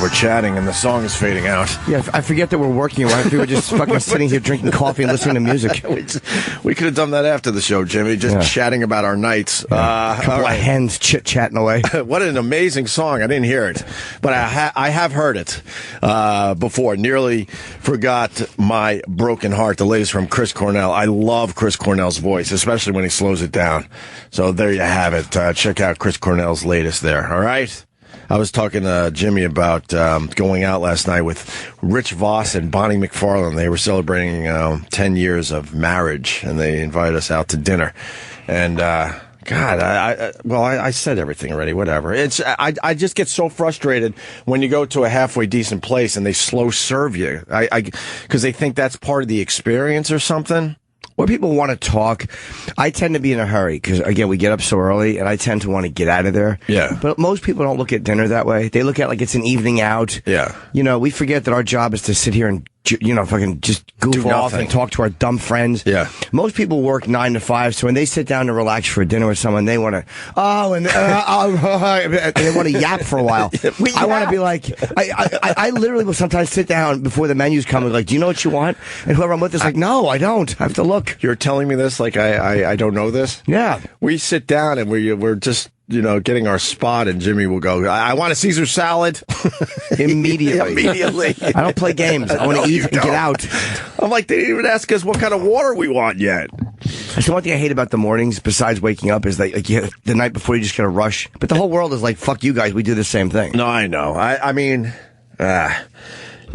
we're chatting and the song is fading out. Yeah, I forget that we're working. We were just fucking sitting here drinking coffee and listening to music. We could have done that after the show, Jimmy, just chatting about our nights. A couple of hens chit-chatting away. What an amazing song. I didn't hear it, but I have heard it before. Nearly Forgot My Broken Heart, the latest from Chris Cornell. I love Chris Cornell's voice, especially when he slows it down. So there you have it. Check out Chris Cornell's latest there, all right? I was talking to Jimmy about going out last night with Rich Voss and Bonnie McFarlane. They were celebrating 10 years of marriage, and they invited us out to dinner. And God, I said everything already. Whatever. I just get so frustrated when you go to a halfway decent place and they slow serve you. Because they think that's part of the experience or something. When people want to talk, I tend to be in a hurry because, again, we get up so early, and I tend to want to get out of there. Yeah. But most people don't look at dinner that way. They look at it like it's an evening out. Yeah. You know, we forget that our job is to sit here and, you know, fucking just goof off and talk to our dumb friends. Yeah. Most people work 9 to 5, so when they sit down to relax for dinner with someone, they want to, they want to yap for a while. I want to be like, I literally will sometimes sit down before the menus come and like, do you know what you want? And whoever I'm with is like, no, I don't. I have to look. You're telling me this like I don't know this? Yeah. We sit down and we're just, you know, getting our spot, and Jimmy will go, I want a Caesar salad. Immediately. I don't play games. I want to eat and get out. I'm like, they didn't even ask us what kind of water we want yet. That's the one thing I hate about the mornings, besides waking up, is that like the night before you just get a rush. But the whole world is like, fuck you guys, we do the same thing. No, I know. I mean,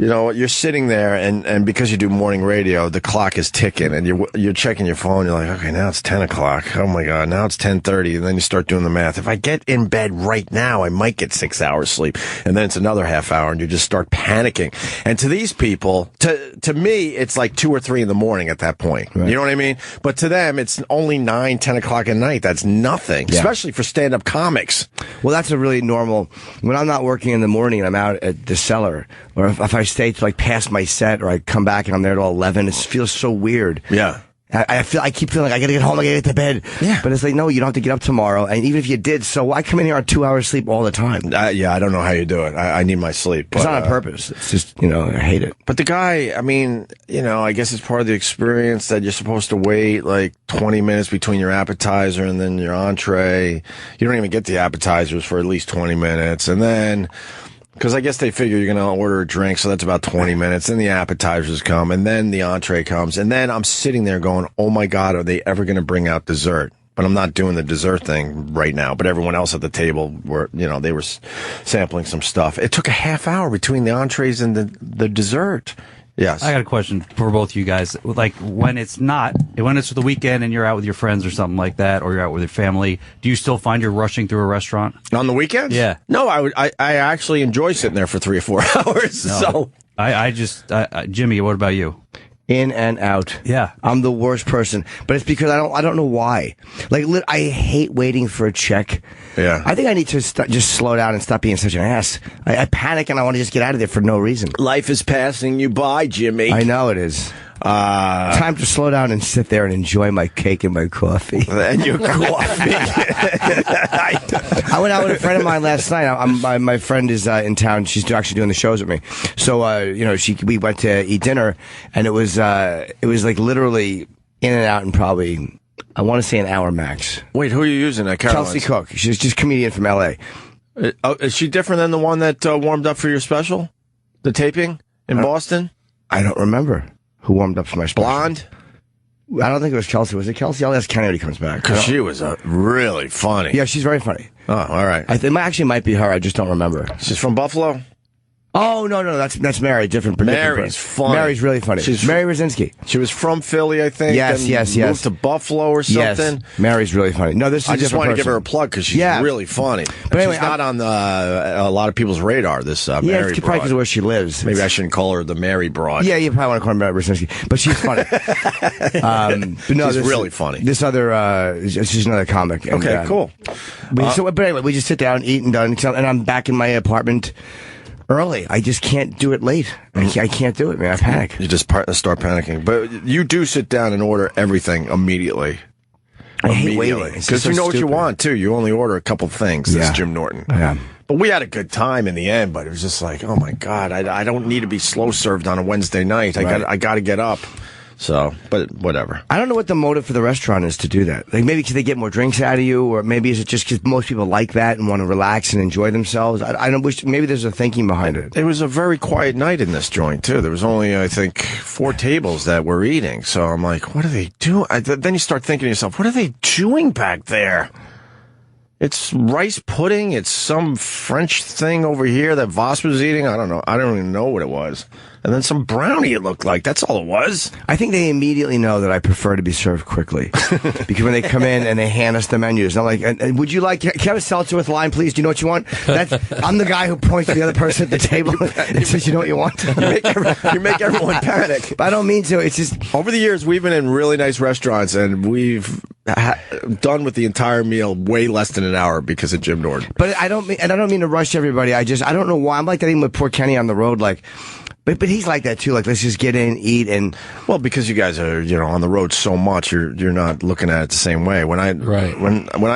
you know, you're sitting there, and because you do morning radio, the clock is ticking, and you're checking your phone. You're like, okay, now it's 10 o'clock. Oh my God, now it's 10:30, and then you start doing the math. If I get in bed right now, I might get 6 hours sleep, and then it's another half hour, and you just start panicking. And to these people, to me, it's like 2 or 3 in the morning at that point. Right. You know what I mean? But to them, it's only 9, 10 o'clock at night. That's nothing, especially for stand-up comics. Well, that's a really normal. When I'm not working in the morning and I'm out at the cellar, or if I stay to like past my set, or I come back and I'm there till 11, it feels so weird. Yeah. I keep feeling like I gotta get home, I gotta get to bed. Yeah. But it's like, no, you don't have to get up tomorrow. And even if you did, so I come in here on 2 hours sleep all the time. Yeah, I don't know how you do it. I need my sleep. But, it's not on purpose. It's just, you know, I hate it. But the guy, I mean, you know, I guess it's part of the experience that you're supposed to wait like 20 minutes between your appetizer and then your entree. You don't even get the appetizers for at least 20 minutes. And then, because I guess they figure you're going to order a drink, so that's about 20 minutes. Then the appetizers come, and then the entree comes. And then I'm sitting there going, oh, my God, are they ever going to bring out dessert? But I'm not doing the dessert thing right now. But everyone else at the table were, you know, they were sampling some stuff. It took a half hour between the entrees and the dessert. Yes. I got a question for both of you guys. Like, when it's the weekend and you're out with your friends or something like that, or you're out with your family, do you still find you're rushing through a restaurant? On the weekends? Yeah. No, I actually enjoy sitting there for 3 or 4 hours. No. So I just, Jimmy, what about you? In and out. Yeah. I'm the worst person. But it's because I don't know why. Like, I hate waiting for a check. Yeah. I think I need to just slow down and stop being such an ass. I panic and I want to just get out of there for no reason. Life is passing you by, Jimmy. I know it is. Time to slow down and sit there and enjoy my cake and my coffee. And your coffee. I went out with a friend of mine last night. My friend is in town. She's actually doing the shows with me. So, you know, we went to eat dinner, and it was like literally in and out in probably, I want to say, an hour max. Wait, who are you using at Caroline's? Chelsea Cook. She's just a comedian from L.A. Is she different than the one that warmed up for your special? The taping in Boston? I don't remember who warmed up for my special. Blonde? I don't think it was Chelsea. Was it Kelsey? I'll ask Kenny when he comes back. Because she was really funny. Yeah, she's very funny. Oh, all right. It actually might be her. I just don't remember. She's from Buffalo? Oh, no, that's Mary. Different. Mary's funny. Mary's really funny. Mary Rosinski. She was from Philly, I think. Yes. Moved to Buffalo or something. Yes. Mary's really funny. No, this is I just want to give her a person. plug because she's really funny. But anyway, she's not on a lot of people's radar, this Mary broad. It's probably because of where she lives. Maybe I shouldn't call her the Mary broad. Yeah, you probably want to call her Mary Rosinski. But she's funny. But no, she's really funny. This other, she's another comic. And, okay, cool. But anyway, we just sit down, eat, and done. And I'm back in my apartment early. I just can't do it late. I can't do it, man. I panic. You just start panicking. But you do sit down and order everything immediately. I hate waiting. Because you know what you want, too. You only order a couple things. This is Jim Norton. Yeah. But we had a good time in the end, but it was just like, oh my God, I don't need to be slow served on a Wednesday night. I got to get up. So, but whatever. I don't know what the motive for the restaurant is to do that. Like maybe because they get more drinks out of you, or maybe is it just because most people like that and want to relax and enjoy themselves? I don't wish. Maybe there's a thinking behind it. It was a very quiet night in this joint too. There was only, I think, 4 tables that were eating. So I'm like, what are they doing? Then you start thinking to yourself, what are they doing back there? It's rice pudding. It's some French thing over here that Voss was eating. I don't know. I don't even know what it was. And then some brownie, it looked like. That's all it was. I think they immediately know that I prefer to be served quickly. Because when they come in and they hand us the menus, I'm like, would you like, can I have a seltzer with lime, please? Do you know what you want? I'm the guy who points to the other person at the table and says, you know what you want? You make everyone panic. But I don't mean to. It's just... Over the years, we've been in really nice restaurants, and we've done with the entire meal way less than an hour because of Jim Norton. But I don't mean to rush everybody. I don't know why. I'm like that even with poor Kenny on the road, like... But he's like that too. Like, let's just get in, eat, and well, because you guys are on the road so much, you're not looking at it the same way. When I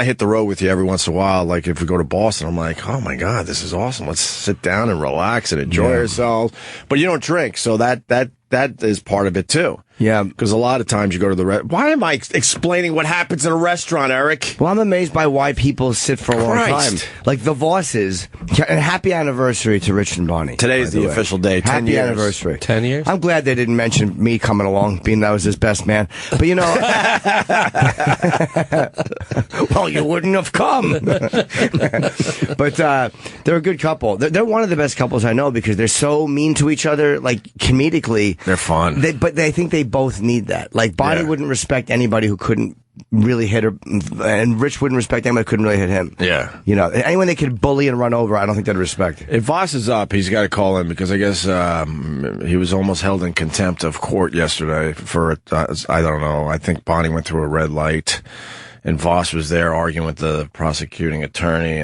hit the road with you every once in a while, like if we go to Boston, I'm like, oh my God, this is awesome. Let's sit down and relax and enjoy ourselves. But you don't drink, so that is part of it too. Yeah, because a lot of times you go to the why am I explaining what happens in a restaurant, Eric? Well, I'm amazed by why people sit for a long time. Like the Vosses. And happy anniversary to Rich and Bonnie. Today's the official day. 10 years. Happy anniversary. 10 years? I'm glad they didn't mention me coming along, being that I was his best man. But you know, well, you wouldn't have come. But they're a good couple. They're one of the best couples I know because they're so mean to each other, like comedically. They're fun. But they think they both need that. Like Bonnie wouldn't respect anybody who couldn't really hit her, and Rich wouldn't respect anybody who couldn't really hit him. Yeah. You know, anyone they could bully and run over, I don't think they'd respect. If Voss is up, he's got to call in because I guess he was almost held in contempt of court yesterday for, I don't know, I think Bonnie went through a red light and Voss was there arguing with the prosecuting attorney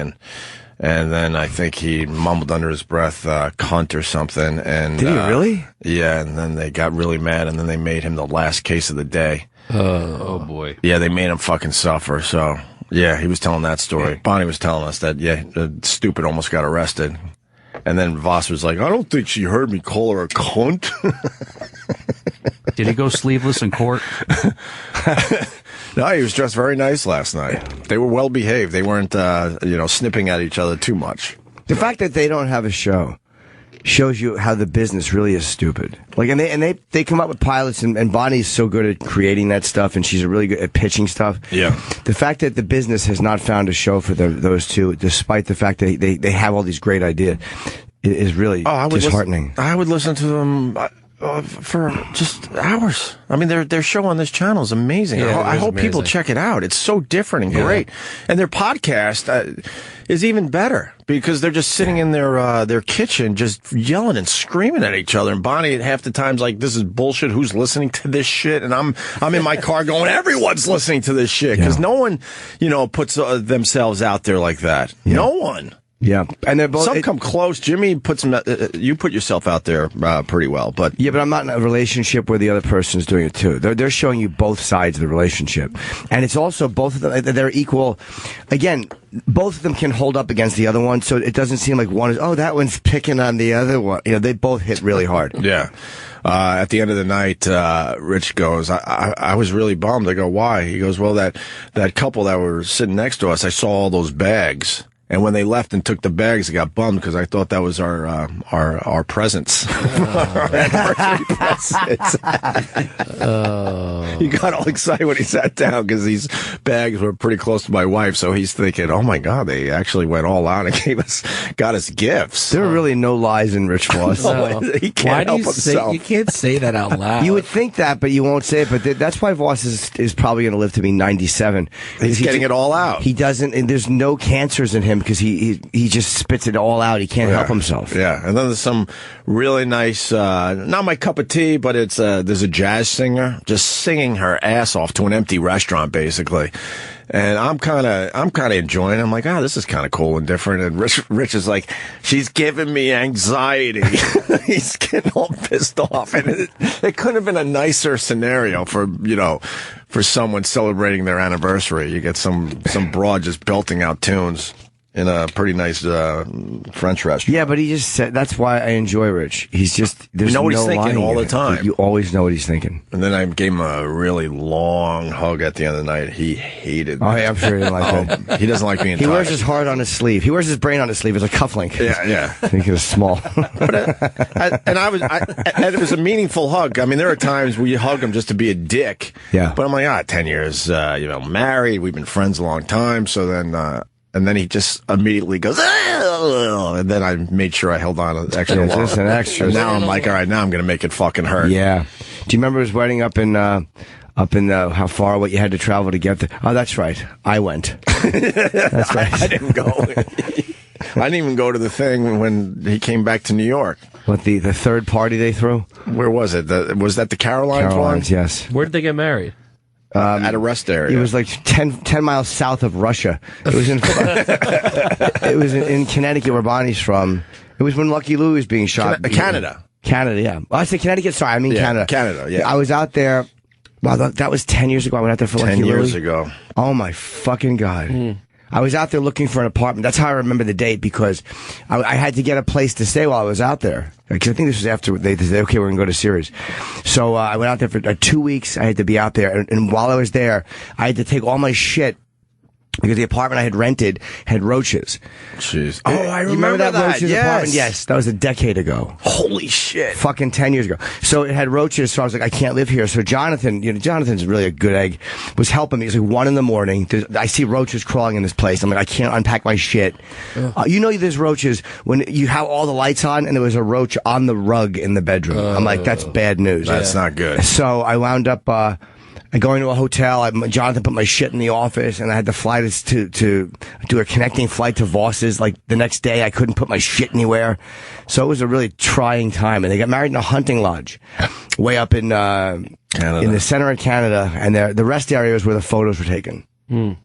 and then I think he mumbled under his breath, cunt or something. And did he really? Yeah, and then they got really mad, and then they made him the last case of the day. Oh boy. Yeah, they made him fucking suffer, so... Yeah, he was telling that story. Bonnie was telling us that, stupid almost got arrested. And then Voss was like, I don't think she heard me call her a cunt. Did he go sleeveless in court? No, he was dressed very nice last night. They were well behaved. They weren't, snipping at each other too much. The fact that they don't have a show shows you how the business really is stupid. Like, and they come up with pilots, and Bonnie's so good at creating that stuff, and she's really good at pitching stuff. Yeah. The fact that the business has not found a show for those two, despite the fact that they have all these great ideas, is really disheartening. I would listen to them for just hours. I mean, their show on this channel is amazing. Yeah, I hope people check it out. It's so different and great. And their podcast is even better because they're just sitting in their kitchen just yelling and screaming at each other. And Bonnie at half the time's like, this is bullshit. Who's listening to this shit? And I'm in my car going, everyone's listening to this shit because no one, puts themselves out there like that. Yeah. No one. Yeah, and they're both. Some come close. Jimmy puts them. You put yourself out there pretty well, but yeah, but I'm not in a relationship where the other person's doing it too. They're showing you both sides of the relationship, and it's also both of them. They're equal. Again, both of them can hold up against the other one, so it doesn't seem like one is. Oh, that one's picking on the other one. They both hit really hard. Yeah. At the end of the night, Rich goes, I was really bummed. I go, why? He goes, well, that couple that were sitting next to us, I saw all those bags. And when they left and took the bags, I got bummed because I thought that was our presents, our anniversary presents. He got all excited when he sat down because these bags were pretty close to my wife. So he's thinking, "Oh my God, they actually went all out and got us gifts." There are really no lies in Rich Voss. No. He can't help himself. You can't say that out loud. You would think that, but you won't say it. But that's why Voss is probably going to live to be 97. He's getting it all out. He doesn't, and there's no cancers in him. Because he just spits it all out. He can't help himself. Yeah, and then there's some really nice, not my cup of tea, but it's there's a jazz singer just singing her ass off to an empty restaurant, basically. And I'm kind of enjoying it. I'm like, this is kind of cool and different. And Rich is like, she's giving me anxiety. He's getting all pissed off. And it couldn't have been a nicer scenario for someone celebrating their anniversary. You get some broad just belting out tunes in a pretty nice French restaurant. Yeah, but he just said that's why I enjoy Rich. He's just there's You know what he's no thinking lying all the in it. time. You always know what he's thinking. And then I gave him a really long hug at the end of the night. He hated Oh, that. yeah, I'm sure he didn't like that. He doesn't like being He touched. wears his heart on his sleeve. He wears his brain on his sleeve as a cufflink. Yeah. I think it was small. And it was a meaningful hug. I mean, there are times where you hug him just to be a dick. Yeah. But I'm like, 10 years, married. We've been friends a long time. So then, and then he just immediately goes, and then I made sure I held on extra long. Just an extra. And now I'm like, all right, now I'm going to make it fucking hurt. Yeah. Do you remember his wedding up in how far, what you had to travel to get there? Oh, that's right. I went. That's right. I didn't go. I didn't even go to the thing when he came back to New York. What, the third party they threw? Where was it? Was that the Carolines one? Yes. Where did they get married? At a rest area. It was like 10 miles south of Russia. It was in it was in Connecticut, where Bonnie's from. It was when Lucky Lou was being shot. Canada. Canada, yeah. Well, I said Connecticut. Sorry, I mean Canada. Canada, yeah. I was out there. Wow, that was 10 years ago. I went out there for Lucky 10 years Louie. ago. Oh my fucking God. I was out there looking for an apartment. That's how I remember the date, because I had to get a place to stay while I was out there. Because I think this was after they said, okay, we're going to go to Sirius. So I went out there for 2 weeks. I had to be out there. And while I was there, I had to take all my shit, because the apartment I had rented had roaches. Jeez. Oh, I you remember that roaches yes. apartment? Yes, that was a decade ago. Holy shit. Fucking 10 years ago. So it had roaches, so I was like, I can't live here. So Jonathan, Jonathan's really a good egg, was helping me. It was like 1 a.m. I see roaches crawling in this place. I'm like, I can't unpack my shit. There's roaches when you have all the lights on and there was a roach on the rug in the bedroom. I'm like, that's bad news. That's not good. So I wound up, going to a hotel. Jonathan put my shit in the office, and I had to fly to do a connecting flight to Voss's. Like the next day, I couldn't put my shit anywhere, so it was a really trying time. And they got married in a hunting lodge, way up in Canada. in the center of Canada, and the rest area was where the photos were taken.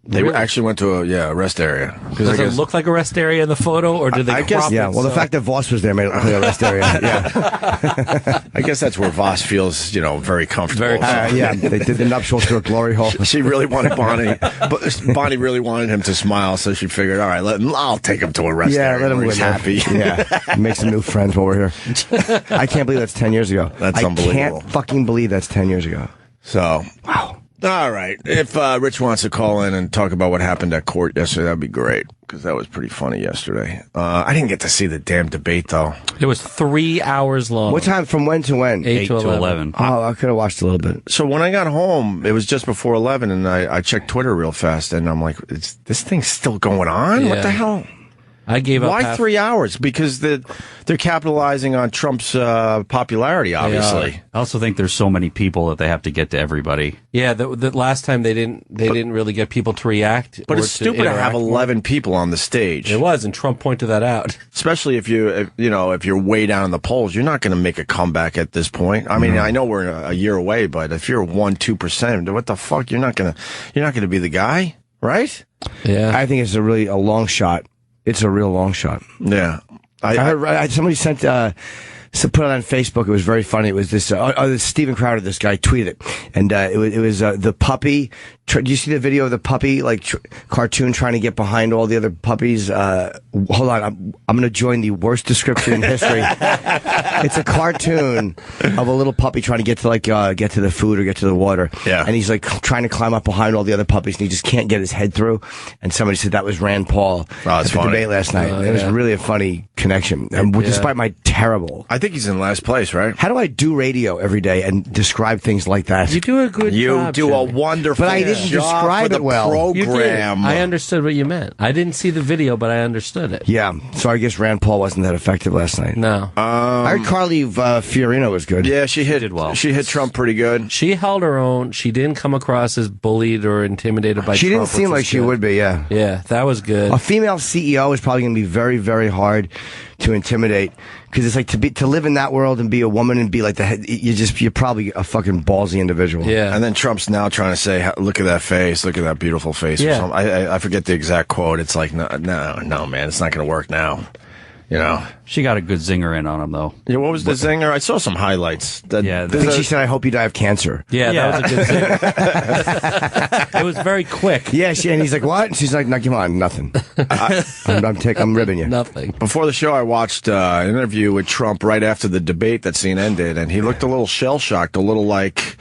They actually went to a rest area. Does it look like a rest area in the photo, or did they crop it? Yeah, well, the fact that Voss was there made it look like a rest area. Yeah, I guess that's where Voss feels, very comfortable. yeah, they did the nuptials through a glory hole. She really wanted Bonnie, but Bonnie really wanted him to smile, so she figured, all right, I'll take him to a rest area. Let him where win. he's happy. Yeah, make some new friends while we're here. I can't believe that's 10 years ago. That's unbelievable. I can't fucking believe that's 10 years ago. So, Wow. All right. If Rich wants to call in and talk about what happened at court yesterday, that'd be great, because that was pretty funny yesterday. I didn't get to see the damn debate, though. It was 3 hours long. What time? From when to when? 8 to 11. Oh, I could have watched a little bit. So when I got home, it was just before 11, and I checked Twitter real fast, and I'm like, this thing's still going on? What Yeah. the hell? I gave up. Why 3 hours? Because they're capitalizing on Trump's popularity, obviously. I also think there's so many people that they have to get to everybody. Yeah, the last time they didn't really get people to react. But or it's stupid to have interact more. 11 people on the stage. It was, and Trump pointed that out. Especially if you're way down in the polls, you're not going to make a comeback at this point. I mean, I know we're a year away, but if you're 1-2%, what the fuck? You're not gonna be the guy, right? Yeah, I think it's a long shot. It's a real long shot. Yeah. I heard somebody sent put it on Facebook. It was very funny. It was this Steven Crowder. This guy tweeted it, and it was the puppy. Do you see the video of the puppy cartoon trying to get behind all the other puppies? Hold on, I'm going to join the worst description in history. It's a cartoon of a little puppy trying to get to the food or get to the water. Yeah, and he's trying to climb up behind all the other puppies, and he just can't get his head through. And somebody said that was Rand Paul at the debate last night. It was really a funny connection, despite my terrible. I think he's in last place, right? How do I do radio every day and describe things like that? you do a good job. You do a Jimmy. wonderful But I didn't job describe for the it well. You did. program. I understood what you meant. I didn't see the video, but I understood it. Yeah, so I guess Rand Paul wasn't that effective last night. No. I heard Carly Fiorina was good. Yeah, she did well. She hit Trump pretty good. She held her own. She didn't come across as bullied or intimidated by She Trump. didn't seem which like was she good. would be, yeah. Yeah, that was good. A female CEO is probably going to be very, very hard to intimidate, because it's like to live in that world and be a woman and be like the head, you're probably a fucking ballsy individual. Yeah. And then Trump's now trying to say, look at that face, look at that beautiful face. Yeah. Or something. I forget the exact quote. It's like, no, man, it's not going to work now. You know, She got a good zinger in on him, though. yeah. What was the zinger? I saw some highlights. Yeah, I think she said, "I hope you die of cancer." Yeah, Yeah. that was a good thing. It was very quick. Yeah, and he's like, "What?" And she's like, "No, come on, nothing. I'm ribbing you." Nothing. Before the show, I watched an interview with Trump right after the debate that CNN did, and he looked a little shell-shocked, a little like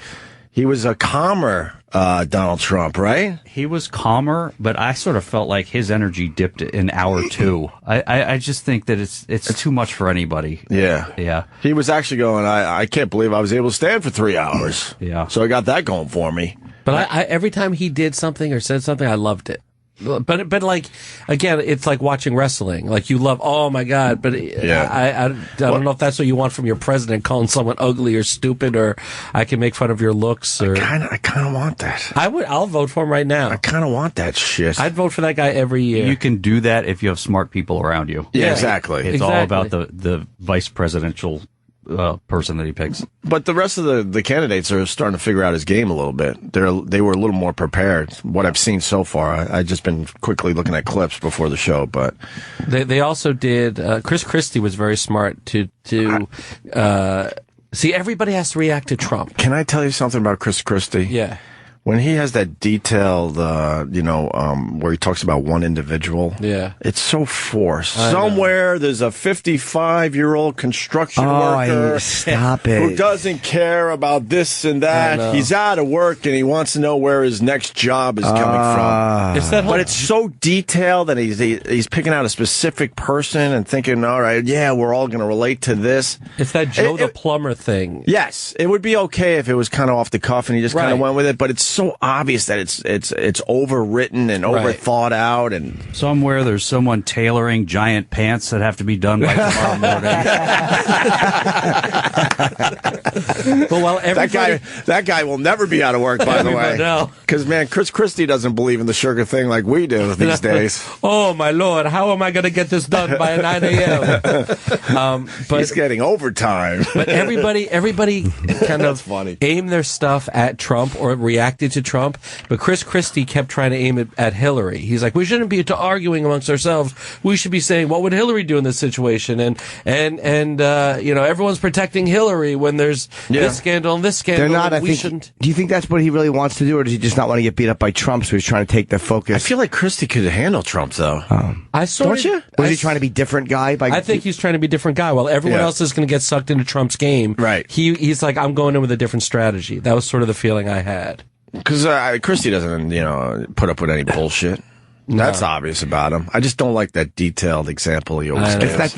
he was a calmer Donald Trump, right? He was calmer, but I sort of felt like his energy dipped in hour 2. I just think that it's too much for anybody. Yeah. Yeah. He was actually going, I can't believe I was able to stand for 3 hours. Yeah. So I got that going for me. But I every time he did something or said something, I loved it. But like, again, it's like watching wrestling. Like, you love, oh my God, but I don't know if that's what you want from your president, calling someone ugly or stupid, or I can make fun of your looks, or I kind of want that. I'll vote for him right now. I kind of want that shit. I'd vote for that guy every year. You can do that if you have smart people around you. Yeah, exactly. It's all about the vice presidential person that he picks. But the rest of the candidates are starting to figure out his game a little bit. They were a little more prepared. What I've seen so far, I just been quickly looking at clips before the show. But They also did. Chris Christie was very smart to see. Everybody has to react to Trump. can I tell you something about Chris Christie? Yeah. When he has that detailed, where he talks about one individual, Yeah. it's so forced. Somewhere there's a 55-year-old construction worker stop who it. doesn't care about this and that. He's out of work and he wants to know where his next job is coming from. It's that whole, But it's so detailed that he's picking out a specific person and thinking, all right, yeah, we're all going to relate to this. it's that Joe the plumber thing. Yes, it would be okay if it was kind of off the cuff and he just kind of Right. went with it, but it's so obvious that it's overwritten and overthought out, and Somewhere there's someone tailoring giant pants that have to be done by tomorrow morning. But while everybody, that guy will never be out of work, by the way. No. Because man, Chris Christie doesn't believe in the sugar thing like we do these days. oh my Lord, how am I going to get this done by 9 a.m.? But He's getting overtime. But everybody kind of funny. aimed their stuff at Trump or reacted to Trump. But Chris Christie kept trying to aim it at Hillary. He's like, we shouldn't be arguing amongst ourselves. We should be saying, what would Hillary do in this situation? And everyone's protecting Hillary when there's this scandal and this scandal. They're not. And I think. shouldn't. Do you think that's what he really wants to do, or does he just not want to get beat up by Trump? So he's trying to take the focus. I feel like Christie could handle Trump, though. Don't you? Was he trying to be different guy? I think he's trying to be a different guy. While everyone else is going to get sucked into Trump's game, Right. He's like, I'm going in with a different strategy. That was sort of the feeling I had. Because Christie doesn't, put up with any bullshit. That's obvious about him. I just don't like that detailed example he always gives.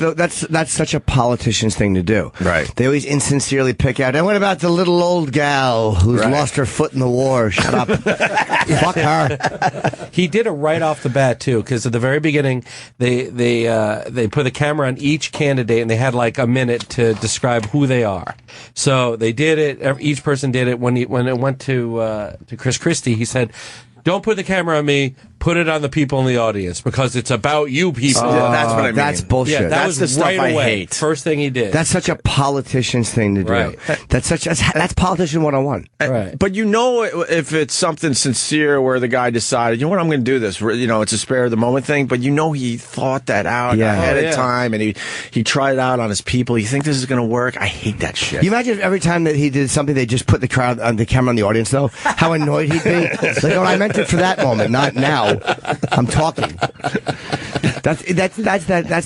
That's such a politician's thing to do. Right. They always insincerely pick out. And what about the little old gal who's lost her foot in the war? Shut up. Fuck her. He did it right off the bat too, because at the very beginning they put the camera on each candidate and they had like a minute to describe who they are. So they did it. Each person did it. When it went to Chris Christie, he said, "Don't put the camera on me. Put it on the people in the audience because it's about you people." That's what I mean. That's bullshit. Yeah, That's the was stuff right I away. hate. First thing he did. That's such a politician's thing to do. Right. That's politician 101. right. But if it's something sincere where the guy decided, you know what, I'm going to do this. It's a spare of the moment thing, but he thought that out ahead of time and he tried it out on his people. You think this is going to work? I hate that shit. You imagine if every time that he did something, they just put the crowd on the camera on the audience, though? How annoyed he'd be. Like, oh, I meant it for that moment, not now. I'm talking. That's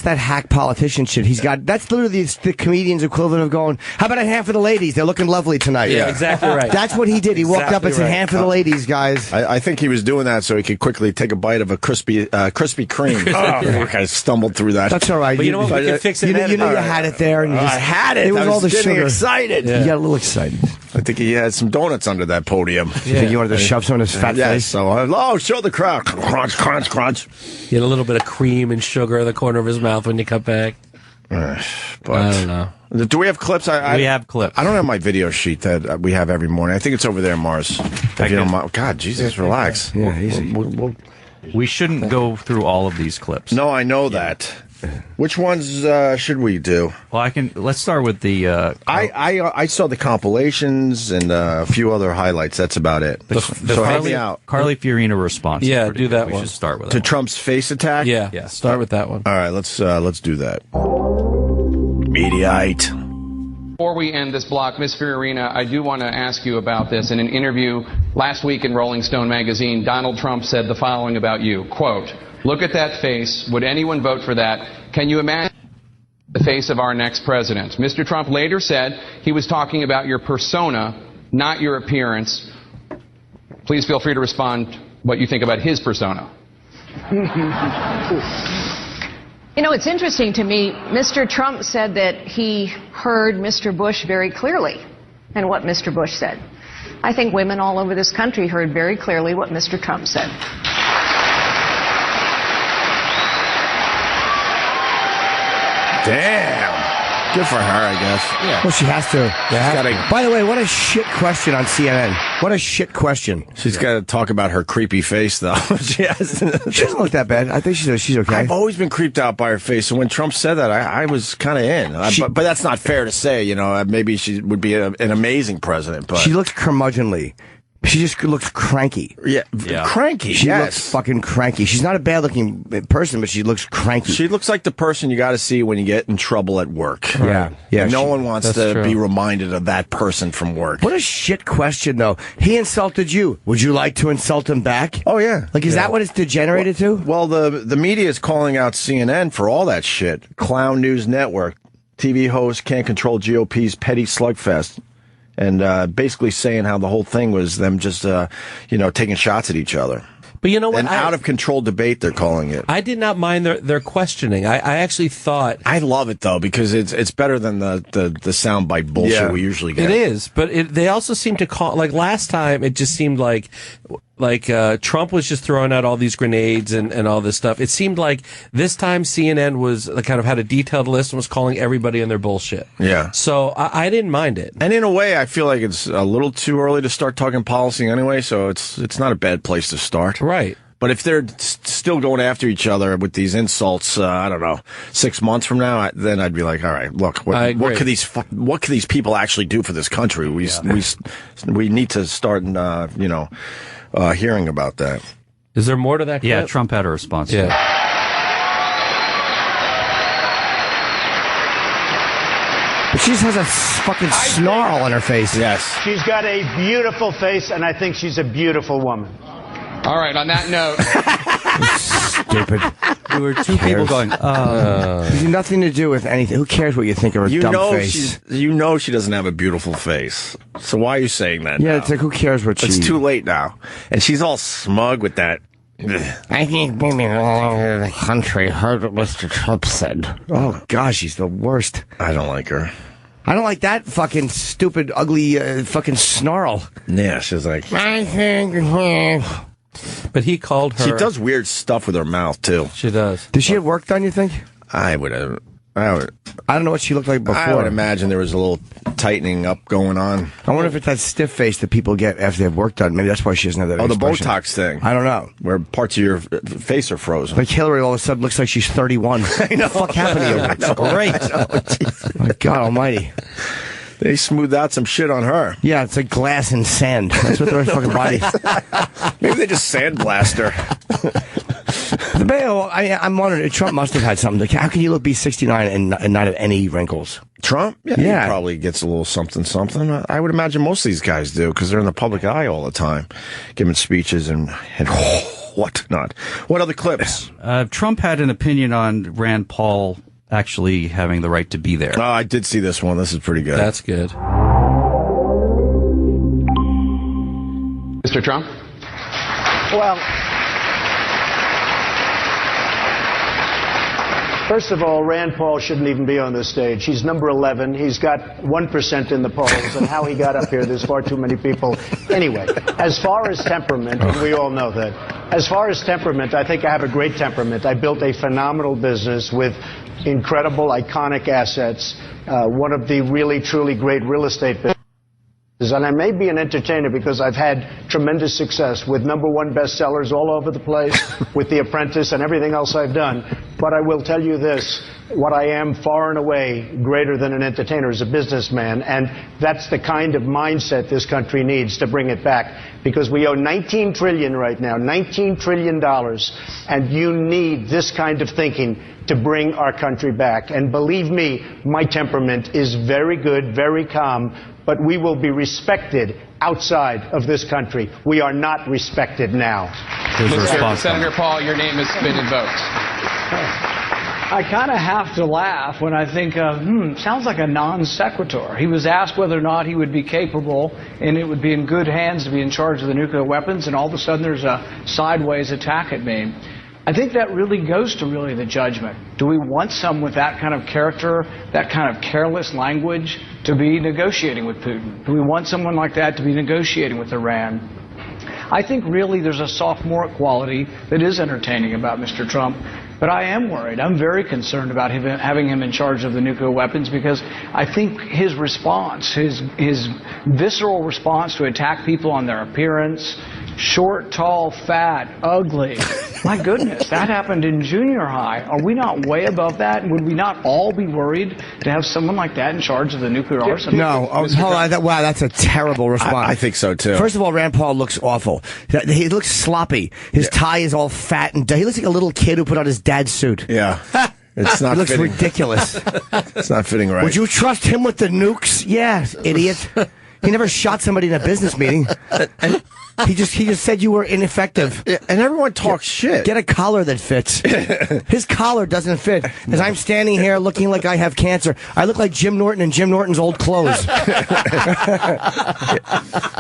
that hack politician shit. He's got. That's literally the comedian's equivalent of going, "How about a hand for the ladies? They're looking lovely tonight." Yeah, exactly right. That's what he did. He walked up and said, "Hand for the ladies, guys." I think he was doing that so he could quickly take a bite of a Krispy Kreme. I stumbled through that. That's all right. But you know what? We can fix it. You had it there, and I had it. It was I all the getting sugar. excited. You got a little excited. I think he had some donuts under that podium. You think you wanted to shove some in his fat Yes. face? So, show the crowd. Crunch, crunch, crunch. He had a little bit of cream and sugar in the corner of his mouth when you cut back. But I don't know. Do we have clips? We have clips. I don't have my video sheet that we have every morning. I think it's over there, Mars. If you don't mind. God, Jesus, relax. Yeah, easy. We shouldn't go through all of these clips. No, I know that. Which ones should we do? Well, let's start with the. I saw the compilations and a few other highlights. That's about it. So help me out. Carly Fiorina response. Yeah, do that we one. should start with To that. Trump's face attack? Yeah, start with that one. All right, let's do that. Mediaite. Before we end this block, Ms. Fiorina, I do want to ask you about this. In an interview last week in Rolling Stone magazine, Donald Trump said the following about you, quote, "Look at that face. Would anyone vote for that? Can you imagine the face of our next president?" Mr. Trump later said he was talking about your persona, not your appearance. Please feel free to respond what you think about his persona. You know, it's interesting to me. Mr. Trump said that he heard Mr. Bush very clearly and what Mr. Bush said. I think women all over this country heard very clearly what Mr. Trump said. Damn. Good for her, I guess. Yeah. Well, she has to. Yeah. By the way, what a shit question on CNN. What a shit question. She's got to talk about her creepy face, though. She doesn't look that bad. I think she's okay. I've always been creeped out by her face, and when Trump said that, I was kind of in. But that's not fair to say. You know, maybe she would be an amazing president. But she looks curmudgeonly. She just looks cranky. Yeah. Cranky. She looks fucking cranky. She's not a bad-looking person, but she looks cranky. She looks like the person you got to see when you get in trouble at work. Yeah. No one wants to be reminded of that person from work. What a shit question, though. He insulted you. Would you like to insult him back? Oh, yeah. Like, is that what it's degenerated to? Well, the media is calling out CNN for all that shit. Clown News Network. TV host can't control GOP's petty slugfest. And basically saying how the whole thing was them just, taking shots at each other. But you know what? An out-of-control debate, they're calling it. I did not mind their questioning. I actually thought... I love it, though, because it's better than the soundbite bullshit we usually get. It is, but they also seem to call... Like, last time, it just seemed like Trump was just throwing out all these grenades and all this stuff. It seemed like this time CNN was kind of had a detailed list and was calling everybody on their bullshit. Yeah. So I didn't mind it. And in a way, I feel like it's a little too early to start talking policy anyway, so it's not a bad place to start. Right. But if they're still going after each other with these insults, I don't know, 6 months from now, then I'd be like, all right, look, what could these people actually do for this country? We need to start, hearing about that. Is there more to that clip? Yeah, Trump had a response. Yeah. But she just has a fucking snarl on her face. Yes. She's got a beautiful face, and I think she's a beautiful woman. All right, on that note... Stupid. There were two people going, It has nothing to do with anything. Who cares what you think of her dumb face? She doesn't have a beautiful face. So why are you saying that now? It's like, who cares what It's too late now. And she's all smug with that. I think women all over the country heard what Mr. Trump said. Oh, gosh, she's the worst. I don't like her. I don't like that fucking stupid, ugly fucking snarl. Yeah, she's like... I think... But he called her... She does weird stuff with her mouth, too. She does. Does she have work done, you think? I don't know what she looked like before. I would imagine there was a little tightening up going on. I wonder if it's that stiff face that people get after they have work done. Maybe that's why she doesn't have that the expression. Botox thing. I don't know. Where parts of your face are frozen. Like Hillary all of a sudden looks like she's 31. I know. What the fuck happened to you? It's great. My God almighty. They smoothed out some shit on her. Yeah, it's like glass and sand. That's what their fucking body. Maybe they just sandblast her. I'm wondering, Trump must have had something. How can you be 69 and not have any wrinkles? Trump? Yeah. He probably gets a little something. I would imagine most of these guys do, because they're in the public eye all the time, giving speeches and whatnot. What other clips? Trump had an opinion on Rand Paul actually having the right to be there. Oh, I did see this one. This is pretty good. That's good. Mr. Trump? Well, first of all, Rand Paul shouldn't even be on this stage. He's number 11. He's got 1% in the polls, and how he got up here, there's far too many people. Anyway, as far as temperament, and we all know that, as far as temperament, I think I have a great temperament. I built a phenomenal business with incredible, iconic assets, one of the really, truly great real estate businesses. And I may be an entertainer because I've had tremendous success with #1 bestsellers all over the place, with The Apprentice and everything else I've done. But I will tell you this, what I am far and away greater than an entertainer is a businessman, and that's the kind of mindset this country needs to bring it back, because we owe $19 trillion right now, $19 trillion, and you need this kind of thinking to bring our country back. And believe me, my temperament is very good, very calm, but we will be respected outside of this country. We are not respected now. Senator Paul, your name has been invoked. I kind of have to laugh when I think of, sounds like a non sequitur. He was asked whether or not he would be capable and it would be in good hands to be in charge of the nuclear weapons, and all of a sudden there's a sideways attack at me. I think that really goes to the judgment. Do we want someone with that kind of character, that kind of careless language to be negotiating with Putin? Do we want someone like that to be negotiating with Iran? I think really there's a sophomore quality that is entertaining about Mr. Trump. But I am worried. I'm very concerned about having him in charge of the nuclear weapons, because I think his response, his visceral response to attack people on their appearance, short, tall, fat, ugly. My goodness, that happened in junior high. Are we not way above that? Would we not all be worried to have someone like that in charge of the nuclear arsenal? No. Hold on. Wow, that's a terrible response. I think so, too. First of all, Rand Paul looks awful. He looks sloppy. His tie is all fat, and he looks like a little kid who put on his dad's suit. Yeah. It's not It looks fitting. ridiculous. It's not fitting right. Would you trust him with the nukes? Yeah, idiot. He never shot somebody in a business meeting. He just said you were ineffective. And everyone talks shit. Get a collar that fits. His collar doesn't fit. As I'm standing here looking like I have cancer, I look like Jim Norton in Jim Norton's old clothes.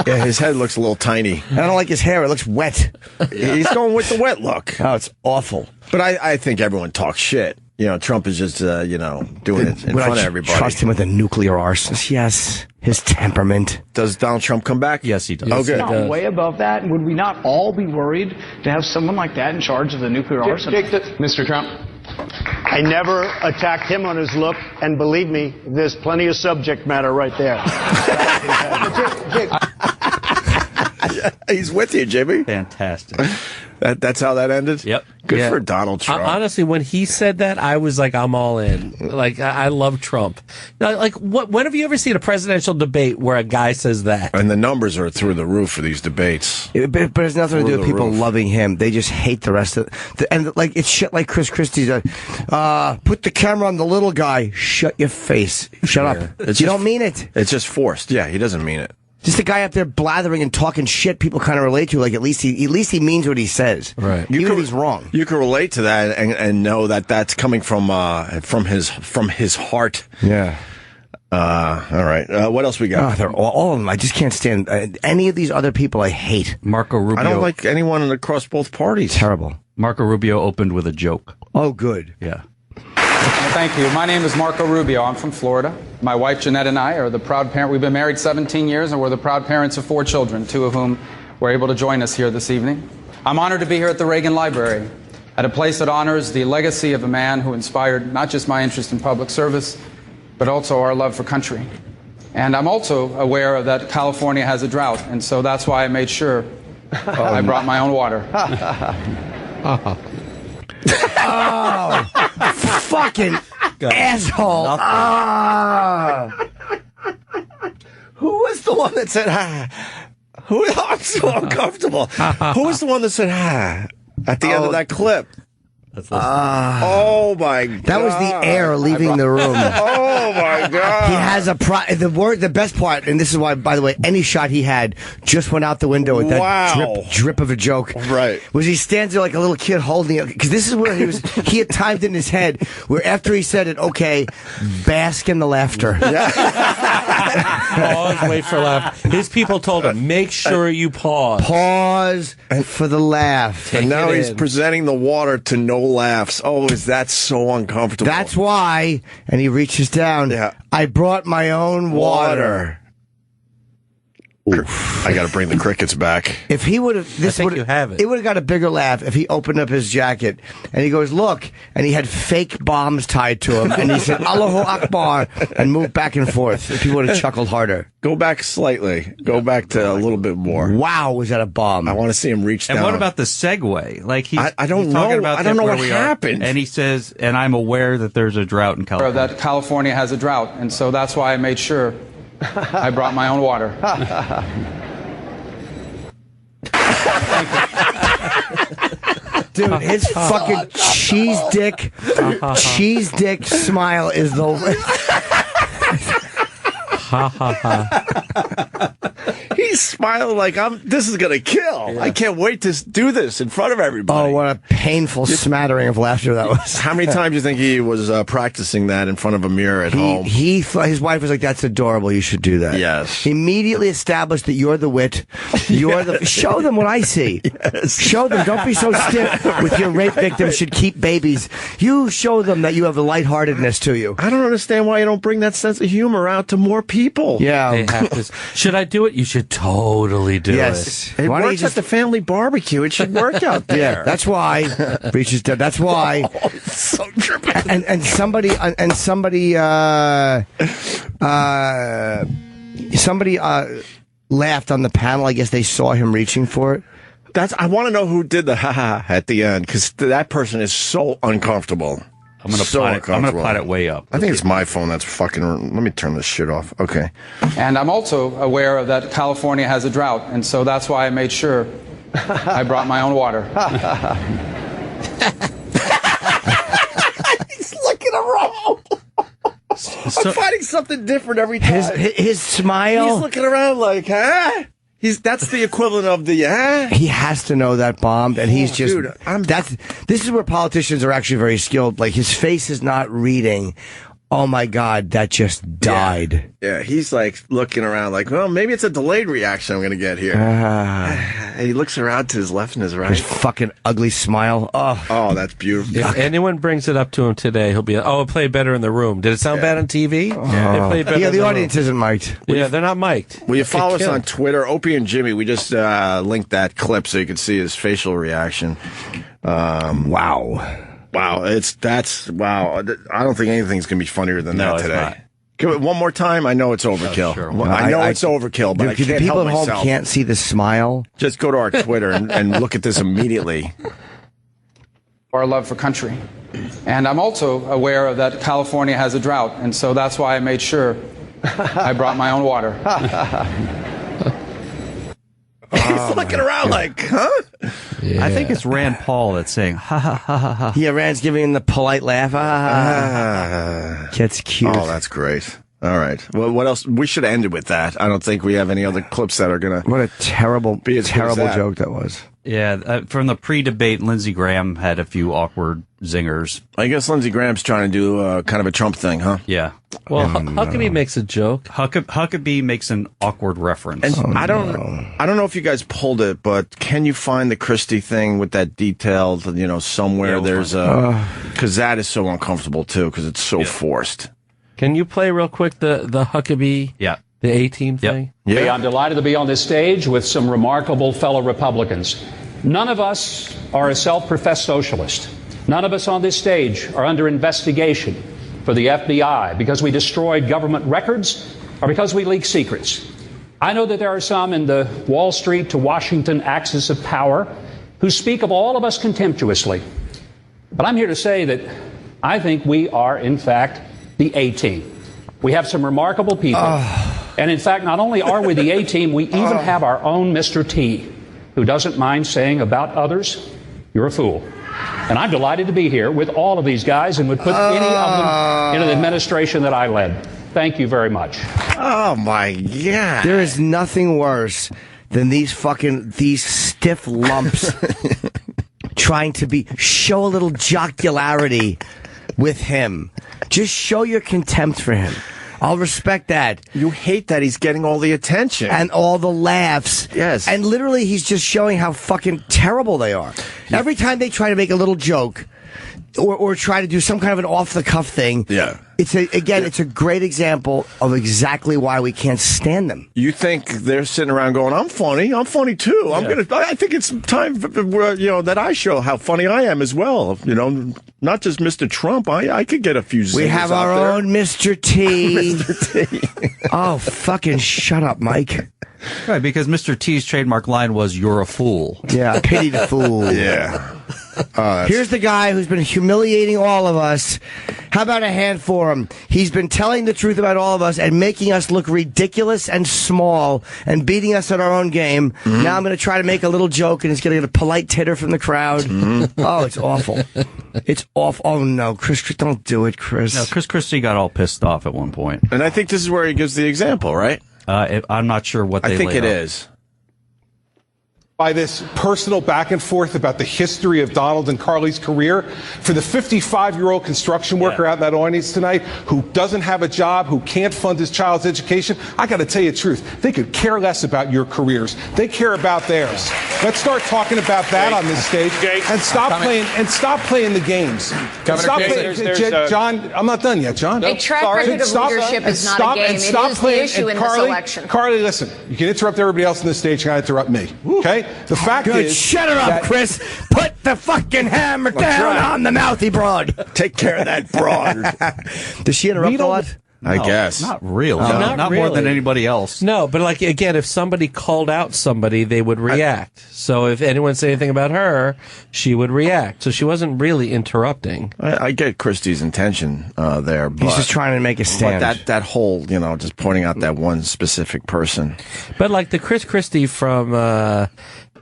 Yeah, his head looks a little tiny. I don't like his hair. It looks wet. He's going with the wet look. Oh, it's awful. But I think everyone talks shit. You know, Trump is just, doing it in front of everybody. Trust him with a nuclear arsenal. Yes. His temperament. Does Donald Trump come back? Yes, he does. Oh, good. Not way above that. Would we not all be worried to have someone like that in charge of the nuclear arsenal? Mr. Trump. I never attacked him on his look, and believe me, there's plenty of subject matter right there. He's with you, Jimmy. Fantastic. That's how that ended? Yep. Good for Donald Trump. Honestly, when he said that, I was like, I'm all in. Like, I love Trump. Now, like, when have you ever seen a presidential debate where a guy says that? And the numbers are through the roof for these debates. But it has nothing to do with Through the people roof. loving him. They just hate the rest of and like it's shit like Chris Christie's. Put the camera on the little guy. Shut your face. Shut up. You don't mean it. It's just forced. Yeah, he doesn't mean it. Just a guy up there blathering and talking shit. People kind of relate to. Like at least he means what he says. Right. Even if he's wrong. You can relate to that and know that that's coming from his heart. Yeah. All right. What else we got? Oh, they're all of them. I just can't stand any of these other people. I hate. Marco Rubio. I don't like anyone across both parties. Terrible. Marco Rubio opened with a joke. Oh, good. Yeah. Thank you. My name is Marco Rubio. I'm from Florida. My wife Jeanette and I are the proud parent. We've been married 17 years, and we're the proud parents of 4 children, 2 of whom were able to join us here this evening. I'm honored to be here at the Reagan Library, at a place that honors the legacy of a man who inspired not just my interest in public service, but also our love for country. And I'm also aware that California has a drought, and so that's why I made sure I brought my own water. Oh, fucking asshole. Who was the one that said, I'm so uncomfortable. Who was the one that said, at the end of that clip? Oh my God. That was the air leaving the room. Oh my God. He has the best part, and this is why, by the way, any shot he had just went out the window with that drip of a joke. Right. Was he stands there like a little kid holding it, because this is where he had timed in his head, where after he said it, okay, bask in the laughter. Pause, wait for laugh. His people told him, make sure you pause. Pause for the laugh. And now he's presenting the water to no laughs. Oh, is that so uncomfortable? That's why, and he reaches down, Yeah. I brought my own water. I got to bring the crickets back. If he would have, you have it. It would have got a bigger laugh if he opened up his jacket and he goes, "Look," and he had fake bombs tied to him, and he said, "Allahu Akbar," and moved back and forth. If he would have chuckled harder. Go back slightly. Go back to a little bit more. Wow, was that a bomb? I want to see him reach down. And what about the segue? Like I don't know. I don't know what happened. And he says, and I'm aware that there's a drought in California. That California has a drought, and so that's why I made sure I brought my own water. Dude, his fucking cheese dick smile is the. Ha ha ha. He's smiling like this is gonna kill. Yeah. I can't wait to do this in front of everybody. Oh, what a painful smattering of laughter that was. How many times do you think he was practicing that in front of a mirror at home? His wife was like, "That's adorable. You should do that." Yes. He immediately established that you're the wit. You're the. Show them what I see. Yes. Show them. Don't be so stiff with your rape victims should keep babies. You show them that you have a lightheartedness to you. I don't understand why you don't bring that sense of humor out to more people. Yeah. They have to. Should I do it? You should totally do it. It works at the family barbecue. It should work out there. Yeah, that's why. Reaches down. That's why. Oh, it's so trippy. And somebody laughed on the panel. I guess they saw him reaching for it. I want to know who did the ha-ha at the end, because that person is so uncomfortable. I'm gonna plot it way up. I think it's my phone that's fucking. Let me turn this shit off. Okay. And I'm also aware that California has a drought, and so that's why I made sure I brought my own water. He's looking around. I'm finding something different every time. His smile. He's looking around like, huh? That's the equivalent of the, He has to know that bombed, and he's just. Dude, this is where politicians are actually very skilled. Like, his face is not reading. Oh my God, that just died. Yeah, he's like looking around like, well, maybe it's a delayed reaction I'm going to get here. And he looks around to his left and his right. His fucking ugly smile. Oh, that's beautiful. If anyone brings it up to him today, he'll be, it played better in the room. Did it sound bad on TV? Yeah, it played better the audience isn't mic'd. Yeah, they're not mic'd. Will you follow us on Twitter? Opie and Jimmy, we just linked that clip so you can see his facial reaction. Wow. Wow, wow. I don't think anything's going to be funnier than that today. One more time. I know it's overkill. Sure. I know it's overkill, but I can't people help at home myself. can't see the smile. Just go to our Twitter and look at this immediately. Our love for country. And I'm also aware that California has a drought, and so that's why I made sure I brought my own water. He's looking around like, huh? Yeah. I think it's Rand Paul that's saying, ha ha ha ha ha. Yeah, Rand's giving him the polite laugh. That's cute. Oh, that's great. All right. Well, what else? We should have ended with that. I don't think we have any other clips that are going to. What a terrible joke that was. Yeah, from the pre-debate, Lindsey Graham had a few awkward zingers. I guess Lindsey Graham's trying to do kind of a Trump thing, huh? Yeah. Well, Huckabee makes a joke. Huckabee makes an awkward reference. And I don't know if you guys pulled it, but can you find the Christie thing with that detailed, somewhere? Yeah, there's a, because that is so uncomfortable too, because it's so forced. Can you play real quick the Huckabee? Yeah. The A-Team thing? Yeah. I'm delighted to be on this stage with some remarkable fellow Republicans. None of us are a self-professed socialist. None of us on this stage are under investigation for the FBI because we destroyed government records or because we leaked secrets. I know that there are some in the Wall Street to Washington axis of power who speak of all of us contemptuously. But I'm here to say that I think we are, in fact, the A-Team. We have some remarkable people. And in fact, not only are we the A-Team, we even have our own Mr. T, who doesn't mind saying about others, you're a fool. And I'm delighted to be here with all of these guys and would put any of them in an administration that I led. Thank you very much. Oh, my God. There is nothing worse than these stiff lumps trying to show a little jocularity with him. Just show your contempt for him. I'll respect that. You hate that he's getting all the attention. And all the laughs. Yes. And literally he's just showing how fucking terrible they are. Every time they try to make a little joke, or try to do some kind of an off-the-cuff thing. Yeah. It's a great example of exactly why we can't stand them. You think they're sitting around going, I'm funny too. I think it's time for, that I show how funny I am as well. Not just Mr. Trump. I could get a few zingers. We have our own Mr. T. Mr. T. Oh, fucking shut up, Mike. Right, because Mr. T's trademark line was, "You're a fool." Yeah, pity the fool. Yeah. Here's the guy who's been humiliating all of us. How about a hand for him? He's been telling the truth about all of us and making us look ridiculous and small and beating us at our own game. Mm-hmm. Now I'm going to try to make a little joke and he's going to get a polite titter from the crowd. Mm-hmm. Oh, it's awful. It's awful. Oh, no. Chris, don't do it, Chris. No, Chris Christie got all pissed off at one point. And I think this is where he gives the example, right? I'm not sure what they I think it out. is. By this personal back and forth about the history of Donald and Carly's career, for the 55-year-old construction worker out in that audience tonight who doesn't have a job, who can't fund his child's education, I got to tell you the truth. They could care less about your careers. They care about theirs. Let's start talking about that on this stage and stop playing the games. John, I'm not done yet, John. A track record of leadership is not a game. It is the issue in this election. Carly, listen. You can interrupt everybody else on the stage. You got to interrupt me. Okay? The fact is, shut her up, Chris. Put the fucking hammer down on the mouthy broad. Take care of that broad. Does she interrupt a lot? I guess. Not really. Not really. More than anybody else. No, but like, again, if somebody called out somebody, they would react. So if anyone said anything about her, she would react. So she wasn't really interrupting. I get Christie's intention there. But, he's just trying to make a stand. But that whole, just pointing out that one specific person. But like the Chris Christie from,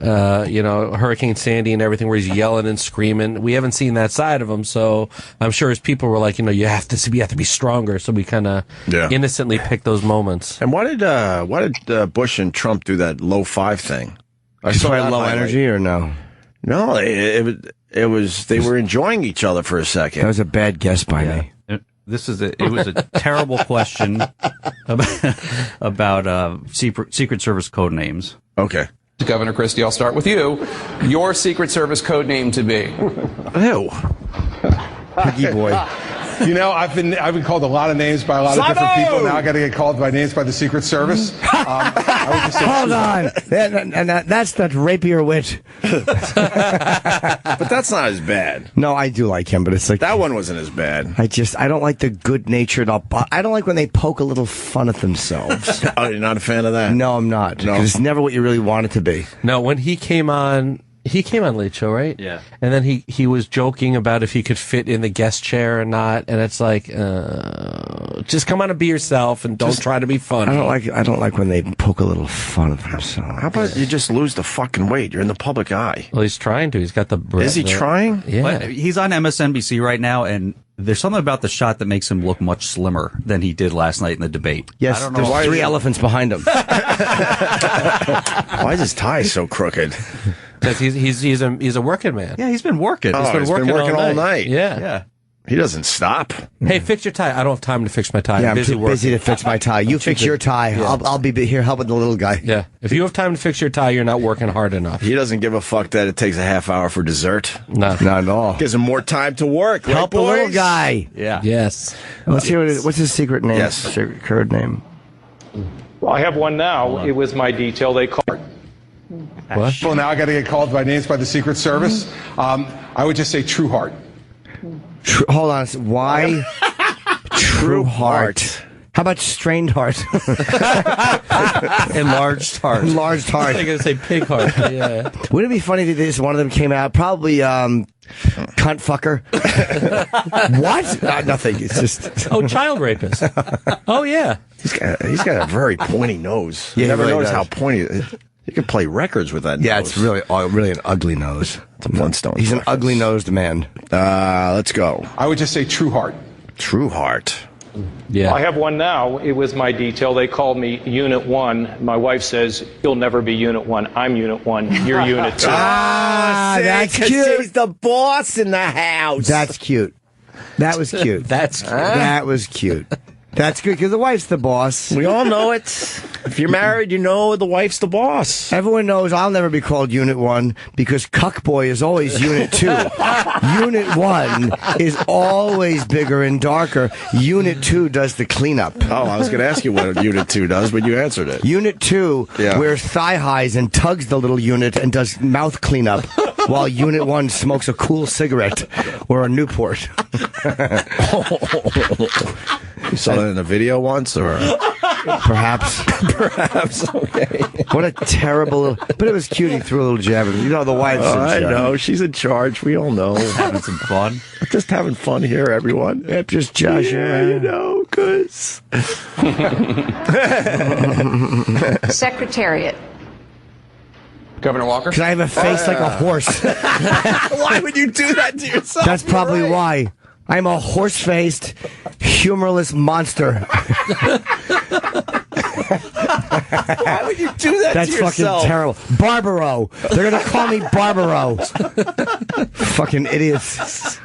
Hurricane Sandy and everything, where he's yelling and screaming. We haven't seen that side of him, so I'm sure his people were like, you have to be stronger. So we kind of innocently picked those moments. And why did Bush and Trump do that low five thing? I saw low energy or no? No, it was they were enjoying each other for a second. That was a bad guess by me. It was a terrible question about Secret Service code names. Okay. Governor Christie, I'll start with you. Your Secret Service code name to be? Ew. Piggy boy. I've been called a lot of names by a lot of different people. Now I got to get called by names by the Secret Service. I would just say hold on, that's that rapier wit. But that's not as bad. No, I do like him, but it's like that one wasn't as bad. I don't like the good-natured. I don't like when they poke a little fun at themselves. Oh, you're not a fan of that? No, I'm not. No, it's never what you really want it to be. No, when he came on Late Show, right? Yeah. And then he was joking about if he could fit in the guest chair or not, and it's like, just come on and be yourself and don't try to be funny. I don't like when they poke a little fun at themselves. How about you just lose the fucking weight? You're in the public eye. Well, he's trying to. He's got the. Is he trying? Yeah. But he's on MSNBC right now, and there's something about the shot that makes him look much slimmer than he did last night in the debate. Yes, there's 3 elephants behind him. Why is his tie so crooked? Because he's a working man. Yeah, he's been working. He's been working all night. Yeah. He doesn't stop. Hey, fix your tie. I don't have time to fix my tie. Yeah, I'm busy too busy to fix my tie. You fix your tie. Yeah. I'll be here helping the little guy. Yeah. If you have time to fix your tie, you're not working hard enough. He doesn't give a fuck that it takes a half hour for dessert. No. Not at all. Gives him more time to work. Help a little guy. Yeah. Yes. Let's hear what's his secret name? Yes. Secret code name. Well, I have one now. It was my detail. They called. What? Well, now I got to get called by names by the Secret Service. I would just say True Heart. Hold on. Why? True Heart. How about Strained Heart? Enlarged heart. Enlarged heart. I'm going to say Pig Heart. Yeah. Wouldn't it be funny if one of them came out? Probably cunt fucker. What? Nothing. It's just. Oh, child rapist. Oh, yeah. He's got a very pointy nose. Yeah, you never really noticed does. how pointy. You can play records with that nose. Yeah, it's really an ugly nose. It's a Flintstone. He's an ugly-nosed man. Let's go. I would just say True Heart. True Heart. Yeah. I have one now. It was my detail. They called me Unit 1. My wife says, you'll never be Unit 1. I'm Unit 1. You're Unit 2. That's cute. He's the boss in the house. That's cute. That was cute. That's cute. That was cute. That's good because the wife's the boss. We all know it. If you're married, you know the wife's the boss. Everyone knows I'll never be called Unit 1 because Cuckboy is always Unit 2. Unit 1 is always bigger and darker. Unit 2 does the cleanup. Oh, I was going to ask you what Unit 2 does, but you answered it. Unit 2 wears thigh highs and tugs the little unit and does mouth cleanup while Unit 1 smokes a cool cigarette or a Newport. You saw that in a video once, or perhaps? Perhaps. Okay. What a terrible! But it was cute. He threw a little jab. You know, the wife's in charge. I know she's in charge. We all know. Having some fun. Just having fun here, everyone. Yep, just Josh. Yeah, you know, cause Secretariat. Governor Walker? Because I have a face like a horse. why would you do that to yourself? That's probably why. I'm a horse-faced, humorless monster. Why would you do that That's to yourself? fucking terrible. Barbaro. They're going to call me Barbaro. Fucking idiots.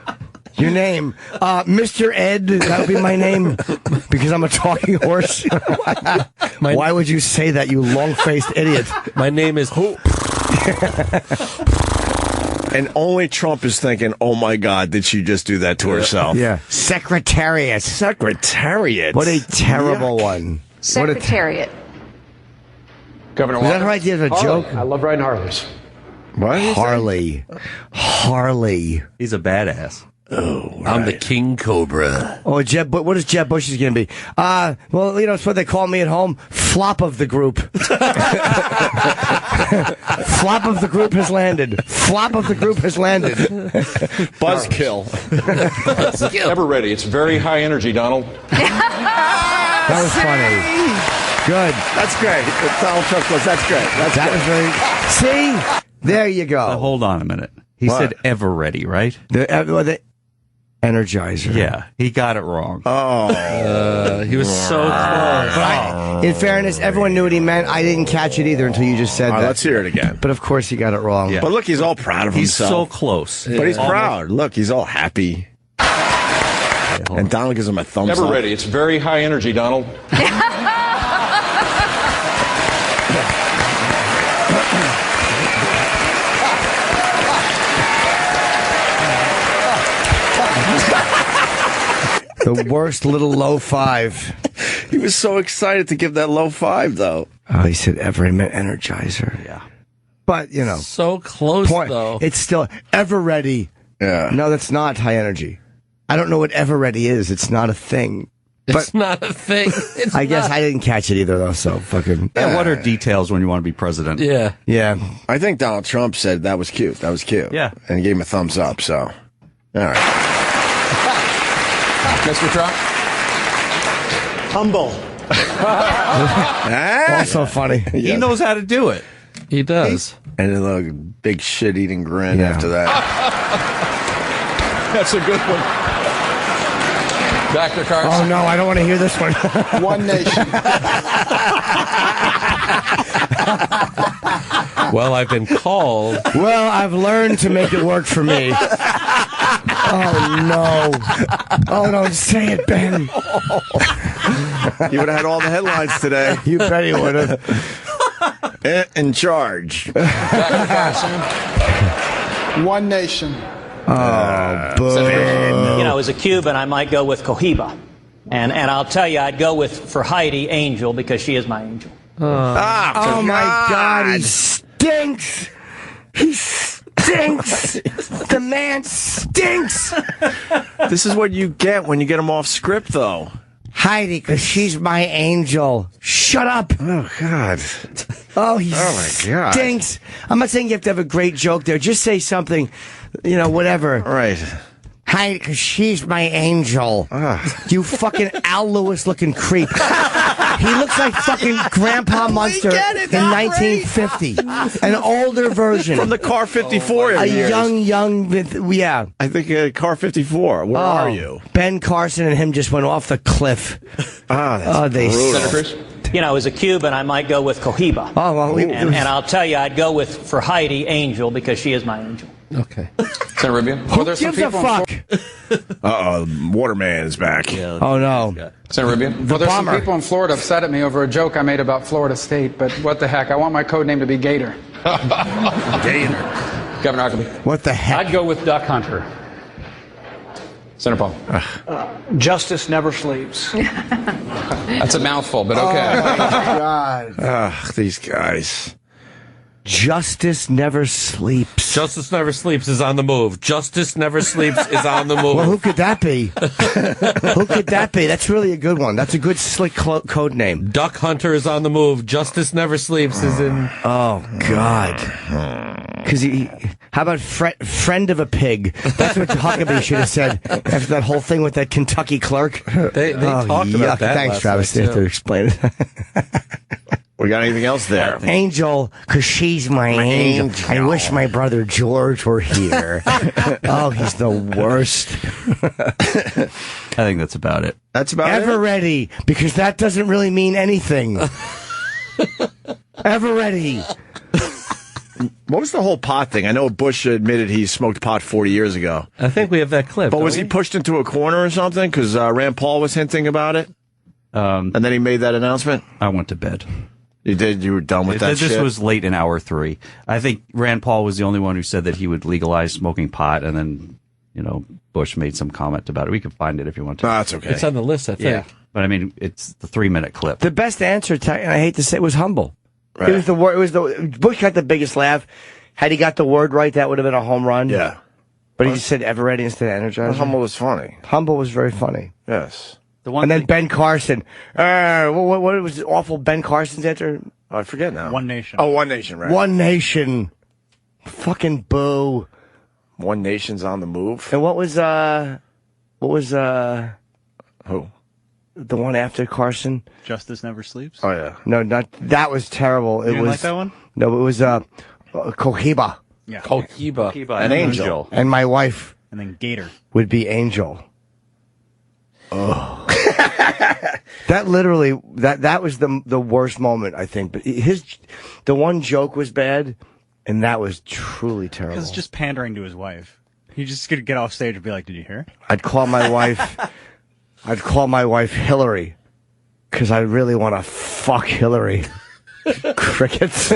Your name? Mr. Ed. That'll be my name. Because I'm a talking horse. Why would you say that, you long-faced idiot? My name is... And only Trump is thinking, oh my God, did she just do that to herself? Yeah. Secretariat. Secretariat. What a terrible one. Secretariat. Governor Was Walker? that right? You had a joke? I love riding Harleys. What? Harley. He's a badass. Oh, I'm the King Cobra. Oh, but what is Jeb Bush's going to be? Well, you know, it's what they call me at home. Flop of the group. Flop of the group has landed. Flop of the group has landed. Buzzkill. Ever ready. It's very high energy, Donald. That was funny. Good. That's great. Donald Trump goes, that's great. That was very... See? There you go. Hold on a minute. He said ever ready, right? The Energizer. Yeah, he got it wrong. He was so close. But in fairness, everyone knew what he meant. I didn't catch it either until you just said that. Let's hear it again. But of course he got it wrong. Yeah. But look, he's all proud of He's himself. so close. But he's proud. Look, he's all happy. And Donald gives him a thumbs Ever up. ready. It's very high energy, Donald. The worst little low five. He was so excited to give that low five, though. Oh, he said ever. He meant Energizer. Yeah. But, you know. So close, though. It's still ever ready. Yeah. No, that's not high energy. I don't know what ever ready is. It's not a thing. It's not a thing. It's I guess I didn't catch it either, though, so fucking... Yeah, what are details when you want to be president? Yeah. Yeah. I think Donald Trump said that was cute. That was cute. Yeah. And he gave him a thumbs up, so. All right. Mr. Trump? Humble. Also funny. He knows how to do it. He does. And then a big shit-eating grin after that. That's a good one. Dr. Carson? Oh, no, I don't want to hear this one. One nation. Well, I've been called. Well, I've learned to make it work for me. Oh, no. Oh, don't say it, Ben. You would have had all the headlines today. You bet he would have. In charge. Dr. Carson? One nation. Oh, boo. You know, as a Cuban, I might go with Cohiba. And I'll tell you, I'd go for Heidi Angel because she is my angel. Oh, my God, he stinks. He stinks. The man stinks. This is what you get when you get him off script, though. Heidi, because she's my angel. Shut up. Oh, God. Oh, he my God. stinks. I'm not saying you have to have a great joke there. Just say something, you know, whatever. Right. Heidi, because she's my angel. You fucking Al Lewis looking creep. He looks like fucking Grandpa Munster in 1950. An older version. From the Car 54 A years. young, yeah. I think Car 54. Where are you? Ben Carson and him just went off the cliff. That's they brutal. Senator Cruz? You know, as a Cuban, I might go with Cohiba. Oh, well, and I'll tell you, I'd go for Heidi Angel because she is my angel. Okay. Senator Rubio. Who gives a fuck? Waterman's back. Yeah, Oh, no. Senator Rubio. Well, there's some bomber. people in Florida upset at me over a joke I made about Florida State, but what the heck? I want my code name to be Gator. Gator. Governor Huckabee. What the heck? I'd go with Duck Hunter. Senator Paul. Justice never sleeps. That's a mouthful, but okay. Oh, my God. Ugh, these guys. Justice never sleeps. Justice Never Sleeps is on the move. Justice Never Sleeps is on the move. Well, who could that be? Who could that be? That's really a good one. That's a good slick code name. Duck Hunter is on the move. Justice Never Sleeps is in. Oh, God. Because how about friend of a pig? That's what Huckabee should have said after that whole thing with that Kentucky clerk. They talked about that. Thanks, last Travis. night, They have to explain it. We got anything else there? Angel, because she's my angel. I wish my brother George were here. Oh, he's the worst. I think that's about it. That's about Ever it? ready, because that doesn't really mean anything. Ever ready. What was the whole pot thing? I know Bush admitted he smoked pot 40 years ago. I think we have that clip. But was he pushed into a corner or something? Because Rand Paul was hinting about it? And then he made that announcement? I went to bed. You did? You were done with that This shit? was late in hour 3. I think Rand Paul was the only one who said that he would legalize smoking pot, and then, Bush made some comment about it. We could find it if you want to. No, that's okay. It's on the list, I think. Yeah. But I mean, it's the 3-minute clip. The best answer, and I hate to say, was humble. Right. It was the word. It was the Bush got the biggest laugh. Had he got the word right, that would have been a home run. Yeah. But he just said ever ready instead of energizer. Humble was funny. Humble was very funny. Yes. And then Ben Carson. What was the awful Ben Carson's answer? Oh, I forget now. One Nation. Oh, One Nation, right. One Nation. Fucking boo. One Nation's on the move. And what was Who? the one after Carson? Justice Never Sleeps. Oh, yeah. No, not that was terrible. You didn't like that one? No, it was Cohiba. Yeah. Cohiba. An angel. And my wife And then Gator. would be Angel. Oh. That literally that was the worst moment, I think. But the one joke was bad, and that was truly terrible. Because it's just pandering to his wife. He just gonna get off stage and be like, "Did you hear?" I'd call my wife. I'd call my wife Hillary, because I really want to fuck Hillary. Crickets.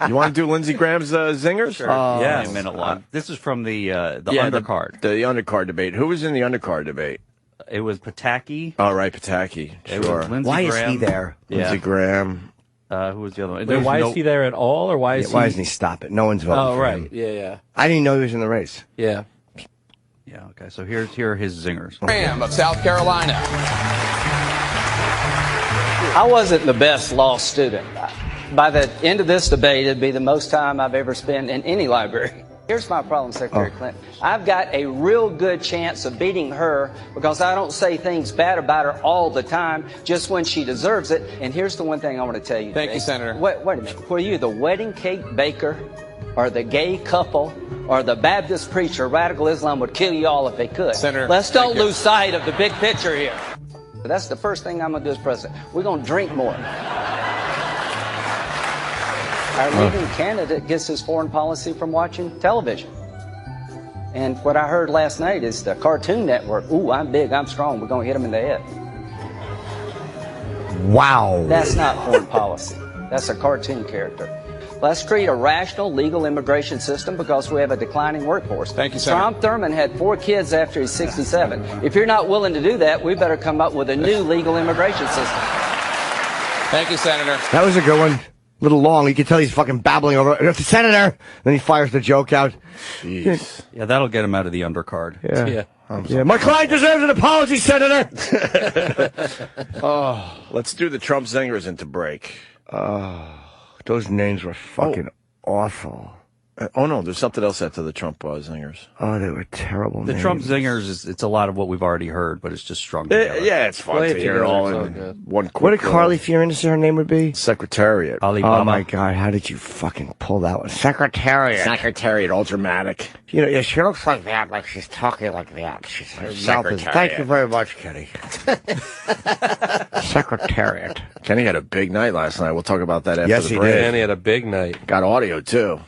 You want to do Lindsey Graham's zingers? Sure. Yeah, a minute long. This is from the undercard. The undercard debate. Who was in the undercard debate? It was Pataki. Oh, right, Pataki. Sure. Why is he there? Lindsey Graham. Who was the other one? Wait, why is he there at all, or why is Why doesn't he stop it? No one's voting Oh, for right. him. Yeah. I didn't know he was in the race. Yeah. Yeah, okay. So here are his zingers. Graham of South Carolina. I wasn't the best law student. By the end of this debate, it'd be the most time I've ever spent in any library. Here's my problem, Secretary Clinton. I've got a real good chance of beating her because I don't say things bad about her all the time, just when she deserves it. And here's the one thing I want to tell you. Thank you, Senator. Wait a minute. Were you the wedding cake baker, or the gay couple, or the Baptist preacher? Radical Islam would kill you all if they could. Senator, let's don't thank you. lose sight of the big picture here. That's the first thing I'm going to do as president. We're going to drink more. Our leading candidate gets his foreign policy from watching television. And what I heard last night is the Cartoon Network. Ooh, I'm big, I'm strong. We're going to hit him in the head. Wow. That's not foreign policy. That's a cartoon character. Let's create a rational legal immigration system because we have a declining workforce. Thank you, Senator. Tom Thurmond had 4 kids after he's 67. If you're not willing to do that, we better come up with a new legal immigration system. Thank you, Senator. That was a good one. A little long. You can tell he's fucking babbling over Senator. Then he fires the joke out. Jeez. Yeah, that'll get him out of the undercard. Yeah. My client deserves an apology, Senator. Let's do the Trump zingers into break. Those names were fucking awful. Oh, no, there's something else after the Trump zingers. Oh, they were terrible The names. Trump zingers it's a lot of what we've already heard, but it's just strung together. Yeah, it's fun to hear it all in one quick. What did Carly Fiorina say her name would be? Secretariat. Oh, my God. How did you fucking pull that one? Secretariat. Secretariat, all dramatic. You know, yeah, she looks like that, like she's talking like that. She's herself. Thank you very much, Kenny. Secretariat. Kenny had a big night last night. We'll talk about that after Yes, the he break. did. And he had a big night. Got audio, too.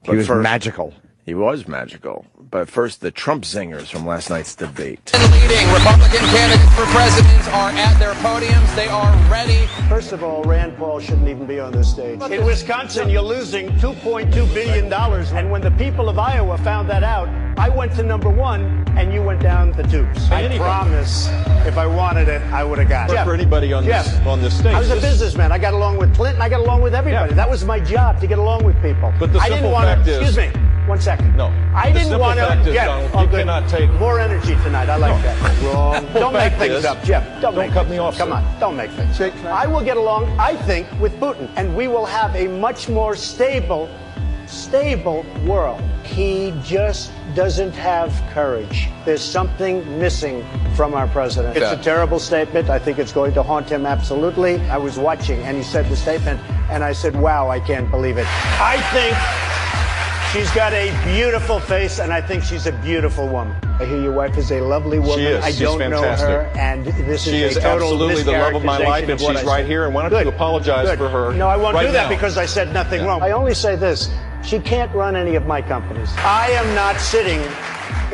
But He was first, magical. He was magical. But first, the Trump zingers from last night's debate. Leading Republican candidates for president are at their podiums. They are ready. First of all, Rand Paul shouldn't even be on this stage. In Wisconsin, you're losing $2.2 billion. And when the people of Iowa found that out, I went to number one, and you went down the tubes. I promise, if I wanted it, I would have got it. For anybody on this stage. I was a businessman. I got along with Clinton. I got along with everybody. That was my job, to get along with people. But the I didn't simple want fact to. is- Excuse me. 1 second. No. I The didn't simple want fact to. is, Jeff, Donald, you cannot take more energy tonight. I like that. Wrong. Don't make fact things is- up, Jeff. Don't cut me off, Come sir. on. Don't make things up. I will get along, I think, with Putin, and we will have a much more stable world. He just doesn't have courage. There's something missing from our president. It's a terrible statement. I think it's going to haunt him absolutely. I was watching, and he said the statement, and I said, wow, I can't believe it. I think she's got a beautiful face, and I think she's a beautiful woman. I hear your wife is a lovely woman. She is. I She's don't fantastic. know her, and this She is is a total absolutely the love of my life, and mischaracterization of what she's I right said. here, and why don't you apologize for her No, I won't right do that now. because I said nothing wrong. I only say this. She can't run any of my companies. I am not sitting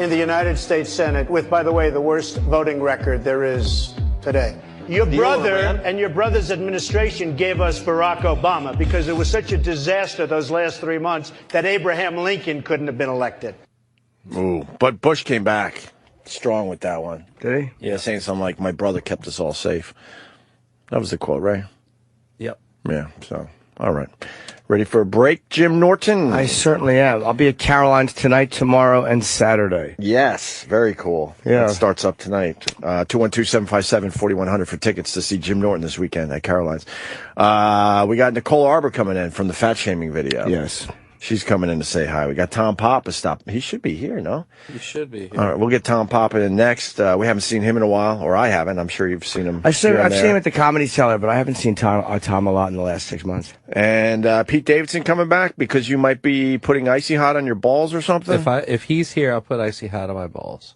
in the United States Senate with, by the way, the worst voting record there is today. Your brother and your brother's administration gave us Barack Obama because it was such a disaster those last 3 months that Abraham Lincoln couldn't have been elected. Ooh, but Bush came back strong with that one. Did he? Yeah, saying something like, my brother kept us all safe. That was the quote, right? Yep. Yeah, so, all right. Ready for a break, Jim Norton? I certainly am. I'll be at Caroline's tonight, tomorrow, and Saturday. Yes, very cool. Yeah. It starts up tonight. 212-757-4100 for tickets to see Jim Norton this weekend at Caroline's. We got Nicole Arbour coming in from the fat shaming video. Yes. She's coming in to say hi. We got Tom Papa stop. He should be here, no? You should be here. All right, we'll get Tom Papa in next. We haven't seen him in a while, or I haven't. I'm sure you've seen him. I've seen him at the Comedy Cellar, but I haven't seen Tom a lot in the last 6 months. And Pete Davidson coming back because you might be putting Icy Hot on your balls or something? If he's here, I'll put Icy Hot on my balls.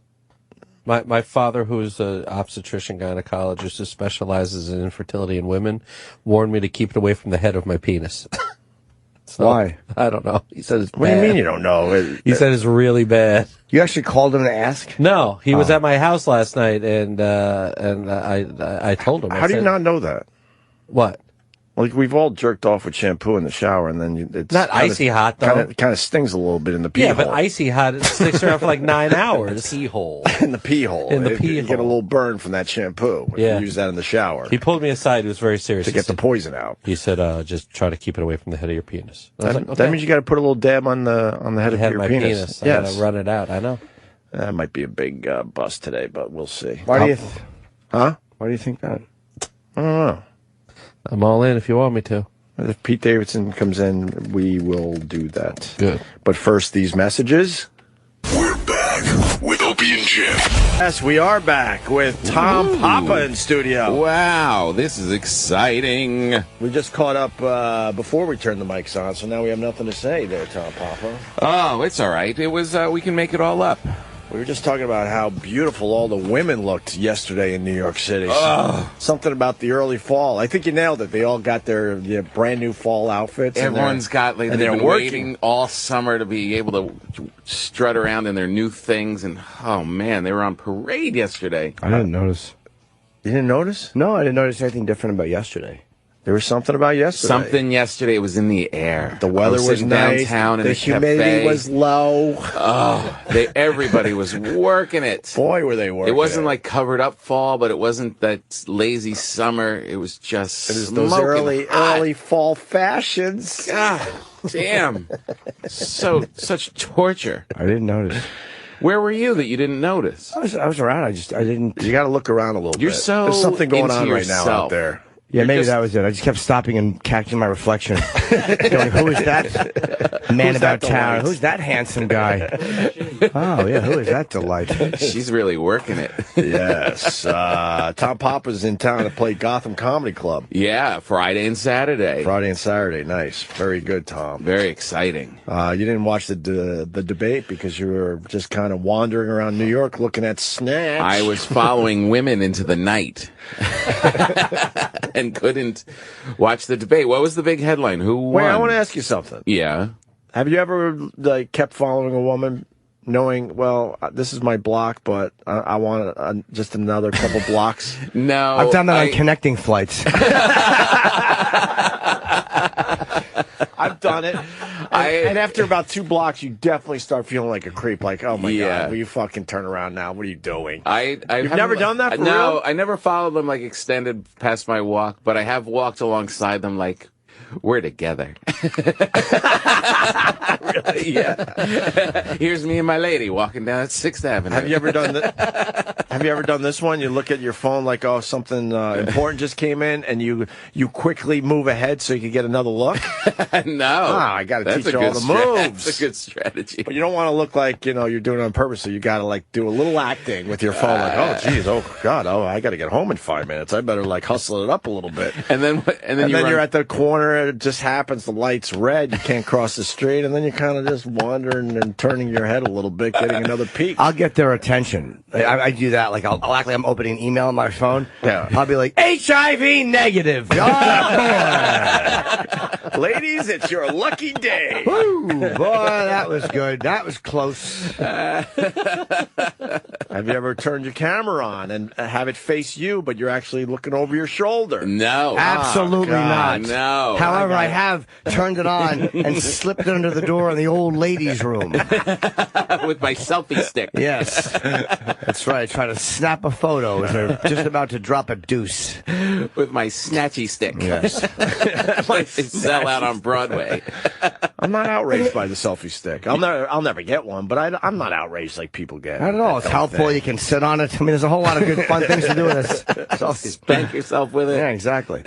My father, who's an obstetrician gynecologist who specializes in infertility in women, warned me to keep it away from the head of my penis. So, why? I don't know. He said it's bad. What do you mean you don't know? He said it's really bad. You actually called him to ask? No, he was at my house last night, and I told him. How do you not know that? What? Like, we've all jerked off with shampoo in the shower, and then it's Not Icy Hot, though. Kind of stings a little bit in the pee Yeah, hole. but Icy Hot, it sticks around for like 9 hours. Pee hole. In the pee hole. In the pee You get a hole. little burn from that shampoo. If Yeah. you use that in the shower He pulled me aside. He was very serious. to He get the said- poison out. He said, "Just try to keep it away from the head of your penis." I was That, like, that okay. means you got to put a little dab on the head of Head your my penis. I Yes, gotta run it out. I know. that might be a big bust today, but we'll see. Why do you? Huh? Why do you think that? I don't know. I'm all in if you want me to. If Pete Davidson comes in, we will do that. Good. But first, these messages. We're back with Opie and Jim. Yes, we are back with Tom Papa in studio. Wow, this is exciting. We just caught up before we turned the mics on, so now we have nothing to say there, Tom Papa. Oh, it's all right. It was, we can make it all up. We were just talking about how beautiful all the women looked yesterday in New York City. Oh. Something about the early fall. I think you nailed it. They all got their brand new fall outfits. Everyone's got, like, and they've they're been working. waiting all summer to be able to strut around in their new things. And, oh, man, they were on parade yesterday. I didn't notice. You didn't notice? No, I didn't notice anything different about yesterday. There was something about yesterday. Something yesterday was in the air. The weather was sitting nice. downtown in The a humidity cafe. was low. Oh, everybody was working it. Boy, were they working It wasn't it. like covered up fall, but it wasn't that lazy summer. It was just It was those smoking hot. early fall fashions. God damn. Such torture. I didn't notice. Where were you that you didn't notice? I was around. I didn't. You got to look around a little You're bit. so There's something going into on right now out yourself. there. Yeah, You're maybe just- that was it. I just kept stopping and catching my reflection. Going, who is that man Who's about that town? delight? Who's that handsome guy? Oh, yeah, who is that delight? She's really working it. Yes. Tom Papa's in town to play Gotham Comedy Club. Yeah, Friday and Saturday. Friday and Saturday. Nice. Very good, Tom. Very exciting. You didn't watch the debate because you were just kind of wandering around New York looking at snacks. I was following women into the night and couldn't watch the debate. What was the big headline? Who won? Wait, I want to ask you something. Yeah. Have you ever like kept following a woman, knowing, well, this is my block, but I want just another couple blocks? No, I've done that on connecting flights. I've done it. And after about 2 blocks, you definitely start feeling like a creep. Like, oh my God, will you fucking turn around now? What are you doing? You've never done that for No, real? I never followed them like extended past my walk, but I have walked alongside them like, we're together. Really? Yeah. Here's me and my lady walking down 6th Avenue. Have you ever done that? Have you ever done this one? You look at your phone like, oh, something important just came in, and you quickly move ahead so you can get another look? No. I got to teach you all the moves. That's a good strategy. But you don't want to look like, you're doing it on purpose, so you got to, like, do a little acting with your phone, like, oh, geez, oh, God, I got to get home in 5 minutes. I better, like, hustle it up a little bit. And then you're at the corner, it just happens, the light's red, you can't cross the street, and then you're kind of just wandering and turning your head a little bit, getting another peek. I'll get their attention. I do that. Like, I'll act like I'm opening an email on my phone. Yeah. I'll be like, HIV negative. Oh, boy. Ladies, it's your lucky day. Woo, boy, that was good. That was close. Have you ever turned your camera on and have it face you, but you're actually looking over your shoulder? No. Absolutely not. No. However, I have turned it on and slipped it under the door in the old ladies' room. With my selfie stick. Yes. That's right. Try to snap a photo as they're just about to drop a deuce. With my snatchy stick. Yes. Sell out on Broadway. I'm not outraged by the selfie stick. I'll never get one, but I'm not outraged like people get. I don't know. It's helpful. You can sit on it. I mean, there's a whole lot of good fun things to do with this. Spank yourself with it. Yeah, exactly.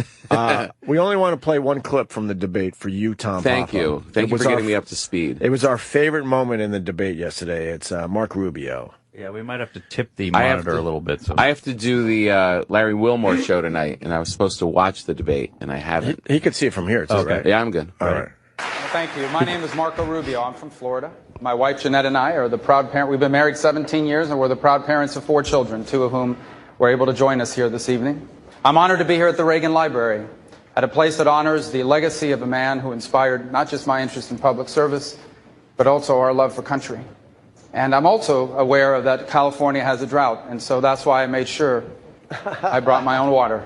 We only want to play one clip from the debate for you, Tom. Thank you. Thank you for getting me up to speed. It was our favorite moment in the debate yesterday. It's Mark Rubio. Yeah, we might have to tip the monitor a little bit. So. I have to do the Larry Wilmore show tonight, and I was supposed to watch the debate, and I haven't. He could see it from here, too, right? Yeah, I'm good. All right. Thank you. My name is Marco Rubio. I'm from Florida. My wife, Jeanette, and I are the proud parent. We've been married 17 years, and we're the proud parents of 4 children, 2 of whom were able to join us here this evening. I'm honored to be here at the Reagan Library, at a place that honors the legacy of a man who inspired not just my interest in public service, but also our love for country. And I'm also aware that California has a drought, and so that's why I made sure I brought my own water.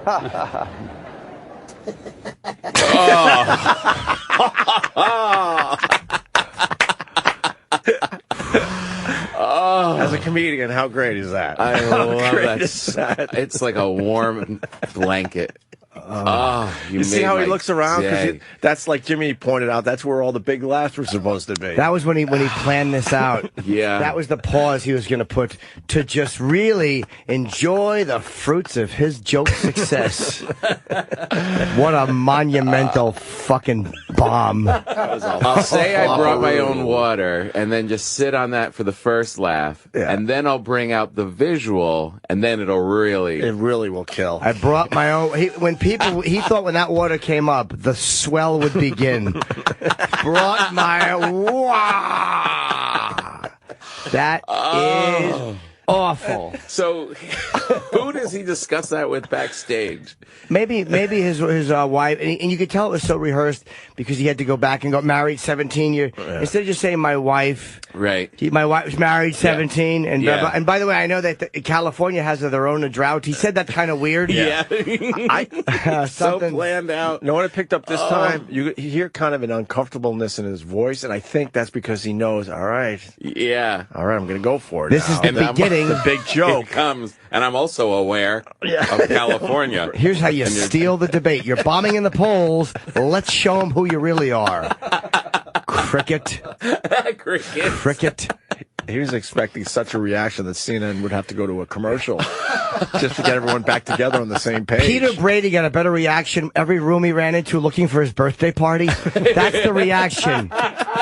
As a comedian, how great is that? I love that. It's like a warm blanket. You see how he looks around? Because that's like Jimmy pointed out. That's where all the big laughs were supposed to be. That was when he planned this out. Yeah, that was the pause he was going to put to just really enjoy the fruits of his joke success. What a monumental fucking bomb! I'll say I brought my own water, and then just sit on that for the first laugh, and then I'll bring out the visual, and then it really will kill. I brought my own. He thought when that water came up, the swell would begin. Brought my That is awful. So, who does he discuss that with backstage? Maybe his wife, and you could tell it was so rehearsed because he had to go back and got married 17 years. Yeah. Instead of just saying my wife, right? My wife was married 17, and by the way, I know that California has their own drought. He said that kind of weird. Yeah, so planned out. No one had picked up this time. You hear kind of an uncomfortableness in his voice, and I think that's because he knows. All right, all right, I'm going to go for it. This is the beginning. The big joke comes, and I'm also aware of California. Here's how you steal the debate. You're bombing in the polls. Let's show them who you really are. Cricket. Cricket. He was expecting such a reaction that CNN would have to go to a commercial just to get everyone back together on the same page. Peter Brady got a better reaction every room he ran into looking for his birthday party. That's the reaction.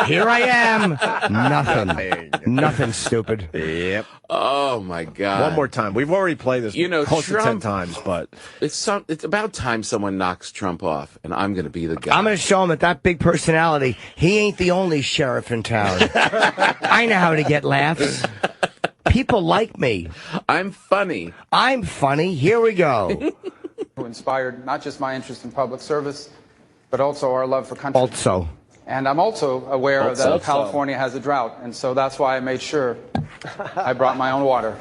Here I am. Nothing stupid. Yep. Oh, my God. One more time. We've already played this close to 10 times, but... It's about time someone knocks Trump off, and I'm going to be the guy. I'm going to show him that big personality, he ain't the only sheriff in town. I know how to get laughs. People like me. I'm funny. Here we go. Who inspired not just my interest in public service, but also our love for country. And I'm also aware that California has a drought, and so that's why I made sure I brought my own water.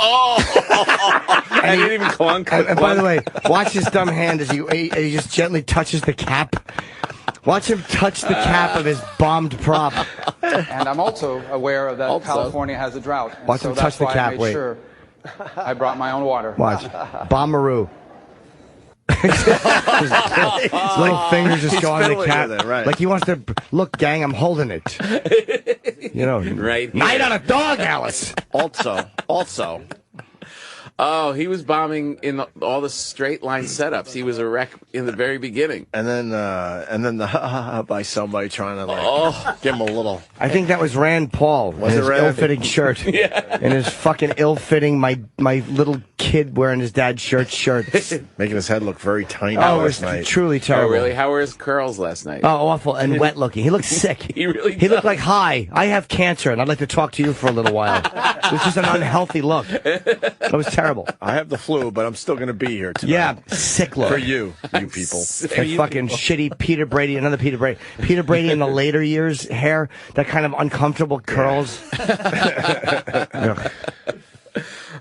I didn't even clunk. And by the way, watch his dumb hand as he just gently touches the cap. Watch him touch the cap of his bombed prop. And I'm also aware that California has a drought, and Watch so him that's touch the why cap. I made Wait. sure I brought my own water. Watch. Bombaroo. His little fingers just go on the cap. Right. Like he wants to, look, gang, I'm holding it. You know, Right. night on a dog, Alice. Also. Oh, he was bombing in all the straight line setups. He was a wreck in the very beginning. And then the by somebody trying to give him a little. I think that was Rand Paul in his ill-fitting shirt. In his fucking ill-fitting, my little kid wearing his dad's shirt. Making his head look very tiny Oh, it last was night. truly terrible. Oh, really? How were his curls last night? Oh, awful and wet looking. He looked sick. He really He looked like, hi, I have cancer and I'd like to talk to you for a little while. It was just an unhealthy look. It was terrible. I have the flu, but I'm still going to be here tonight. Yeah, sick look. For you people. Like fucking shitty Peter Brady, another Peter Brady. Peter Brady in the later years, hair, that kind of uncomfortable curls.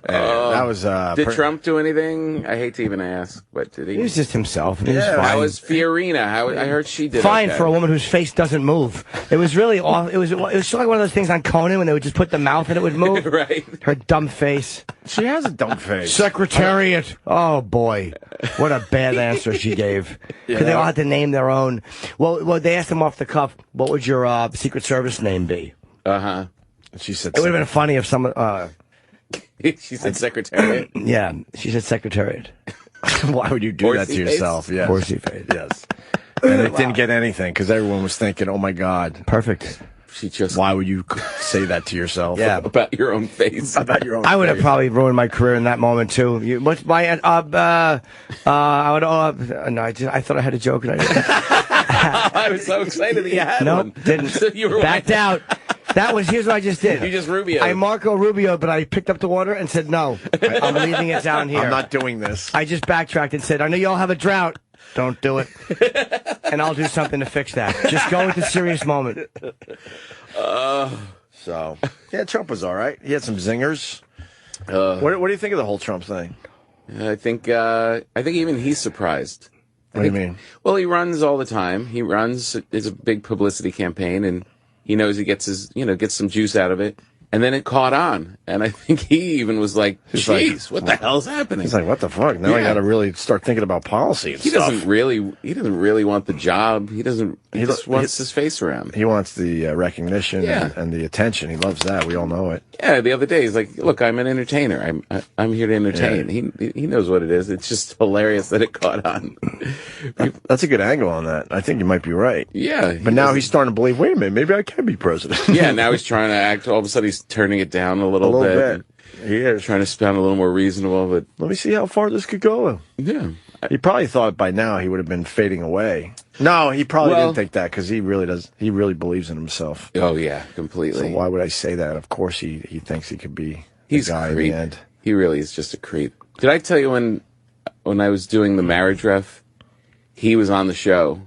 That was. Did Trump do anything? I hate to even ask, but did he? He was just himself. He was Yeah. fine. How was Fiorina? I heard she did fine okay. for a woman whose face doesn't move. It was really awful. It was sort of like one of those things on Conan when they would just put the mouth and it would move. Right. Her dumb face. She has a dumb face. Secretariat. Oh boy, what a bad answer she gave. Because they all had to name their own. Well, they asked him off the cuff, "What would your Secret Service name be?" She said. It would have been funny if someone. She said Secretariat. Yeah, she said Secretariat. Why would you do that to Horsey face? yourself? Yes. Horsey face. Yes. And it didn't get anything because everyone was thinking, "Oh my God, perfect." She just. Why would you say that to yourself? Yeah. About your own face. About your own. I would have face. probably ruined my career in that moment too. What's my? I would. No, I thought I had a joke and I didn't. I was so excited that you had one. Nope, didn't. So you were Backed out. That was, here's what I just did. You just Rubio. I Marco Rubio, but I picked up the water and said, no, I'm leaving it down here. I'm not doing this. I just backtracked and said, I know you all have a drought. Don't do it. And I'll do something to fix that. Just go with the serious moment. So, yeah, Trump was all right. He had some zingers. What do you think of the whole Trump thing? I think even he's surprised. What do you mean? Well, he runs all the time. He runs. It's a big publicity campaign, and he knows he gets gets some juice out of it. And then it caught on, and I think he even was like, "Jeez, what the hell's happening?" He's like, "What the fuck?" Now I got to really start thinking about policy and He stuff. doesn't really want the job. He just wants his face around. He wants the recognition and the attention. He loves that. We all know it. Yeah, the other day he's like, "Look, I'm an entertainer. I'm here to entertain." Yeah. He knows what it is. It's just hilarious that it caught on. That's a good angle on that. I think you might be right. Yeah, but now he's starting to believe. Wait a minute, maybe I can be president. Yeah, now he's trying to act. All of a sudden, he's turning it down a little bit. He is trying to sound a little more reasonable. But let me see how far this could go. Yeah, he probably thought by now he would have been fading away. No, he probably didn't think that because he really does. He really believes in himself. Oh yeah, completely. So why would I say that? Of course, he thinks he could be. He's the guy a in creep. the end. He really is just a creep. Did I tell you when I was doing the marriage ref, he was on the show,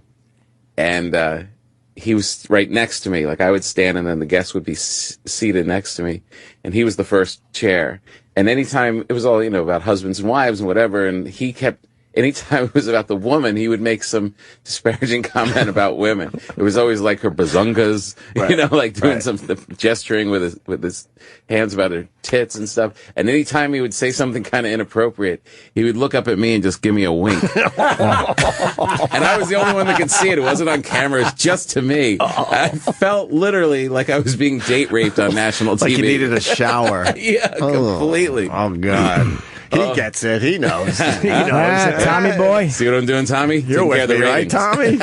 and he was right next to me. Like I would stand, and then the guest would be seated next to me, and he was the first chair. And anytime it was all about husbands and wives and whatever, and he kept. Anytime it was about the woman, he would make some disparaging comment about women. It was always like her bazungas, Right. like doing some gesturing with his hands about her tits and stuff. And anytime he would say something kind of inappropriate, he would look up at me and just give me a wink. And I was the only one that could see it. It wasn't on camera. It's just to me. I felt literally like I was being date raped on national TV. Like you needed a shower. Yeah, completely. Oh God. He gets it. He knows. He knows. Tommy boy. See what I'm doing, Tommy? You're with me, right, Tommy?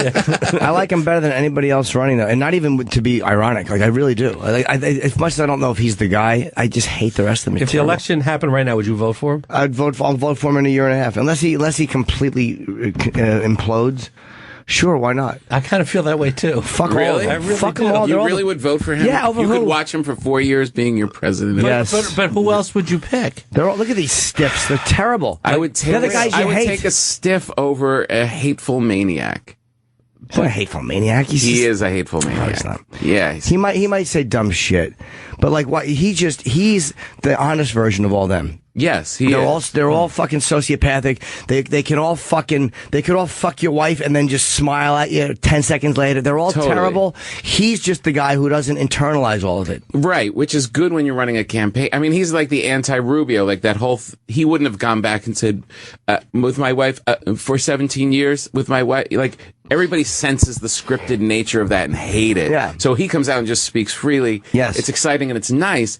I like him better than anybody else running, though, and not even to be ironic. Like I really do. As much as I don't know if he's the guy, I just hate the rest of them. If the election happened right now, would you vote for him? I'll vote for him in a year and a half, unless he completely implodes. Sure, why not? I kind of feel that way too. Fuck all of them. I really Fuck do. them all. You They're all really would vote for him? Yeah, over you who? could watch him for 4 years being your president. Yes. But who else would you pick? They're all, look at these stiffs. They're terrible. I would take They're the guys you hate. take a stiff over a hateful maniac. He's not a hateful maniac. He is a hateful maniac. No, he's not. Yeah. He might say dumb shit, but like what he's the honest version of all them. Yes, they're all fucking sociopathic. They could all fuck your wife and then just smile at you 10 seconds later. They're all terrible. He's just the guy who doesn't internalize all of it. Right, which is good when you're running a campaign. I mean, he's like the anti-Rubio, like that whole he wouldn't have gone back and said with my wife for 17 years with my wife, like everybody senses the scripted nature of that and hate it. Yeah. So he comes out and just speaks freely. Yes. It's exciting and it's nice.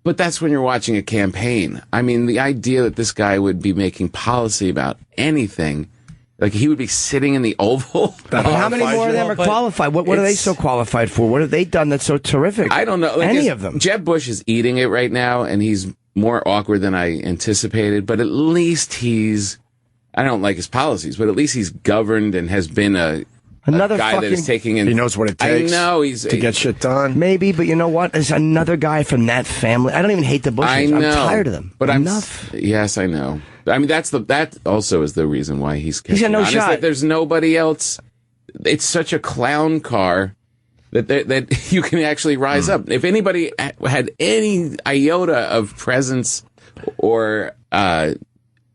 But that's when you're watching a campaign. I mean, the idea that this guy would be making policy about anything, like he would be sitting in the Oval. How many more of them are qualified? What are they so qualified for? What have they done that's so terrific? I don't know. Like any of them. Jeb Bush is eating it right now, and he's more awkward than I anticipated. But at least I don't like his policies, but at least he's governed and has been another guy that is taking in. He knows what it takes. I know to get shit done. Maybe, but you know what? There's another guy from that family. I don't even hate the Bushes. I know. I'm tired of them. But enough. Yes, I know. I mean, that also is the reason why he's got no shot. That there's nobody else. It's such a clown car that you can actually rise up. If anybody had any iota of presence or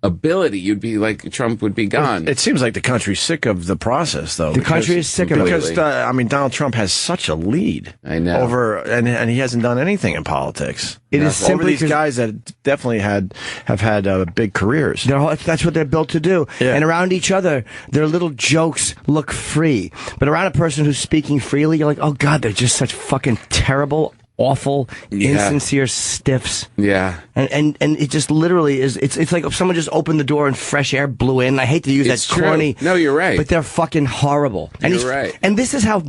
ability, you'd be like Trump would be gone. It seems like the country's sick of the process, though. The country is sick of it. Because, I mean, Donald Trump has such a lead. I know. And he hasn't done anything in politics. It is simply over these guys that definitely have had big careers. That's what they're built to do. Yeah. And around each other, their little jokes look free. But around a person who's speaking freely, you're like, oh, God, they're just such fucking terrible, awful, insincere stiffs. Yeah. And it just literally is, it's like if someone just opened the door and fresh air blew in. I hate to use that corny. No, you're right. But they're fucking horrible. You're right. And this is how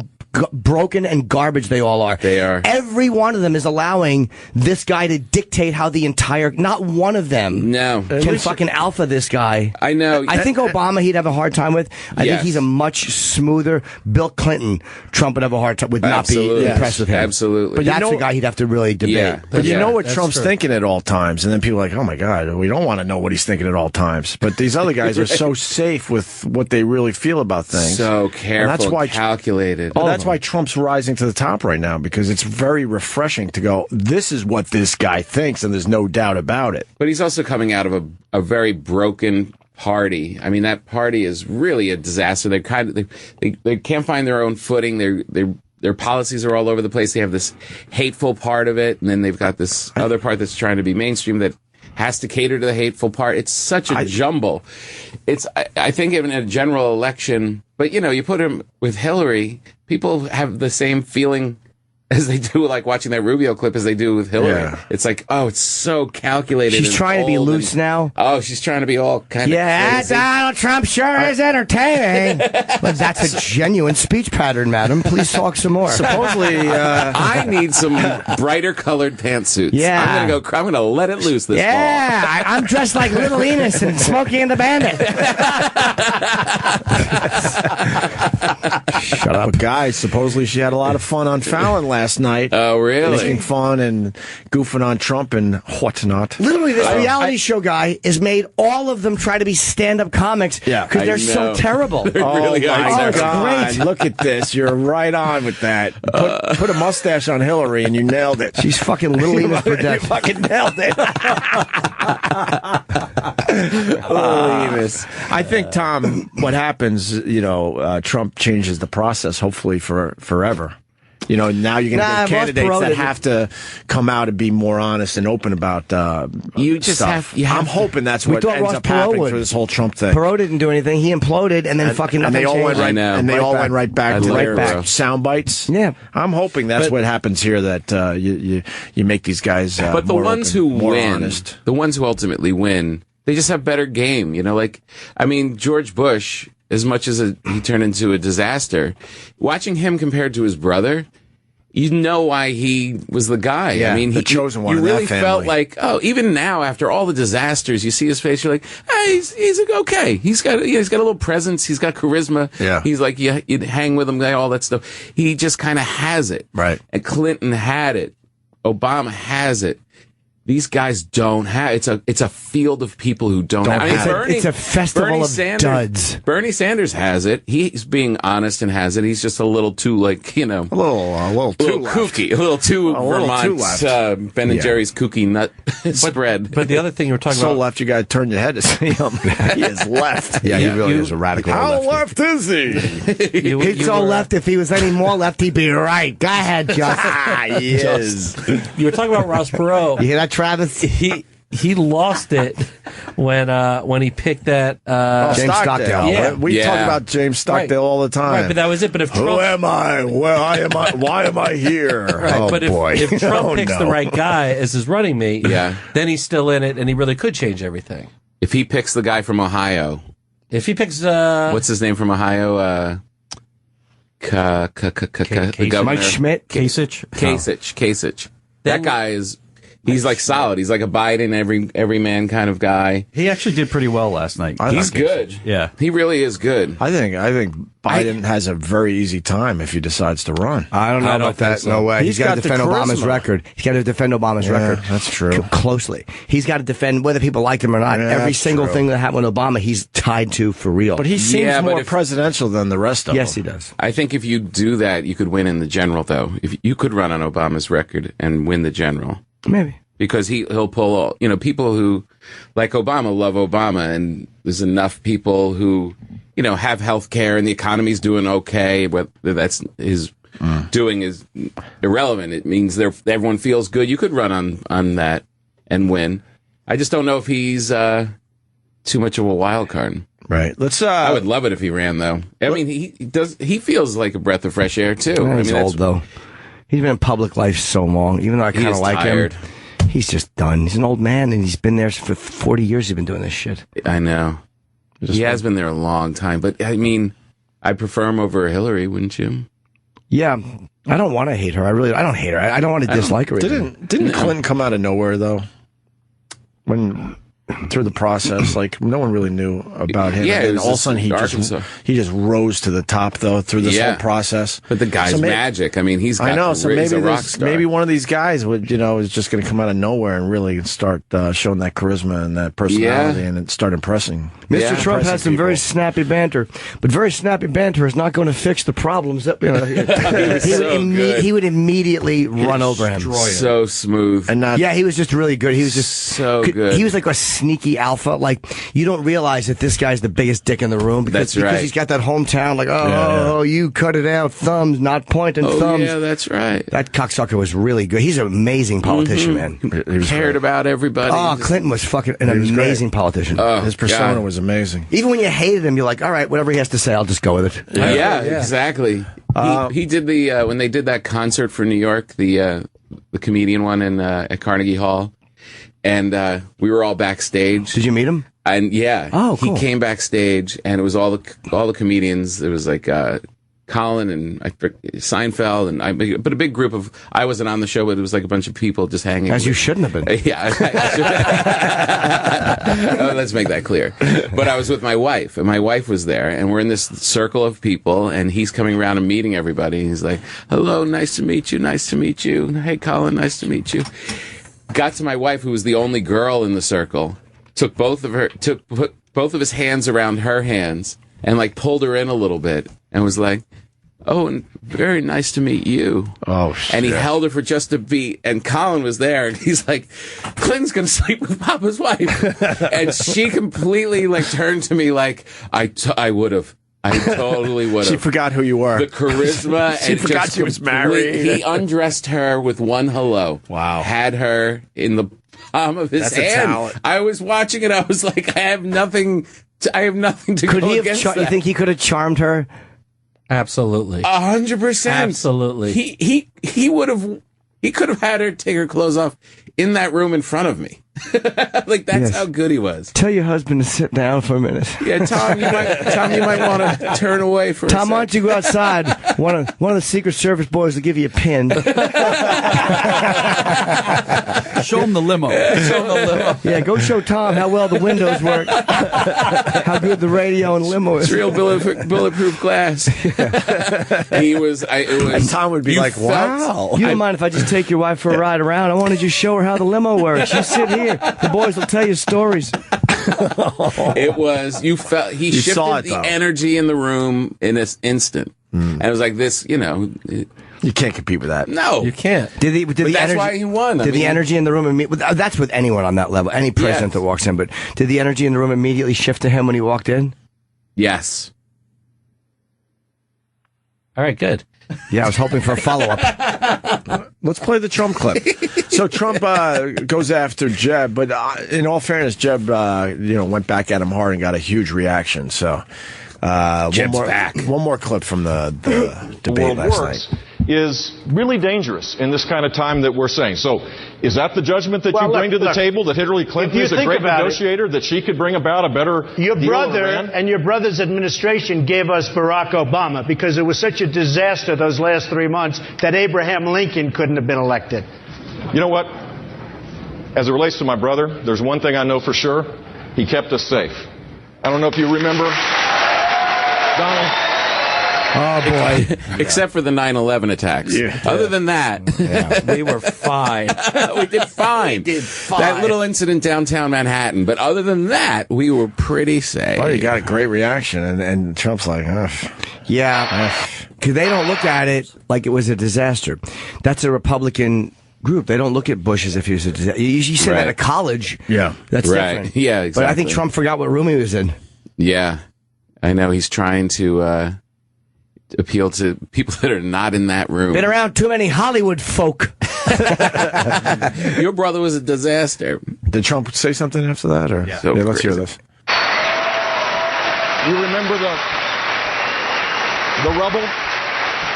broken and garbage they all are. They are. Every one of them is allowing this guy to dictate how the entire, not one of them can fucking alpha this guy. I know. I think Obama he'd have a hard time with. I think he's a much smoother. Bill Clinton, Trump would have a hard time, would not be impressed with him. Absolutely. But that's the guy he'd have to really debate. Yeah. But you know what Trump's thinking at all times, and then people are like, oh my God, we don't want to know what he's thinking at all times. But these other guys are so safe with what they really feel about things. So careful, that's why, calculated. That's why Trump's rising to the top right now, because it's very refreshing to go, this is what this guy thinks, and there's no doubt about it. But he's also coming out of a very broken party. I mean, that party is really a disaster. They're they can't find their own footing. Their policies are all over the place. They have this hateful part of it, and then they've got this other part that's trying to be mainstream that has to cater to the hateful part. It's such a jumble. I think in a general election, but you put him with Hillary, people have the same feeling as they do, like watching that Rubio clip, as they do with Hillary. Yeah. It's like, oh, it's so calculated. She's trying to be loose now. Oh, she's trying to be all kind of crazy. Donald Trump sure is entertaining. But that's a genuine speech pattern, madam. Please talk some more. Supposedly, I need some brighter colored pantsuits. Yeah. I'm gonna let it loose this fall. Yeah, I'm dressed like Little Enos and Smokey and the Bandit. Shut up, guys. Supposedly she had a lot of fun on Fallon last night. Oh, really? Making fun and goofing on Trump and whatnot. Literally, this reality show guy has made all of them try to be stand-up comics because they're so terrible. Oh, really my God. Great. Look at this. You're right on with that. Put a mustache on Hillary and you nailed it. She's fucking Little Enos for death. You fucking nailed it. I think, Tom, what happens, Trump changes the process, hopefully forever. Now you're going to get candidates that have to come out and be more honest and open about stuff. I'm hoping that's what ends up happening for this whole Trump thing. Perot didn't do anything. He imploded and then fucking and they all went changed. right back to sound bites. Yeah, I'm hoping that's what happens here. That you make these guys. But the more ones open, who more win, honest. the ones who ultimately win, they just have better game. George Bush, as much as he turned into a disaster, watching him compared to his brother, you know why he was the guy. Yeah, the chosen one. You in really that felt like, even now after all the disasters, you see his face, you're like, hey, he's okay. He's got a little presence. He's got charisma. Yeah. He's like, you'd hang with him, all that stuff. He just kind of has it. Right. And Clinton had it. Obama has it. these guys don't have. It's a field of people who don't have. I mean, it's a festival of duds. Bernie Sanders has it. He's being honest and has it. He's just a little too a little too kooky, a little too Vermont. Ben and Jerry's kooky nut spread. But the other thing you were talking so about, left, you got to turn your head to see him. He is left. Yeah, he really is a radical. How left is he? He's so left. If he was any more left, he'd be right. Go ahead, Justin. He is. You were talking about Ross Perot. You hear that, Travis? He lost it when he picked that James Stockdale. Yeah. We talk about James Stockdale all the time. Right, but that was it. But if Trump, who am I? Why am I here? Right, oh but boy! If Trump picks the right guy as his running mate, then he's still in it, and he really could change everything. If he picks the guy from Ohio, if he picks what's his name from Ohio? The governor, Mike Schmidt, Kasich. That guy is. He's like solid. He's like a Biden, every man kind of guy. He actually did pretty well last night. He's good. Yeah, he really is good. I think Biden has a very easy time if he decides to run. I don't know about that. So. No way. He's got to defend Obama's record. He's got to defend Obama's record. That's true. Closely. He's got to defend whether people like him or not. Every single thing that happened with Obama, he's tied to for real. But he seems more presidential than the rest of them. Yes, he does. I think if you do that, you could win in the general, though. If you could run on Obama's record and win the general. Maybe. Because he'll pull all, people who, like Obama, love Obama, and there's enough people who, have health care and the economy's doing okay. Whether that's his doing is irrelevant. It means everyone feels good. You could run on that and win. I just don't know if he's too much of a wild card. Right. I would love it if he ran, though. I mean, he feels like a breath of fresh air too. He's old though. He's been in public life so long. Even though I kind of like him. He's just done. He's an old man, and he's been there for 40 years. He's been doing this shit. I know. He has been there a long time. But, I mean, I'd prefer him over Hillary, wouldn't you? Yeah. I don't want to hate her. I don't hate her. I don't want to dislike her. Didn't Clinton come out of nowhere, though? Through the process, like no one really knew about him. Yeah, and all of a sudden he just rose to the top though through this whole process. But the guy's magic. I mean, he's a rock star. Maybe one of these guys would, is just going to come out of nowhere and really start showing that charisma and that personality and start impressing. Mr. Trump has some very snappy banter, but very snappy banter is not going to fix the problems that he would immediately run over him. So smooth. And he was just really good. He was just so good. He was like a sneaky alpha. Like you don't realize that this guy's the biggest dick in the room because he's got that hometown. Like, you cut it out, thumbs, not pointing thumbs. Yeah, that's right. That cocksucker was really good. He's an amazing politician, man. He cared about everybody. Oh, Clinton was fucking an amazing politician. His persona was amazing. Even when you hated him, you're like, all right, whatever he has to say, I'll just go with it. Yeah, exactly. He did when they did that concert for New York, the comedian one at Carnegie Hall. And we were all backstage. Did you meet him? And cool. He came backstage, and it was all the comedians. There was like Colin and Seinfeld, but a big group of. I wasn't on the show, but it was like a bunch of people just hanging. As you shouldn't have been. Let's make that clear. But I was with my wife, and my wife was there, and we're in this circle of people, and he's coming around and meeting everybody. He's like, "Hello, nice to meet you. Nice to meet you. Hey, Colin, nice to meet you." Got to my wife, who was the only girl in the circle, put both of his hands around her hands and like pulled her in a little bit and was like, "Oh, and very nice to meet you." Oh, shit. And he held her for just a beat, and Colin was there, and he's like, "Clinton's gonna sleep with Papa's wife," and she completely like turned to me like, I would have. I totally would have. She forgot who you were. The charisma. She forgot she was married. He undressed her with one hello. Wow. Had her in the palm of his hand. Talent. I was watching it. I was like, I have nothing to go against that. You think he could have charmed her? Absolutely. 100%. Absolutely. He would have. He could have had her take her clothes off in that room in front of me. Like, that's how good he was. Tell your husband to sit down for a minute. Yeah, Tom, you might want to turn away for a Tom, second. why don't you go outside? One of the Secret Service boys will give you a pin. Show him the limo. Yeah, go show Tom how well the windows work, how good the radio and limo is. It's real bulletproof glass. He was. And Tom would be like, "Wow." You don't mind if I just take your wife for a ride around? I want to just show her how the limo works. You sit here. The boys will tell you stories. It was. You felt he shifted saw it, the though. energy in the room in this instant, and it was like this. You know, you can't compete with that. No, You can't. Did the that's energy, why he won. Did the energy in the room that's with anyone on that level, any president that walks in. But did the energy in the room immediately shift to him when he walked in? Yes. All right, good. Yeah, I was hoping for a follow-up. Let's play the Trump clip. So Trump goes after Jeb, but in all fairness, Jeb went back at him hard and got a huge reaction. So Jeb's back. One more clip from the debate world last works night. is really dangerous in this kind of time that we're saying. So is that the judgment that you bring to the table, that Hillary Clinton is a great negotiator, that she could bring about a better Your deal brother with Iran? and your brother's administration gave us Barack Obama because it was such a disaster those last 3 months that Abraham Lincoln couldn't have been elected. You know what? As it relates to my brother, there's one thing I know for sure. He kept us safe. I don't know if you remember, Donald. Oh, boy. Except for the 9/11 attacks. Yeah. Other than that, We were fine. we did fine. That little incident downtown Manhattan. But other than that, we were pretty safe. Oh, you got a great reaction, and Trump's like, Yeah, because they don't look at it like it was a disaster. That's a Republican group. They don't look at Bush as if he was a disaster. You said that at college. Yeah. That's Right. different. Yeah, But I think exactly. Trump forgot what room he was in. Yeah. I know he's trying to appeal to people that are not in that room. Been around too many Hollywood folk. Your brother was a disaster. Did Trump say something after that? Or So let's hear crazy. this. You remember the rubble?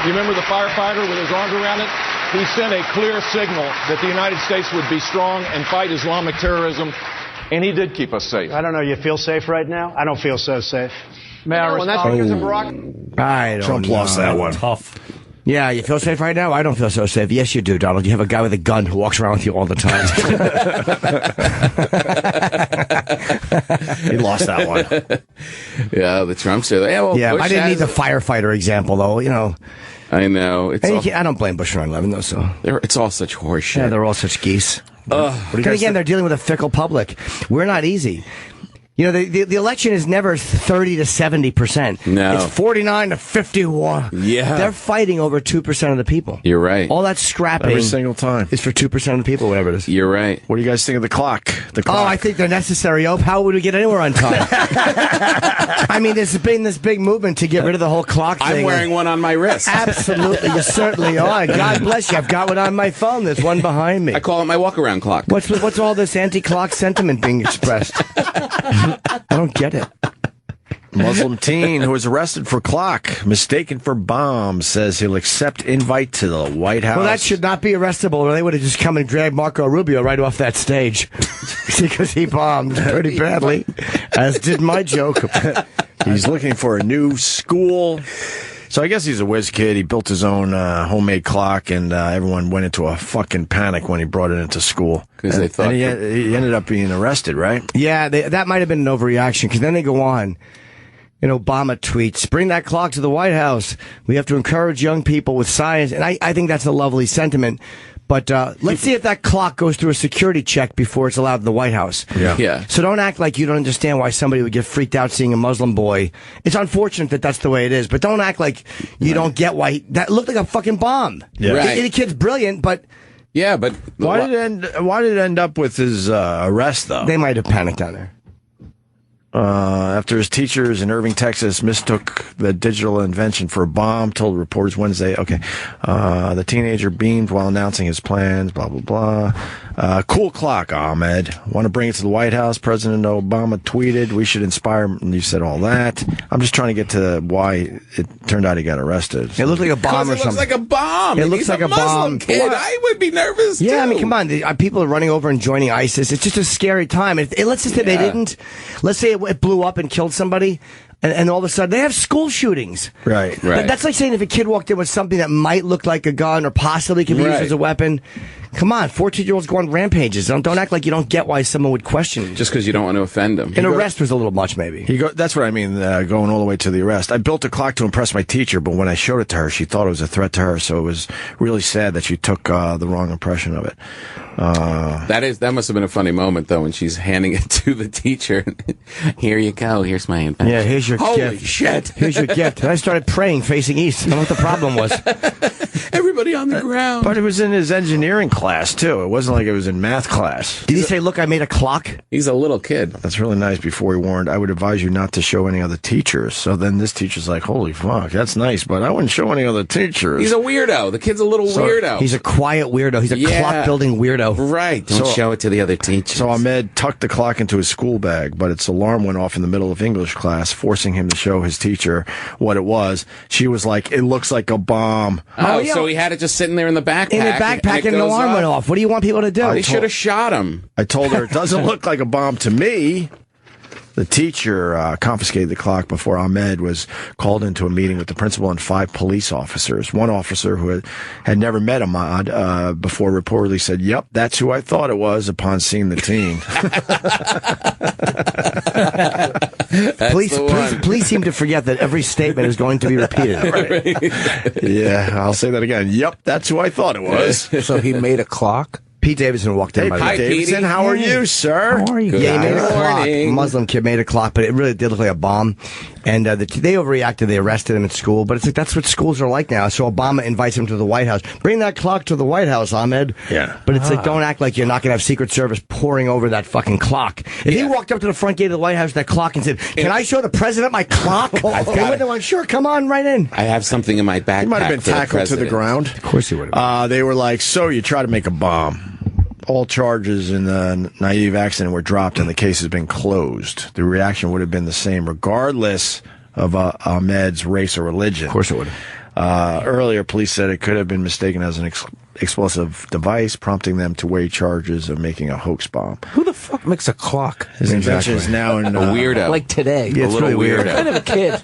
You remember the firefighter with his arms around it? He sent a clear signal that the United States would be strong and fight Islamic terrorism, and he did keep us safe. I don't know. You feel safe right now? I don't feel so safe. May I And that's respond? because of Barack. I don't Trump know. lost that one. Tough. Yeah, you feel safe right now? I don't feel so safe. Yes, you do, Donald. You have a guy with a gun who walks around with you all the time. He lost that one. Yeah, the Trumpster. Yeah, well, Yeah, Bush I didn't need has- the firefighter example, though. You know, I know. It's all, I don't blame Bush for 9/11, though. So it's all such horseshit. yeah, they're all such geese. What do you Then guys again, they're dealing with a fickle public. We're not easy. You know, the election is never 30 to 70%. No. It's 49 to 51. Yeah. They're fighting over 2% of the people. You're right. All that scrapping Every single time. is for 2% of the people, whatever it is. You're right. What do you guys think of the clock? The Oh, clock. I think they're necessary, Ope. How would we get anywhere on time? I mean, there's been this big movement to get rid of the whole clock thing. I'm wearing one on my wrist. Absolutely, you certainly are. God bless you. I've got one on my phone. There's one behind me. I call it my walk-around clock. What's all this anti-clock sentiment being expressed? I don't get it. Muslim teen who was arrested for clock, mistaken for bomb, says he'll accept invite to the White House. Well, that should not be arrestable, or they would have just come and dragged Marco Rubio right off that stage because he bombed pretty badly, as did my joke. He's looking for a new school. So I guess he's a whiz kid. He built his own homemade clock, and everyone went into a fucking panic when he brought it into school. Because they thought... And he ended up being arrested, right? Yeah, that might have been an overreaction, because then they go on. And Obama tweets, bring that clock to the White House. We have to encourage young people with science. And I think that's a lovely sentiment. But let's see if that clock goes through a security check before it's allowed in the White House. Yeah. So don't act like you don't understand why somebody would get freaked out seeing a Muslim boy. It's unfortunate that that's the way it is. But don't act like you don't get why that looked like a fucking bomb. Yeah. Right. The kid's brilliant, but... Yeah, but... Why did it end up with his arrest, though? They might have panicked down there. After his teachers in Irving, Texas mistook the digital invention for a bomb, told reporters Wednesday. Okay. The teenager beamed while announcing his plans, blah, blah, blah. Cool clock, Ahmed. Want to bring it to the White House? President Obama tweeted, we should inspire, and you said all that. I'm just trying to get to why it turned out he got arrested. It looked like a bomb or something. It looks like a bomb. It looks like a bomb. Kid. What? I would be nervous, Yeah, too. I mean, come on. People are running over and joining ISIS. It's just a scary time. Let's just say they didn't. Let's say it blew up and killed somebody, and all of a sudden they have school shootings. Right. That's like saying if a kid walked in with something that might look like a gun or possibly could be used as a weapon. Come on, 14-year-olds go on rampages. Don't act like you don't get why someone would question. Just because you don't want to offend them. An arrest was a little much, maybe. That's what I mean, going all the way to the arrest. I built a clock to impress my teacher, but when I showed it to her, she thought it was a threat to her, so it was really sad that she took the wrong impression of it. That must have been a funny moment, though, when she's handing it to the teacher. Here you go. Here's my invention. Yeah, here's your gift. Holy shit. Here's your gift. And I started praying facing east. I don't know what the problem was. Everybody on the ground. But it was in his engineering class, too. It wasn't like it was in math class. Did he say, look, I made a clock? He's a little kid. That's really nice. Before he warned, I would advise you not to show any other teachers. So then this teacher's like, holy fuck, that's nice, but I wouldn't show any other teachers. He's a weirdo. The kid's a little weirdo. He's a quiet weirdo. He's a clock-building weirdo. Right. Don't show it to the other teachers. So Ahmed tucked the clock into his school bag, but its alarm went off in the middle of English class, forcing him to show his teacher what it was. She was like, it looks like a bomb. Oh, so he had it just sitting there in the backpack. In the backpack, and an alarm went off. What do you want people to do? They should have shot him. I told her, it doesn't look like a bomb to me. The teacher confiscated the clock before Ahmed was called into a meeting with the principal and 5 police officers. One officer who had never met Ahmed before reportedly said, yep, that's who I thought it was upon seeing the teen. Please seem to forget that every statement is going to be repeated. Right. Yeah, I'll say that again. Yep, that's who I thought it was. So he made a clock? Pete Davidson walked in. Hey, Pete Davidson, how are you, sir? How are you? Yeah, he made a clock. A Muslim kid made a clock, but it really did look like a bomb. And they overreacted. They arrested him at school. But it's like that's what schools are like now. So Obama invites him to the White House. Bring that clock to the White House, Ahmed. Yeah. But it's like, don't act like you're not going to have Secret Service pouring over that fucking clock. If he walked up to the front gate of the White House with that clock and said, can I show the president my clock? They would have went, sure, come on, right in. I have something in my backpack. He might have been tackled to the ground. Of course he would have. They were like, so you try to make a bomb. All charges in the naive accident were dropped and the case has been closed. The reaction would have been the same regardless of Ahmed's race or religion. Of course it would have. Earlier, police said it could have been mistaken as an explosive device, prompting them to weigh charges of making a hoax bomb. Who the fuck makes a clock? His invention is now in a weirdo. Like today. Yeah, it's a little really weird. Kind of a kid.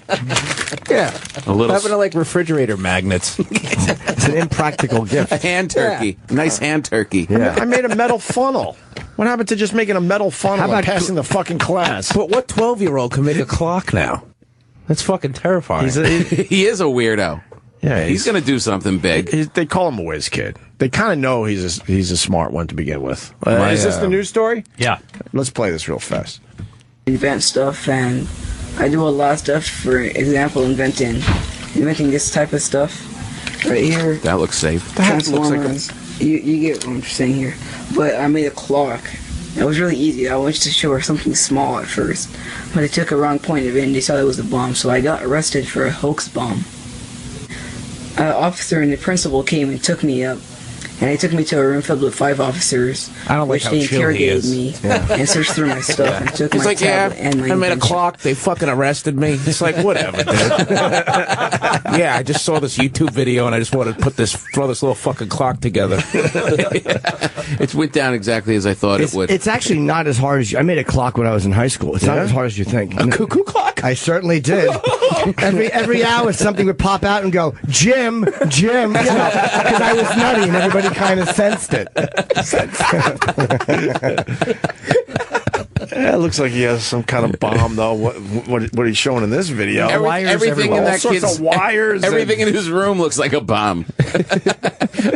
Yeah. A little. Having like refrigerator magnets. It's an impractical gift. A hand turkey. Yeah. Nice hand turkey. Yeah. I made a metal funnel. What happened to just making a metal funnel and passing the fucking class? But what 12-year-old can make a clock now? That's fucking terrifying. He is a weirdo. Yeah, he's going to do something big. They call him a whiz kid. They kind of know he's a smart one to begin with. Is this the news story? Yeah. Let's play this real fast. Invent stuff, and I do a lot of stuff. For example, inventing this type of stuff right here. That looks safe. That looks like you get what I'm saying here. But I made a clock. It was really easy. I wanted to show her something small at first, but they took a wrong point of it and they thought it was a bomb. So I got arrested for a hoax bomb. An officer and the principal came and took me up, and they took me to a room filled with 5 officers. I don't like how they chill he interrogated is. me and searched through my stuff and took He's my like, tablet and my I made a invention. clock. They fucking arrested me. It's like, whatever, dude. Yeah, I just saw this YouTube video and I just wanted to throw this little fucking clock together. It went down exactly as I thought it would. It's actually not as hard as I made a clock when I was in high school. It's not as hard as you think. A cuckoo clock? I certainly did. every hour something would pop out and go, Jim, because I was nutty and everybody kind of sensed it. It looks like he has some kind of bomb, though. What he's showing in this video? Everything in that sorts kid's of wires. Everything in his room looks like a bomb.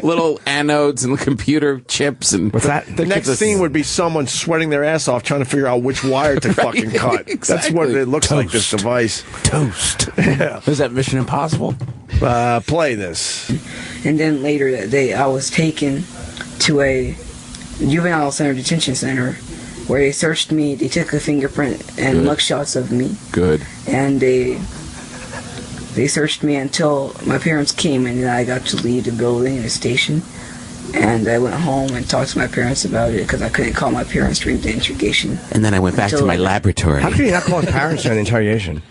Little anodes and computer chips and what's that? The next scene would be someone sweating their ass off trying to figure out which wire to fucking cut. Exactly. That's what it looks like. This device. Toast. Yeah. Is that Mission Impossible? Play this. And then later that day, I was taken to a juvenile center detention center, where they searched me. They took a fingerprint and mugshots of me. Good. And they searched me until my parents came, and then I got to leave the building and the station. And I went home and talked to my parents about it because I couldn't call my parents during the interrogation. And then I went back to my laboratory. How could you not call his parents during the interrogation?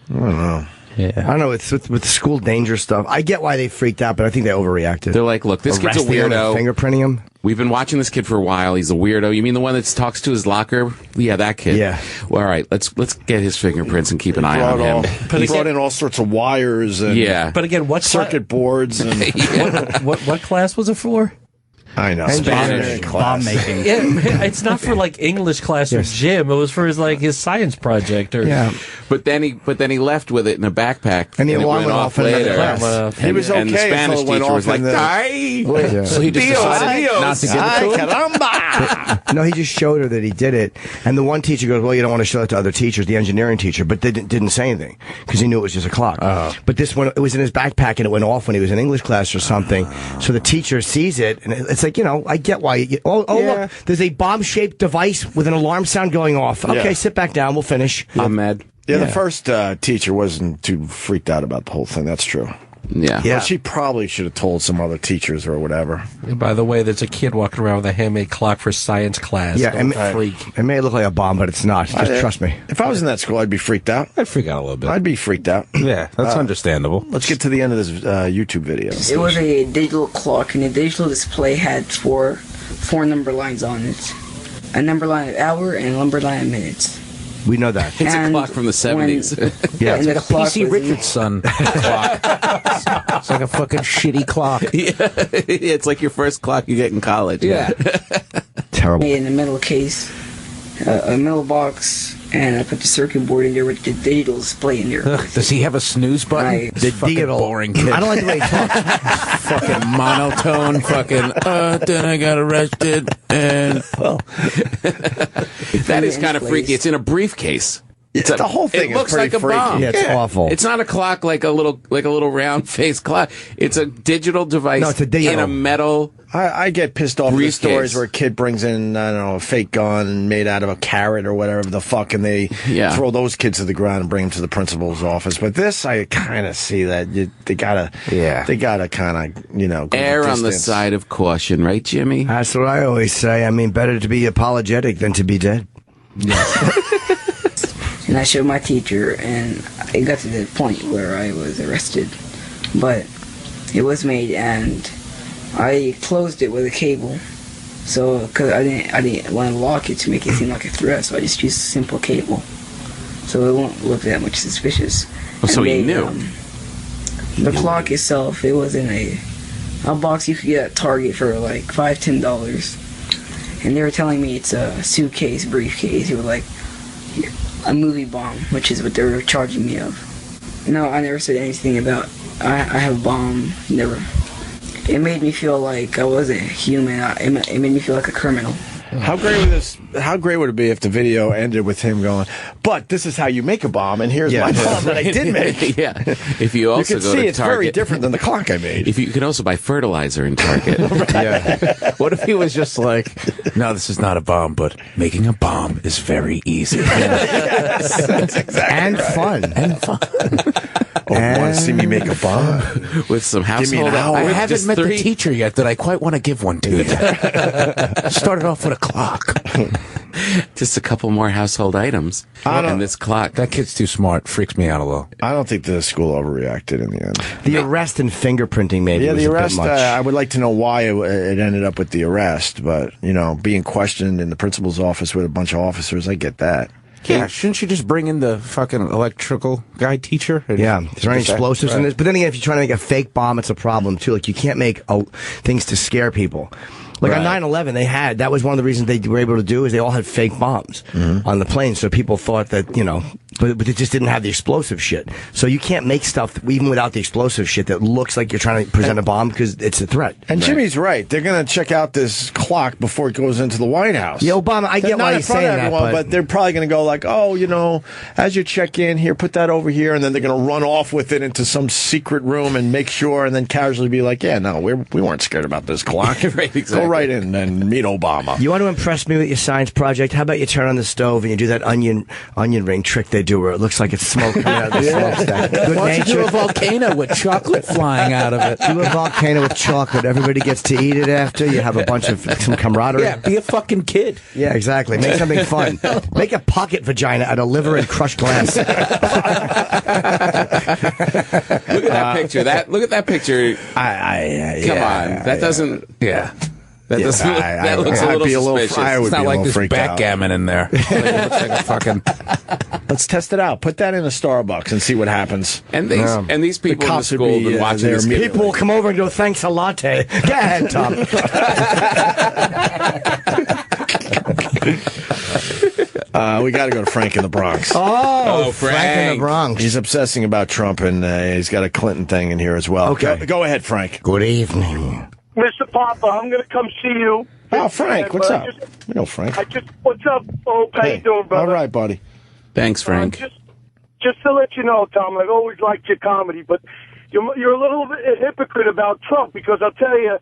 I don't know. Yeah. I don't know. It's with the school danger stuff. I get why they freaked out, but I think they overreacted. They're like, look, this kid's a Arresting him and weirdo. fingerprinting him. We've been watching this kid for a while. He's a weirdo. You mean the one that talks to his locker? Yeah, that kid. Yeah. Well, all right, let's get his fingerprints and keep an eye on him. He brought in all sorts of wires and But again, what circuit boards and what class was it for? I know. Spanish bomb making. Yeah, it's not for like English class or gym. It was for his science project. Or But then he left with it in a backpack, and the it alarm went off in later. class. He was okay and the Spanish until it went teacher was off like, in the- "Die!" So he just decided not to give it to him? No, he just showed her that he did it. And the one teacher goes, well, you don't want to show it to other teachers, the engineering teacher, but they didn't say anything because he knew it was just a clock. But this one, it was in his backpack and it went off when he was in English class or something. So the teacher sees it and it's like, I get why. Look, there's a bomb-shaped device with an alarm sound going off. Okay, sit back down. We'll finish. I'm mad. Yeah, the first teacher wasn't too freaked out about the whole thing. That's true. Yeah. Well, she probably should have told some other teachers or whatever. And by the way, there's a kid walking around with a handmade clock for science class. Yeah, Don't freak. it may look like a bomb, but it's not. Just trust me. If I was in that school, I'd be freaked out. I'd freak out a little bit. I'd be freaked out. Yeah, that's understandable. Let's get to the end of this YouTube video. It was a digital clock, and the digital display had four number lines on it. A number line of hour and a number line of minutes. We know that. It's a clock from the 70s. Yeah, and It's like a PC Richardson clock. It's like a fucking shitty clock. Yeah, it's like your first clock you get in college. Yeah. Terrible. in the metal case, a metal box, and I put the circuit board in there with the digital display in there. Does he have a snooze button? The fucking digital. boring kid. I don't like the way he talks. Fucking monotone. Fucking. Then I got arrested, and That is kind of freaky. It's in a briefcase. The whole thing It looks is pretty like a freaky. bomb. Yeah, it's awful. It's not a clock like a little round face clock. It's a digital device. No, it's a digital. in a metal. I get pissed off at the briefcase. stories where a kid brings in, I don't know, a fake gun made out of a carrot or whatever the fuck, and they throw those kids to the ground and bring them to the principal's office. But this, I kind of see that they gotta kind of, go Err on the distance. side of caution, right, Jimmy? That's what I always say. I mean, better to be apologetic than to be dead. And I showed my teacher, and it got to the point where I was arrested. But it was made, and I closed it with a cable. So, because I didn't want to lock it to make it seem like a threat, so I just used a simple cable. So it won't look that much suspicious. Oh, so And he knew. The clock itself, it was in a box you could get at Target for like $5-10. And they were telling me it's a suitcase, briefcase. It was like a movie bomb, which is what they were charging me of. No, I never said anything about I have a bomb. Never. It made me feel like I wasn't human. It made me feel like a criminal. How great would it be if the video ended with him going, "But this is how you make a bomb, and here's my bomb that I did make." Yeah. If you also can go see to it's very Target, different than the clock I made. If you can also buy fertilizer in Target. Yeah. What if he was just like, no, this is not a bomb, but making a bomb is very easy. Yes, that's exactly And fun. Oh, you want to see me make a bomb with some Give me an household? hour. I haven't met the teacher yet that I quite want to give one to yet. Started off with a clock. Just a couple more household items. And this clock. That kid's too smart. Freaks me out a little. I don't think the school overreacted in the end. The arrest and fingerprinting maybe was the a bit arrest, much. I would like to know why it ended up with the arrest, but, being questioned in the principal's office with a bunch of officers, I get that. Yeah, shouldn't you just bring in the fucking electrical guy teacher? Yeah, is there any explosives in this? But then again, if you're trying to make a fake bomb, it's a problem too. Like, you can't make things to scare people. Like on 9/11, that was one of the reasons they were able to do is they all had fake bombs on the plane. So people thought that, but it just didn't have the explosive shit. So you can't make stuff even without the explosive shit that looks like you're trying to present a bomb because it's a threat. And Jimmy's right. They're going to check out this clock before it goes into the White House. Yeah, Obama, I get why he's saying that, but they're probably going to go like, oh, you know, as you check in here, put that over here, and then they're going to run off with it into some secret room and make sure, and then casually be like, yeah, no, we weren't scared about this clock. Right, exactly. Go right in and meet Obama. You want to impress me with your science project? How about you turn on the stove and you do that onion ring trick they do where it looks like it's smoke coming out of the smokestack. Good Why don't you do nature. a volcano with chocolate flying out of it? Do a volcano with chocolate. Everybody gets to eat it after. You have a bunch of some camaraderie. Yeah, be a fucking kid. Yeah, exactly. Make something fun. Make a pocket vagina out of liver and crushed glass. Look at that picture. Look at that picture. Come on. That doesn't. Yeah. That doesn't. That looks a little suspicious. It's not like there's backgammon in there. Like, it looks like a fucking. Let's test it out. Put that in a Starbucks and see what happens. And these people in the school have been watching this. People will come over and go, thanks a latte. Go ahead, Tom. We got to go to Frank in the Bronx. Oh, Frank in the Bronx. He's obsessing about Trump, and he's got a Clinton thing in here as well. Okay. Go ahead, Frank. Good evening. Mr. Papa, I'm going to come see you. Oh, Frank, what's up? We know Frank. What's up, Hope? How you doing, brother? All right, buddy. Thanks, Frank. Just to let you know, Tom, I've always liked your comedy, but you're a little bit a hypocrite about Trump because I'll tell you,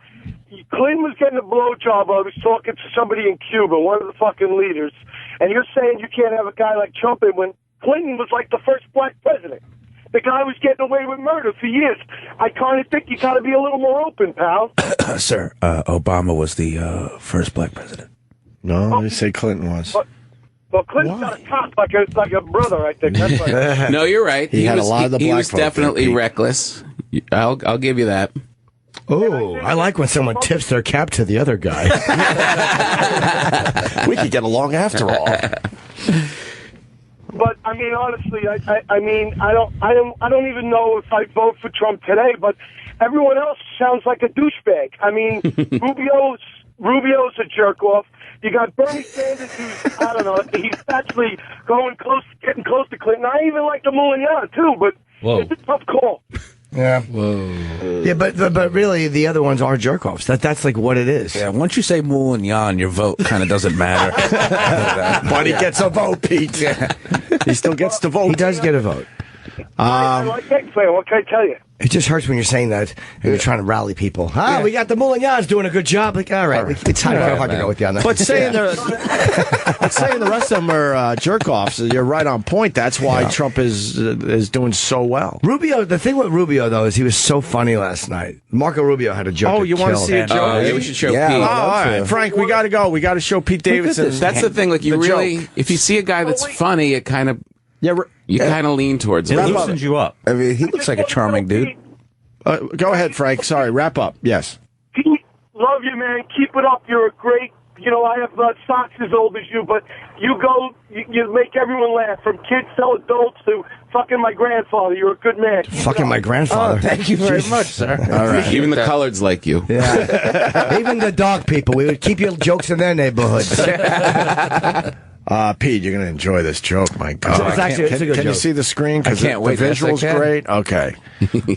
Clinton was getting a blowjob. I was talking to somebody in Cuba, one of the fucking leaders, and you're saying you can't have a guy like Trump in when Clinton was like the first black president. The guy was getting away with murder for years. I kind of think you got to be a little more open, pal. Sir, Obama was the first black president. No, they say Clinton was. Well, Clinton's got a cock like a brother, I think. That's right. No, you're right. He had a lot of the black He was folk definitely there, Pete. reckless. I'll give you that. Oh, I like when someone tips their cap to the other guy. We could get along after all. But I mean, honestly, I mean, I don't even know if I vote for Trump today. But everyone else sounds like a douchebag. I mean, Rubio's a jerk off. You got Bernie Sanders, who's I don't know, he's actually getting close to Clinton. I even like the Moulignana too, but it's a tough call. Yeah. Whoa. Yeah, but really, the other ones are jerk-offs. That's like what it is. Yeah, once you say Moulignan, your vote kind of doesn't matter. But he gets a vote, Pete. Yeah. He still gets to vote. He does get a vote. I like eggplant. What can I tell you? It just hurts when you're saying that and you're trying to rally people. We got the Moulignans doing a good job. Like, all right. It's hard to go with you on that. But saying the rest of them are jerk-offs, you're right on point. That's why Trump is doing so well. Rubio, the thing with Rubio, though, is he was so funny last night. Marco Rubio had a joke. Oh, you want to see a joke? Yeah, we should show Pete. Oh, all right. Frank, we got to go. We got to show Pete Davidson. That's the thing. Like, you really, if you see a guy that's funny, it kind of, you kind of lean towards it. It loosens you up. I mean, he looks like a charming dude. Go ahead, Frank. Sorry, wrap up. Yes. Pete, love you, man. Keep it up. You're a great. I have socks as old as you, but you make everyone laugh, from kids to adults to fucking my grandfather. You're a good man. Fucking my grandfather. Oh, thank you very much, sir. All right. Even the coloreds like you. Yeah. Even the dog people. We would keep your jokes in their neighborhoods. Pete, you're going to enjoy this joke, my God. It's a good can you joke. see the screen? Because I can't wait. The visual's Yes, I can. great. Okay.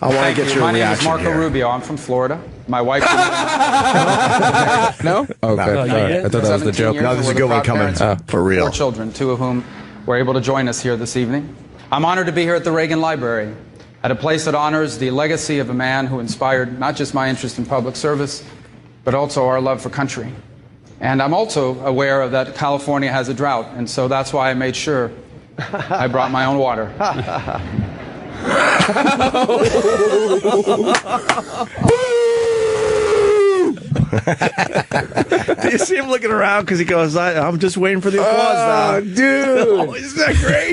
I want to get your My name is reaction Marco here. Rubio. I'm from Florida. My wife. No? Okay, sorry. I thought that was the joke. No, this is a good one coming. For real. 4 children, 2 of whom were able to join us here this evening. I'm honored to be here at the Reagan Library, at a place that honors the legacy of a man who inspired not just my interest in public service, but also our love for country. And I'm also aware that California has a drought, and so that's why I made sure I brought my own water. Do you see him looking around because he goes, I'm just waiting for the applause now. Dude. Oh, isn't that great?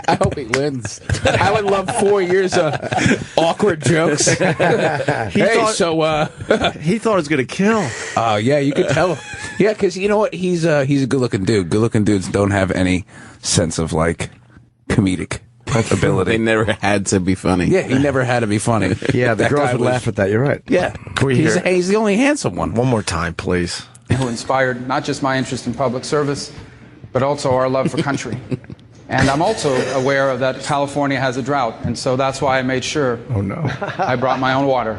I hope he wins. I would love 4 years of awkward jokes. He thought it was going to kill. Oh, yeah, you could tell. Yeah, because you know what? He's a good-looking dude. Good-looking dudes don't have any sense of, like, comedic ability. They never had to be funny. Yeah, he never had to be funny. Yeah, the That girls guy would was- laugh at that. You're right. Yeah. we hear it? He's the only handsome one. One more time, please. Who inspired not just my interest in public service, but also our love for country. And I'm also aware that California has a drought, and so that's why I made sure. Oh no! I brought my own water.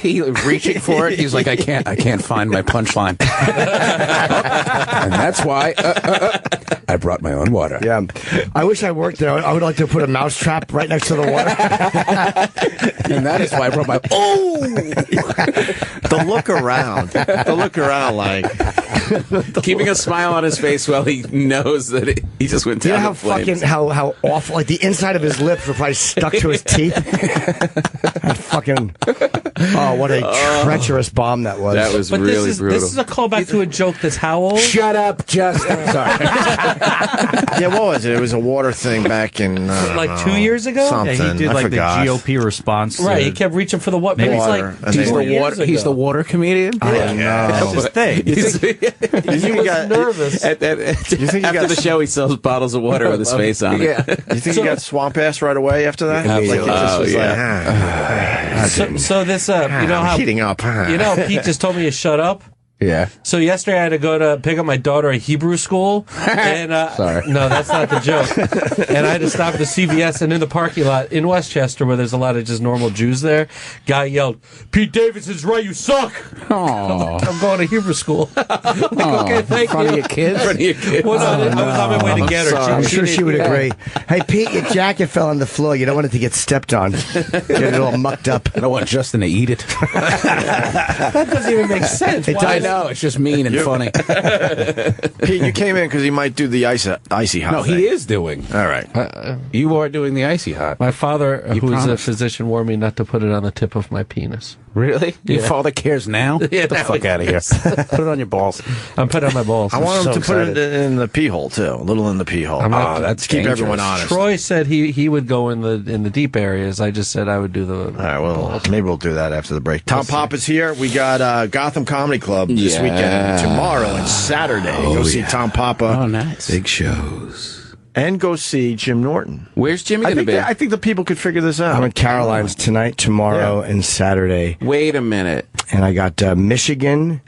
He reaching for it. He's like, I can't find my punchline, and that's why I brought my own water. Yeah, I wish I worked there. I would like to put a mousetrap right next to the water, and that is why I brought my. The look around, like keeping a smile on his face while he knows that he just went down. You know the flames. how awful, like the inside of his lips were probably stuck to his teeth. That fucking, oh, what a treacherous bomb that was. That was really brutal. This is a callback to a joke that's how old? Shut up, Justin. Sorry. Yeah, what was it? It was a water thing back in like 2 years ago. Something. Yeah, he did I like forgot. the GOP response. Right, he kept reaching for the what? Maybe Water. it's And like they- 4 years ago. He's the water comedian. Oh, Yeah. no. That's his thing. You think he got nervous. You think he After got the show, he sells bottles of water with his face on it. Yeah. You think he got swamp ass right away after that? Like he just was So this, you know how heating up. You know how Pete just told me to shut up. Yeah. So yesterday I had to go to pick up my daughter at Hebrew school, and Sorry. no, that's not the joke. And I had to stop at the CVS, and in the parking lot in Westchester, where there's a lot of just normal Jews there, guy yelled, "Pete Davidson's right, you suck." Oh. I'm going to Hebrew school. Okay, thank In front you. of your kids? Well, no, I was on my way to get her. I'm sure she would agree. Hey, Pete, your jacket fell on the floor. You don't want it to get stepped on. Get it all mucked up. I don't want Justin to eat it. That doesn't even make sense. I know. It's just mean and funny. Pete, you came in because he might do the icy hot. No, thing. he is doing. All right. You are doing the icy hot. My father, You who is a promised. physician, warned me not to put it on the tip of my penis. Really? Your Yeah. father cares now? Yeah, Get the now fuck he out of here. Put it on your balls. I'm putting on my balls. I want him so to put it excited. in the pee hole too, a little in the pee hole. That's keep dangerous. everyone honest. Troy said he would go in the deep areas. I just said I would do the. All right, well, maybe we'll do that after the break. Tom Pop is here. We got Gotham Comedy Club this weekend, tomorrow and Saturday. Go see Tom Papa. Oh, nice. Big shows. And go see Jim Norton. Where's Jimmy I going to think be? I think the people could figure this out. I'm in Caroline's tonight, tomorrow, and Saturday. Wait a minute. And I got Michigan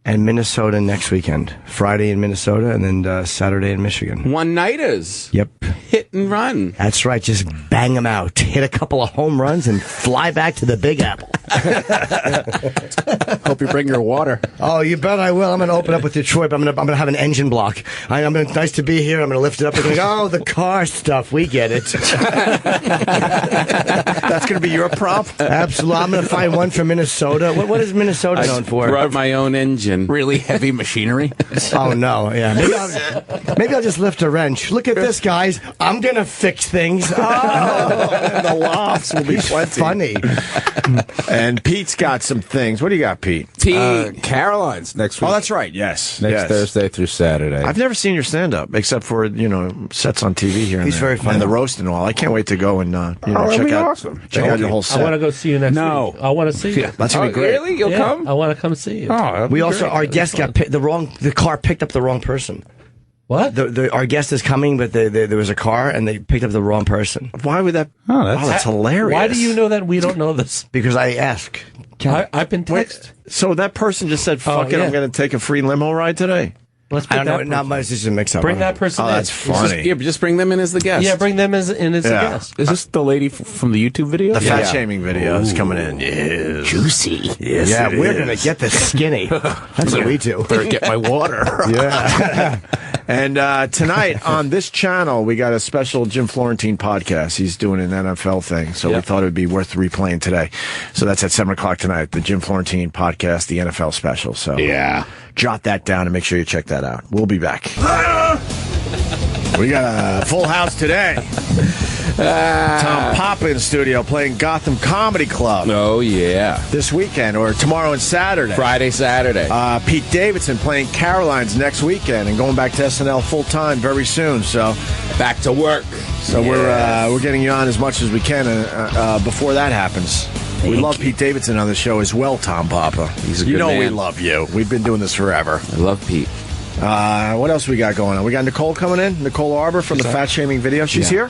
and Minnesota next weekend. Friday in Minnesota, and then Saturday in Michigan. One-nighters. Yep. Hit and run. That's right. Just bang them out. Hit a couple of home runs and fly back to the Big Apple. Hope you bring your water. Oh, you bet I will. I'm going to open up with Detroit. But I'm going to have an engine block. Nice to be here. I'm going to lift it up. They're going to go, oh, the car stuff. We get it. That's going to be your prop? Absolutely. I'm going to find one from Minnesota. What is Minnesota known for? Brought my own engine. Really heavy machinery. Oh, no. Yeah. Maybe I'll just lift a wrench. Look at this, guys. I'm going to fix things. Oh, the lofts will be plenty. Funny. And Pete's got some things. What do you got, Pete? Caroline's next week. Oh, that's right. Yes. Next yes. Thursday through Saturday. I've never seen your stand-up, except for, sets on TV here and He's there. very funny. And the roast and all. I can't wait to go and, check out your whole set. I want to go see you next week. I want to see you. That's going to be great. Really? You'll come? I want to come see you. Oh, We also, our guest got the car picked up the wrong person. What? Our guest is coming, but there was a car and they picked up the wrong person. Why would that? Oh, that's hilarious. Why do you know that we don't know this? Because I ask. I've been texted. So that person just said, fuck it, yeah. I'm going to take a free limo ride today? Let's I put don't know. that Not person. much. It's just a mix-up. Bring that person Oh, in. that's funny. Just bring them in as the guest. Yeah, bring them as a guest. Is this the lady from the YouTube video? The fat shaming video is coming in. Yes. Juicy. Yes, Yeah, it we're is. going to get this skinny. That's what we do. Better get my water. Yeah. And tonight on this channel, we got a special Jim Florentine podcast. He's doing an NFL thing, so we thought it would be worth replaying today. So that's at 7 o'clock tonight, the Jim Florentine podcast, the NFL special. So jot that down and make sure you check that out. We'll be back. We got a full house today. Tom Papa in studio playing Gotham Comedy Club. Oh, yeah. This weekend, or tomorrow and Saturday. Friday, Saturday. Pete Davidson playing Caroline's next weekend and going back to SNL full time very soon. So back to work. So we're getting you on as much as we can before that happens. We love Pete Davidson on the show as well, Tom Papa. He's a good man. We love you. We've been doing this forever. I love Pete. What else we got going on? We got Nicole coming in. Nicole Arbour from the fat shaming video. She's here.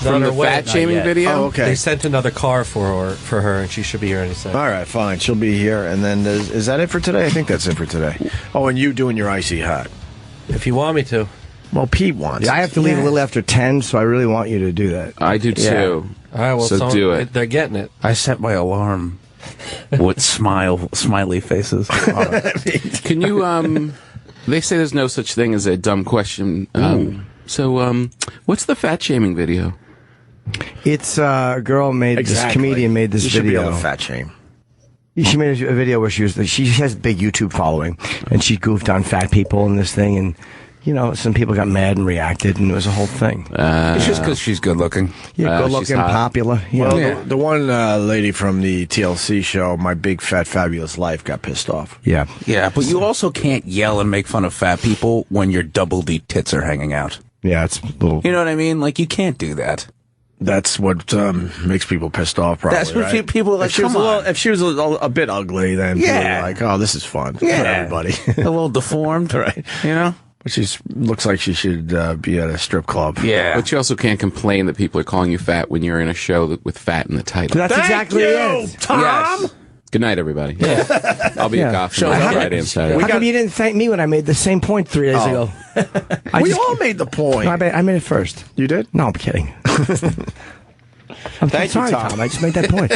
From the fat shaming video? Oh, okay. They sent another car for her, and she should be here any second. All right, fine. She'll be here. And then is that it for today? I think that's it for today. Oh, and you doing your icy hot. If you want me to. Well, Pete wants. Yeah, I have to leave a little after 10, so I really want you to do that. I do too. All right, well, So do it. They're getting it. I set my alarm with smiley faces. Can you? They say there's no such thing as a dumb question. What's the fat shaming video? It's a girl this comedian made this you should video. Be able to fat shame. She made a video where she has a big YouTube following, and she goofed on fat people in this thing, and some people got mad and reacted, and it was a whole thing. It's just because she's good looking. Yeah, good looking, popular. Well, the one lady from the TLC show, My Big Fat Fabulous Life, got pissed off. Yeah, but you also can't yell and make fun of fat people when your double D tits are hanging out. Yeah, it's a little. You know what I mean? Like, you can't do that. That's what makes people pissed off, probably. That's what right? people are like, if she was a bit ugly, then people were like, oh, this is fun for everybody. A little deformed, right? But she looks like she should be at a strip club. Yeah. But you also can't complain that people are calling you fat when you're in a show with fat in the title. That's exactly it. Tom! Yes. Good night, everybody. Yeah. I'll be a coffee on Friday and Saturday. How come you didn't thank me when I made the same point 3 days ago? We all made the point. No, I made it first. You did? No, I'm kidding. Thank sorry, you, Tom. I just made that point.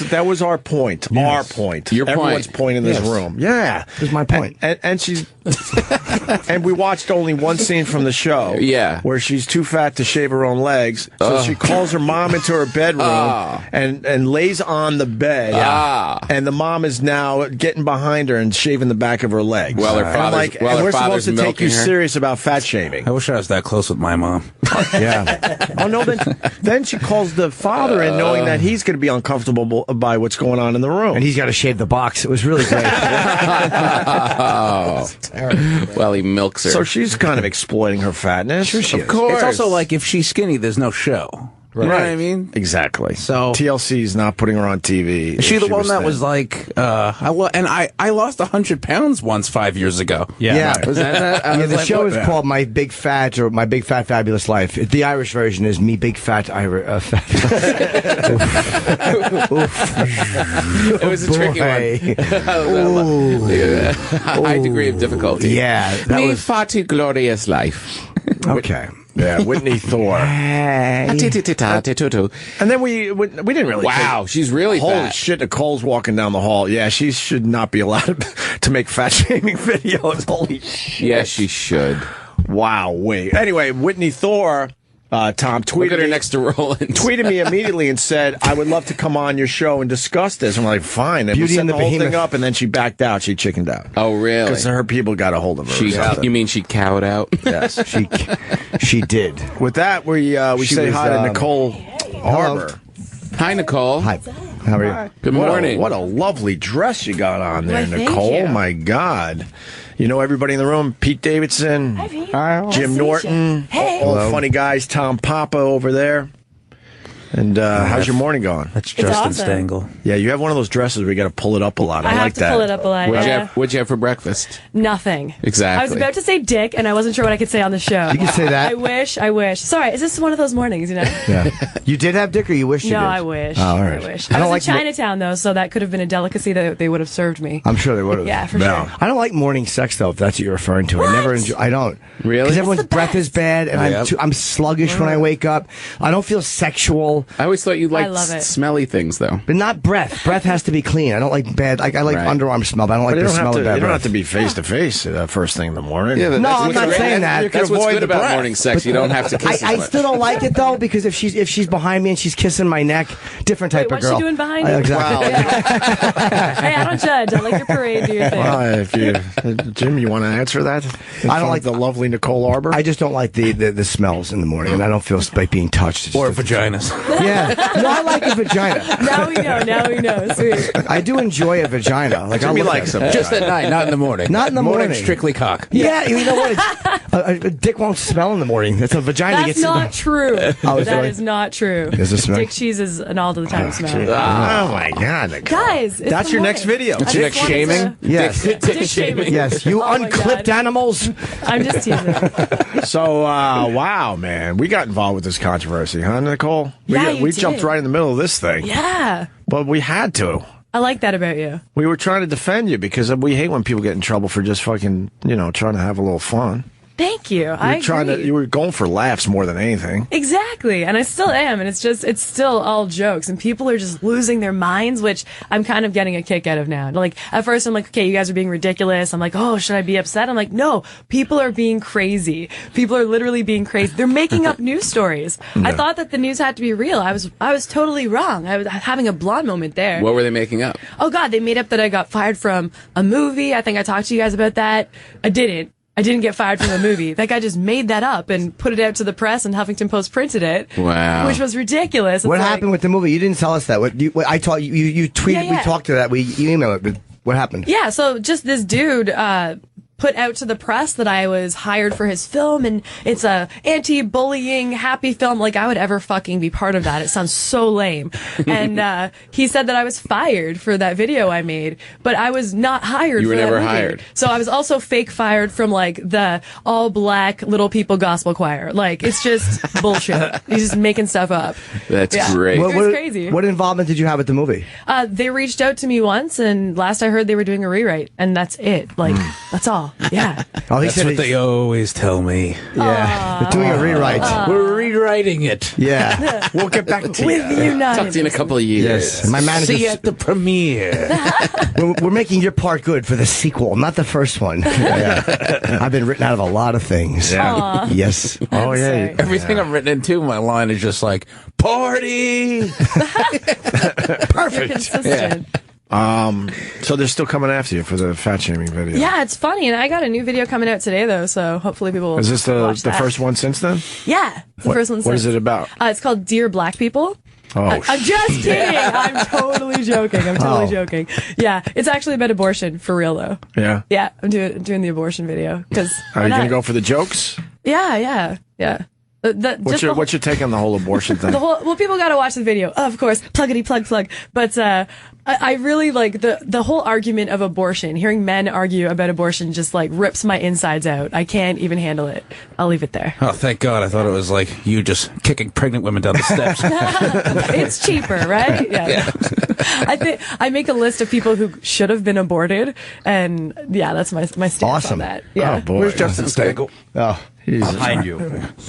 That was our point. Yes. Our point. Your point. Everyone's point in this room. Yeah. This is my point. And she's and we watched only one scene from the show. Yeah. Where she's too fat to shave her own legs. So she calls her mom into her bedroom and lays on the bed. And the mom is now getting behind her and shaving the back of her legs. Well, her we're supposed to take you her. serious about fat shaming. I wish I was that close with my mom. Yeah. Oh no, then she calls the father in knowing that he's going to be uncomfortable by what's going on in the room. And he's got to shave the box. It was really great. Well, he milks her. So she's kind of exploiting her fatness. Sure she is. is. Of course. It's also like if she's skinny, there's no show. Right. You know what I mean? Exactly. So TLC's not putting her on TV. Is she the one that was like, I lost 100 pounds once 5 years ago. Yeah. Was that? I was The like, show what? is called My Big Fat or My Big Fat Fabulous Life. The Irish version is Me Big Fat Fat. It was a tricky one. High degree of difficulty. Yeah. Me fatty glorious life. Okay. Yeah, Whitney Thor. And then we didn't really. Wow, she's really holy fat. shit! Nicole's walking down the hall. Yeah, she should not be allowed to make fat shaming videos. Holy shit! Yes, she should. Wow. Wait. Anyway, Whitney Thor. Tom tweeted Look at her me, next to Roland. tweeted me immediately and said, "I would love to come on your show and discuss this." I'm like, "Fine." And we Beauty set and the the whole thing Behemoth. up, and then she backed out. She chickened out. Oh, really? Because her people got a hold of her. or something. You mean she cowed out? Yes, She did. With that, we She say was, hi to Nicole Arbour. Hi, Nicole. Hi. How are you? Good morning. What a lovely dress you got on there, Why, thank Nicole. you. My God. You know everybody in the room? Pete Davidson, Jim Norton, all the funny guys, Tom Papa over there. And how's your morning going? That's It's Justin awesome. Stengel. Yeah, you have one of those dresses where you got to pull it up a lot. I have like to that. pull it up a lot. What'd you have for breakfast? Nothing. Exactly. I was about to say dick, and I wasn't sure what I could say on the show. You can say that. I wish. Sorry, is this one of those mornings, you know? Yeah. You did have dick, or you wish you No, did? I wish. Oh, all right. I wish. I I don't was like in Chinatown, though, so that could have been a delicacy that they would have served me. I'm sure they would have. Yeah, for sure. I don't like morning sex though. If that's what you're referring to, I never enjoy. I don't. Really? Because everyone's breath is bad, and Yep. I'm sluggish when I wake up. I don't feel sexual, I always thought you liked love it. smelly things, though. but not breath. Breath has to be clean. I don't like bad. I like Right. underarm smell, but I don't like But the you smell don't of bad have breath. to be face to face first thing in the morning. Yeah, No, that's I'm what's not great. saying that. That's what's avoid good the about breath. morning sex. You don't have to kiss I as much. still don't like it though because if she's behind me and she's kissing my neck, different type Wait, of what's girl. she doing behind you? Exactly. Hey, I don't judge. I like your parade. Do your thing. If you, Jim, you want to answer that? I don't like the lovely Nicole Arbour. I just don't like the smells in the morning, and I don't feel like being touched. It's Or just- vaginas. Yeah, no, I like a vagina. Now we know. Sweet. I do enjoy a vagina. Like Jimmy I'll look likes at them. it. Just at night, not in the morning. Not in the morning. Strictly cock. Yeah, you know what? A dick won't smell in the morning. It's a vagina That's gets. not true. Oh, is it That really? is not true. Is this smell? Dick cheese is an all the time smell. Oh my God, Nicole. Guys, it's That's the your next morning. video. I just next wanted shaming? to- Yes. Dick shaming. Yes, you Oh my unclipped God. animals. I'm just teasing. So, wow, man, we got involved with this controversy, huh, Nicole? Yeah, you we did. jumped right in the middle of this thing, Yeah. but we had to. I like that about you. We were trying to defend you because we hate when people get in trouble for just fucking, trying to have a little fun. Thank you. You were going for laughs more than anything. Exactly. And I still am. And it's still all jokes. And people are just losing their minds, which I'm kind of getting a kick out of now. Like, at first I'm like, okay, you guys are being ridiculous. I'm like, oh, should I be upset? I'm like, no, people are being crazy. People are literally being crazy. They're making up news stories. I thought that the news had to be real. I was totally wrong. I was having a blonde moment there. What were they making up? Oh, God, they made up that I got fired from a movie. I think I talked to you guys about that. I didn't get fired from the movie. That guy just made that up and put it out to the press, and Huffington Post printed it. Wow. Which was ridiculous. What happened with the movie? You didn't tell us that. I taught you tweeted, we talked to that, you emailed it, but what happened? Yeah, so just this dude, put out to the press that I was hired for his film, and it's a anti-bullying happy film. Like, I would ever fucking be part of that. It sounds so lame. And he said that I was fired for that video I made, but I was not hired. You were for that never movie. hired. So I was also fake fired from like the all black Little People gospel choir. Like, it's just bullshit. He's just making stuff up. That's great. It was crazy. What involvement did you have with the movie? They reached out to me once, and last I heard they were doing a rewrite, and that's it. Like, that's all. Yeah. That's what they always tell me. Yeah. They're doing a rewrite. We're rewriting it. Yeah. We'll get back to With you. Talk to you in a couple of years. Yes. My manager. See you at the premiere. We're making your part good for the sequel, not the first one. Yeah. I've been written out of a lot of things. Yeah. Yes. Oh, yeah. Sorry. Everything I'm written into, my line is just like, party! Perfect. Consistent. So they're still coming after you for the fat shaming video. Yeah, it's funny, and I got a new video coming out today, though, so hopefully people will Is this watch the that. first one since then? Yeah, it's the first one. What is it about? It's called Dear Black People. Oh, I'm just kidding. I'm totally joking. Yeah, it's actually about abortion, for real, though. Yeah. Yeah, I'm doing the abortion video. Are you going to go for the jokes? Yeah. What's your take on the whole abortion thing? Well, people got to watch the video, of course. Pluggity plug. But I really like the whole argument of abortion. Hearing men argue about abortion just like rips my insides out. I can't even handle it. I'll leave it there. Oh, thank God. I thought it was like you just kicking pregnant women down the steps. It's cheaper, right? Yeah. I think I make a list of people who should have been aborted, and yeah, that's my stance on that. Yeah. Oh, boy. Where's Justin Stengel? Oh, Behind you.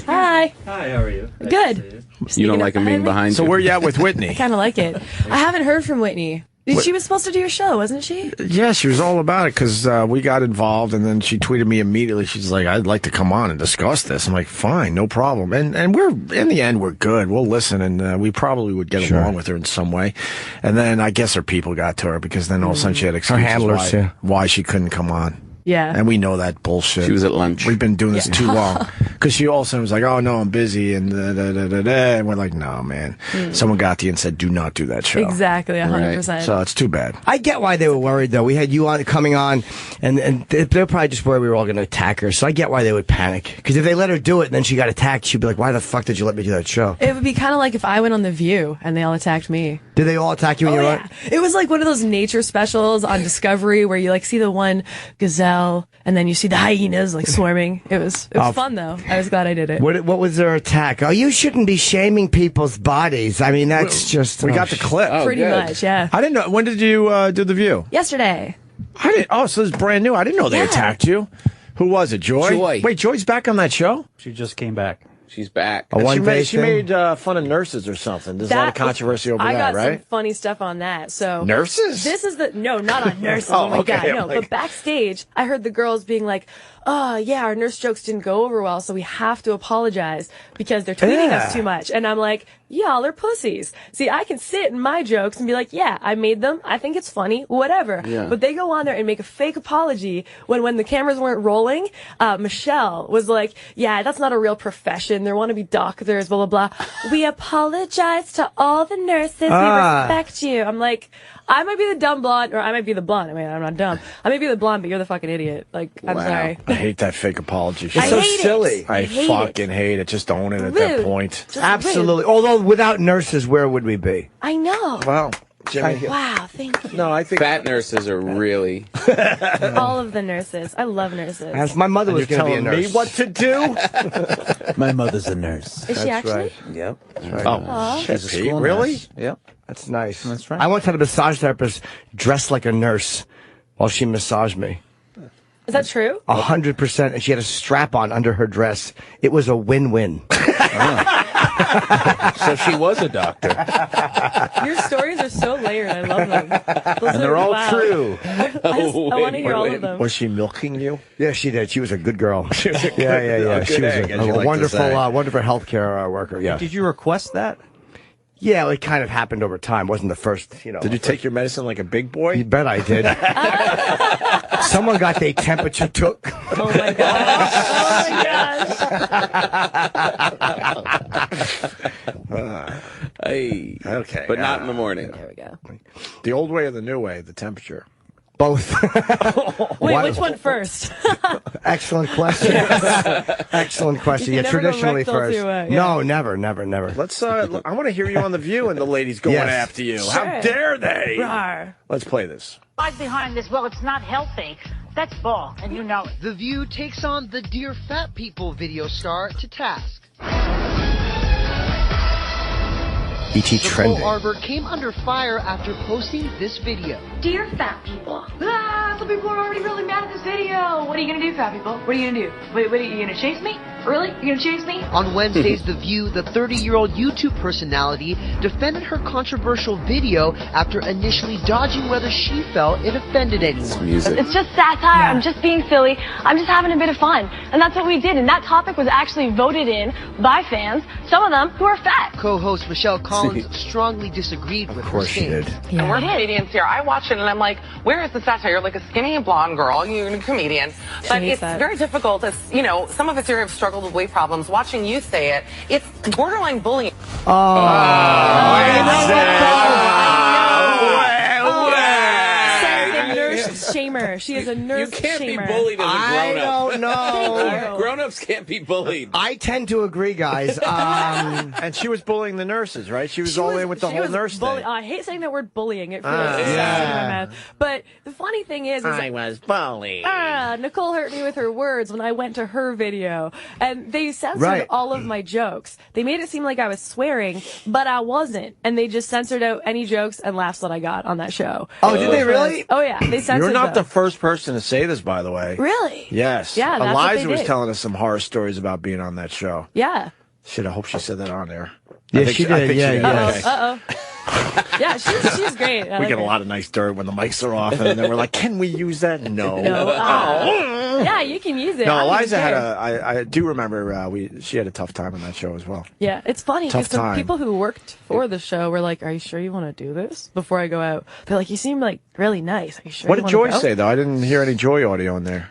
Hi. Hi, how are you? Good. You don't like him being behind you? So where you at with I Whitney? kind of like it. I haven't heard from Whitney. She was supposed to do your show, wasn't she? Yeah, she was all about it because we got involved, and then she tweeted me immediately. She's like, "I'd like to come on and discuss this." I'm like, "Fine, no problem." And we're in the end, we're good. We'll listen, and we probably would get along with her in some way. And then I guess her people got to her because then all of a sudden she had excuses handlers, why she couldn't come on. Yeah. And we know that bullshit. She was at lunch. We've been doing this too long. Because she also was like, "Oh, no, I'm busy." And and we're like, "No, man." Someone got to you and said, "Do not do that show." Exactly, 100%. Right. So it's too bad. I get why they were worried, though. We had you coming on, and they're probably just worried we were all going to attack her. So I get why they would panic. Because if they let her do it and then she got attacked, she'd be like, "Why the fuck did you let me do that show?" It would be kind of like if I went on The View and they all attacked me. Did they all attack you when you were on? It was like one of those nature specials on Discovery where you like see the one gazelle and then you see the hyenas like swarming. It was fun though. I was glad I did it. What was their attack? Oh, you shouldn't be shaming people's bodies. I mean, that's just... We got the clip. Pretty much, yeah. I didn't know. When did you do The View? Yesterday. I didn't. Oh, so it's brand new. I didn't know they attacked you. Who was it? Joy? Joy. Wait, Joy's back on that show? She just came back. She's back. She made fun of nurses or something. There's a lot of controversy over I that, got right? some funny stuff on that. So Nurses? This is no, not on nurses. Oh, oh my okay. God, no. But backstage, I heard the girls being like, "Oh yeah, our nurse jokes didn't go over well, so we have to apologize because they're tweeting us too much." And I'm like, "Y'all are pussies." See, I can sit in my jokes and be like, "Yeah, I made them. I think it's funny, whatever." Yeah. But they go on there and make a fake apology when the cameras weren't rolling. Michelle was like, "Yeah, that's not a real profession. There want to be doctors, blah blah blah. We apologize to all the nurses. We respect you." I'm like, I might be the dumb blonde, or I might be the blonde. I mean, I'm not dumb. I might be the blonde, but you're the fucking idiot. Like, I'm sorry. I hate that fake apology. It's so silly. I fucking hate it. Just own it at that point. Absolutely. Although without nurses, where would we be? I know. Wow. Jimmy. Wow, thank you. No, I think fat nurses are really all of the nurses. I love nurses. As my mother was going to be a nurse. Me what to do? My mother's a nurse. Is she actually? Right. Yep. That's right. Oh, She's a Pete, school really? nurse. Yep. That's nice. That's right. I once had a massage therapist dressed like a nurse while she massaged me. Is that true? 100%. And she had a strap on under her dress. It was a win-win. So she was a doctor. Your stories are so layered. I love them. And they're all true. I want to hear all of them. Was she milking you? Yeah, she did. She was a good girl. She was a good, Yeah. She was egg, as you a like to wonderful, say. wonderful healthcare worker. Yeah. Did you request that? Yeah, it kind of happened over time. Wasn't the first, Did you take your medicine like a big boy? You bet I did. Someone got their temperature took. Oh my gosh. Hey. Okay. But not in the morning. There we go. The old way or the new way? The temperature. Both. Wait, which one first? Excellent question. Excellent question. You Yeah, never go traditionally rectal first. to, yeah. No, never. Let's. I want to hear you on The View and the ladies going Yes. after you. Sure. How dare they? Rawr. Let's play this. Why's behind this? Well, it's not healthy. That's bull, and you know it. The View takes on the Dear Fat People video star to task. E.T. trending. Nicole Arbour came under fire after posting this video. Dear fat people. Some people are already really mad at this video. What are you gonna do, fat people? What are you gonna do? Wait, are you gonna chase me? Really? You gonna chase me? On Wednesday's The View, the 30-year-old YouTube personality defended her controversial video after initially dodging whether she felt it offended anyone. It's just satire. I'm just being silly. I'm just having a bit of fun. And that's what we did. And that topic was actually voted in by fans, some of them who are fat. Co-host Michelle Collins strongly disagreed with her did. And we're comedians here. I watch it and I'm like, where is the satire? You're like a skinny blonde girl. You're a comedian. But it's very difficult. As you know, some of us here have struggled with weight problems. Watching you say it, it's borderline bullying. Shamer. She is a nurse You can't shamer. be bullied as a grown-up. I don't know. Thank you. Grown-ups can't be bullied. I tend to agree, guys. And she was bullying the nurses, right? She was all in with the whole nurse thing. I hate saying that word bullying. It feels disgusting in my mouth. But the funny thing is I was bullied. Nicole hurt me with her words when I went to her video, and they censored all of my jokes. They made it seem like I was swearing, but I wasn't, and they just censored out any jokes and laughs that I got on that show. Oh, did they really? Oh yeah, they censored. You're not them. the first person to say this, by the way. Really? Yes. Yeah, that's what Eliza they was did. telling us some horror stories about being on that show. Yeah. Shit, I hope she said that on there. Yeah, I think she I did. think Yeah, she did. yeah. Okay. Yeah, she's great. I We like get a her. lot of nice dirt when the mics are off, and then we're like, "Can we use that?" No. Yeah, you can use it. No, I don't Eliza even had care. I do remember she had a tough time on that show as well. Yeah, it's funny Tough because the time. people who worked for the show were like, "Are you sure you want to do this?" Before I go out, they're like, "You seem like really nice. Are you sure?" What you did wanna Joy go? say though? I didn't hear any Joy audio in there.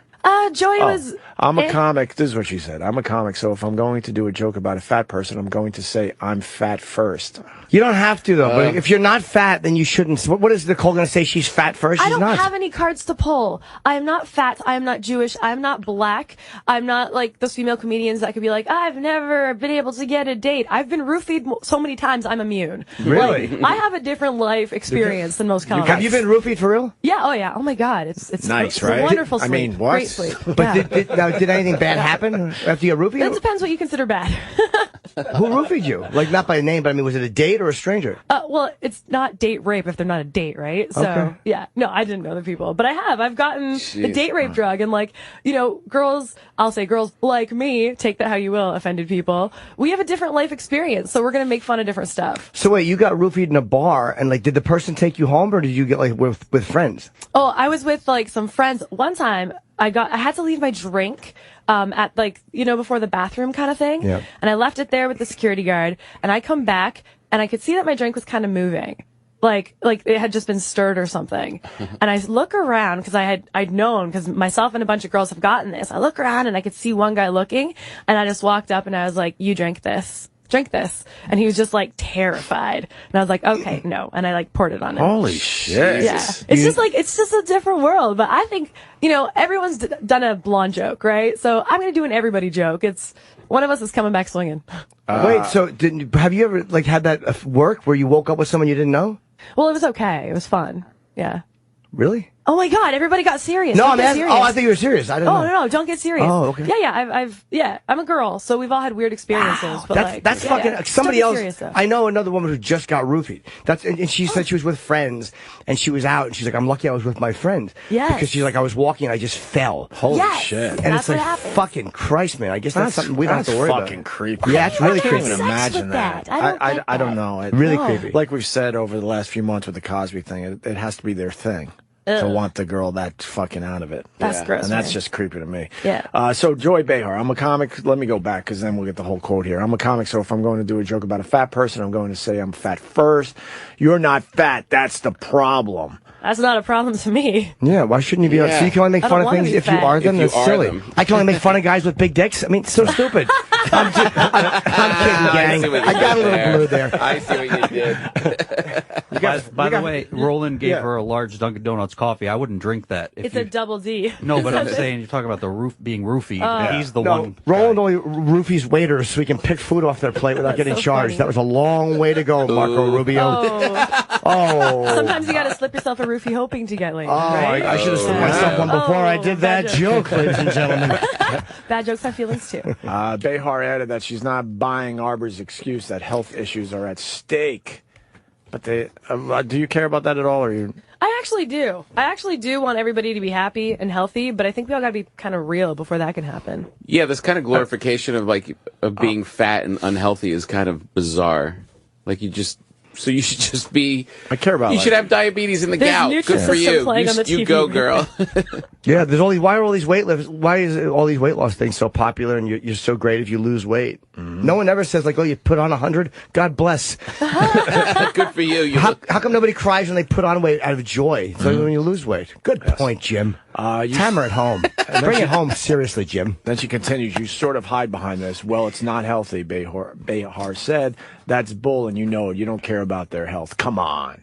Joy was. I'm a comic. This is what she said. I'm a comic, so if I'm going to do a joke about a fat person, I'm going to say I'm fat first. You don't have to though. But if you're not fat, then you shouldn't. What is Nicole going to say? She's fat first. I She's don't not. have any cards to pull. I am not fat. I am not Jewish. I am not black. I'm not like those female comedians that could be like, I've never been able to get a date. I've been roofied so many times. I'm immune. Really? Like, I have a different life experience than most comics. Have you been roofied for real? Yeah. Oh yeah. Oh my God. It's Nice, it's right? A wonderful I sleep. mean, what? Great sleep. But did anything bad happen after you got It roofied? depends what you consider bad. Who roofied you? Like not by name, but I mean, was it a date or a stranger? Well, it's not date rape if they're not a date, right? So, Okay. yeah. No, I didn't know the people, but I have. I've gotten the Jeez. date rape drug, and like, you know, girls, I'll say girls like me, take that how you will, offended people. We have a different life experience, so we're going to make fun of different stuff. So wait, you got roofied in a bar, and like, did the person take you home, or did you get like with friends? Oh, I was with like some friends. One time, I had to leave my drink at like, you know, before the bathroom kind of thing. Yeah. And I left it there with the security guard, and I come back and I could see that my drink was kind of moving. Like it had just been stirred or something. And I look around because I'd known because myself and a bunch of girls have gotten this. I look around and I could see one guy looking, and I just walked up and I was like, "You drink this. And he was just like terrified. And I was like, okay, no. And I like poured it on him. Holy shit. Yeah. It's just a different world. But I think, you know, everyone's done a blonde joke, right? So I'm going to do an everybody joke. It's one of us is coming back swinging. Wait, so have you ever like had that work where you woke up with someone you didn't know? Well, it was okay. It was fun. Yeah. Really? Oh my God! Everybody got serious. No, Don't I'm get asking. serious. Oh, I think you were serious. I didn't know. No, don't get serious. Oh, okay. Yeah, I'm a girl, so we've all had weird experiences. But That's fucking somebody Don't get else. serious, though. I know another woman who just got roofied. And she said she was with friends, and she was out, and she's like, "I'm lucky I was with my friend." Yes. Because she's like, I was walking, and I just fell. Holy Yes. shit. And That's it's like, what happens. fucking Christ, man. I guess that's something we don't have to worry about. fucking creepy. Yeah, it's really I can't creepy. even imagine that. I don't know. Really creepy. Like we've said over the last few months with the Cosby thing, it has to be their thing. To want the girl that fucking out of it. That's gross, And that's man. just creepy to me. Yeah. So Joy Behar, I'm a comic. Let me go back because then we'll get the whole quote here. I'm a comic, so if I'm going to do a joke about a fat person, I'm going to say I'm fat first. You're not fat. That's the problem. That's not a problem to me. Yeah, why shouldn't you be? Yeah. So you can only make I fun don't of wanna things be if you fat. are them. If you That's are silly. them. I can only make fun of guys with big dicks. I mean, it's so stupid. I'm kidding, gang. I got a little blue there. I see what you did. By the way, Roland gave her a large Dunkin' Donuts coffee. I wouldn't drink that. It's a double D. No, but I'm saying you're talking about the being roofied. He's the one. Roland only roofies waiters so he can pick food off their plate without getting so charged. funny. That was a long way to go, Marco Rubio. Oh. Sometimes you gotta slip yourself a roofie hoping to get laid. Oh, right? I should have slipped myself one before I did that bad joke, ladies and gentlemen. Bad jokes have feelings too. Behar added that she's not buying Arbour's excuse that health issues are at stake. But do you care about that at all, or you? I actually do. I actually do want everybody to be happy and healthy, but I think we all gotta be kind of real before that can happen. Yeah, this kind of glorification of being fat and unhealthy is kind of bizarre. Like you should just be. I care about. You should have diabetes in the There's gout. Good for you. playing on the You TV. go, girl. Yeah, why are all these why is all these weight loss things so popular and you're so great if you lose weight? No one ever says like, oh, you put on 100. God bless. Good for you. How come nobody cries when they put on weight out of joy? So when you lose weight. Good point, Jim. Hammer it home. Bring it home seriously, Jim. Then she continues, you sort of hide behind this. Well, it's not healthy, Behar said. That's bull, and you know it. You don't care about their health. Come on.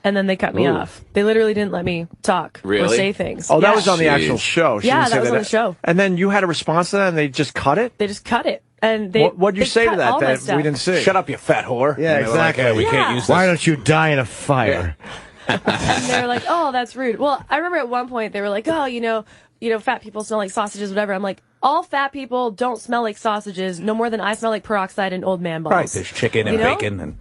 And then they cut me off. They literally didn't let me talk or say things. Oh, that was on the actual show. She Yeah, didn't say that was on the show. And then you had a response to that, and they just cut it? They just cut it. And they What'd you they say to cut that all my that stuff. we didn't see? Shut up, you fat whore. Yeah, And they were like, exactly. "Hey, we can't use this. Why don't you die in a fire? And they were like, "Oh, that's rude." Well, I remember at one point they were like, "Oh, you know, fat people smell like sausages, whatever." I'm like, all fat people don't smell like sausages, no more than I smell like peroxide and old man balls. Right, there's chicken and bacon and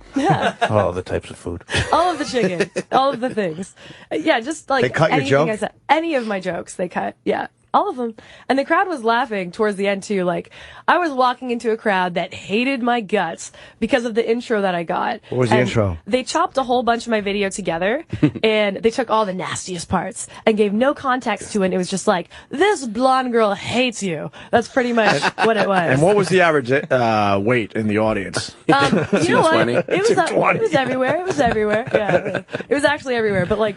all the types of food. All of the chicken, all of the things. Yeah, just like They cut your anything joke? I said, any of my jokes, they cut. Yeah. All of them. And the crowd was laughing towards the end too. Like, I was walking into a crowd that hated my guts because of the intro that I got. What was the And intro? They chopped a whole bunch of my video together and they took all the nastiest parts and gave no context to it. It was just like, this blonde girl hates you. That's pretty much what it was. And what was the average weight in the audience? You know what? 220. It was everywhere. It was everywhere. Yeah, it was actually everywhere. But like,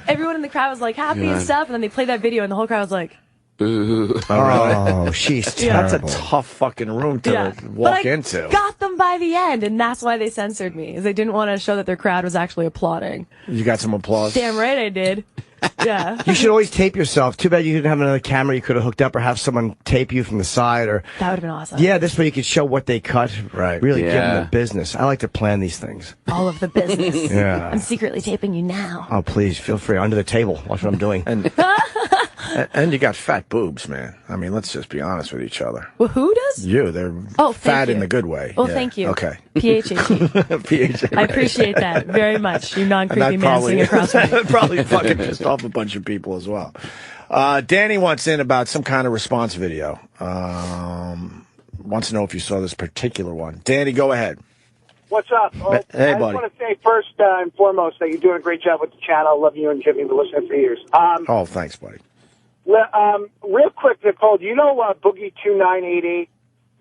everyone in the crowd was like happy and God. stuff, and then they played that video, and the whole crowd was like, Boo. Oh, she's That's terrible. a tough fucking room to "Yeah." But walk I into. got them by the end, and that's why they censored me, is they didn't want to show that their crowd was actually applauding. You got some applause. Damn right I did. Yeah. You should always tape yourself. Too bad you didn't have another camera you could have hooked up or have someone tape you from the side. Or That would have been awesome. yeah, this way you could show what they cut. Right. Really give them Yeah. the business. I like to plan these things. All of the business. Yeah. I'm secretly taping you now. Oh, please, feel free. Under the table. Watch what I'm doing. And you got fat boobs, man. I mean, let's just be honest with each other. Well, who does? You, they're Oh, thank fat you. in the good way. Oh, Yeah. thank you. Okay. PHAT. PHA, I right. appreciate that very much. You And non-creepy that man sitting across from me. probably fucking pissed off a bunch of people as well. Danny wants in about some kind of response video. Wants to know if you saw this particular one. Danny, go ahead. What's up? Oh, Hey, I buddy. just want to say first and foremost that you're doing a great job with the channel. Love you and Jimmy. Been listening for years. Oh, thanks, buddy. Real quick, Nicole, do you know Boogie 2988?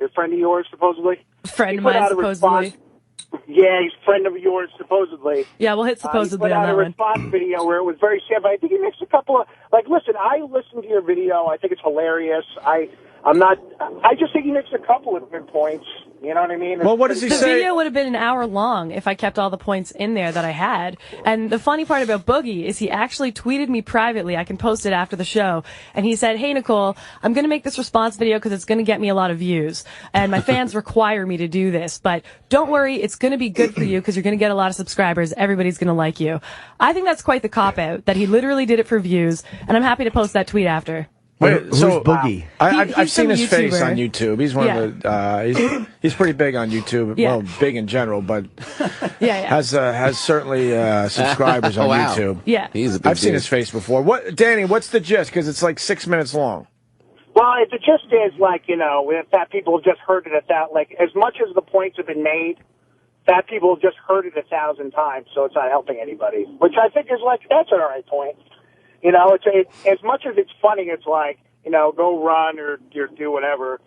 Your friend of yours, supposedly. Friend He of put mine, out a supposedly. response- Yeah, he's a friend of yours, supposedly. Yeah, we'll hit He supposedly put on out that a one. response video where it was very sad, but I think he makes a couple of listen. I listened to your video. I think it's hilarious. I just think he makes a couple of good points. You know what I mean? Well, what does he The say? video would have been an hour long if I kept all the points in there that I had. And the funny part about Boogie is he actually tweeted me privately. I can post it after the show. And he said, "Hey, Nicole, I'm going to make this response video because it's going to get me a lot of views. And my fans require me to do this. But don't worry, it's going to be good for you because you're going to get a lot of subscribers. Everybody's going to like you." I think that's quite the cop-out, that he literally did it for views. And I'm happy to post that tweet after. Wait, Who's Boogie? I've seen his face YouTuber. on YouTube. He's one of the he's pretty big on YouTube. Yeah. Well, big in general, but Yeah. has certainly subscribers on wow. YouTube. Yeah. He's a big I've seen dude. his face before. What, Danny? What's the gist? Because it's like 6 minutes long. Well, the gist is like, if fat people have just heard it as much as the points have been made, fat people have just heard it 1,000 times, so it's not helping anybody. Which I think is that's an all right point. It's as much as it's funny, it's like, go run or do whatever.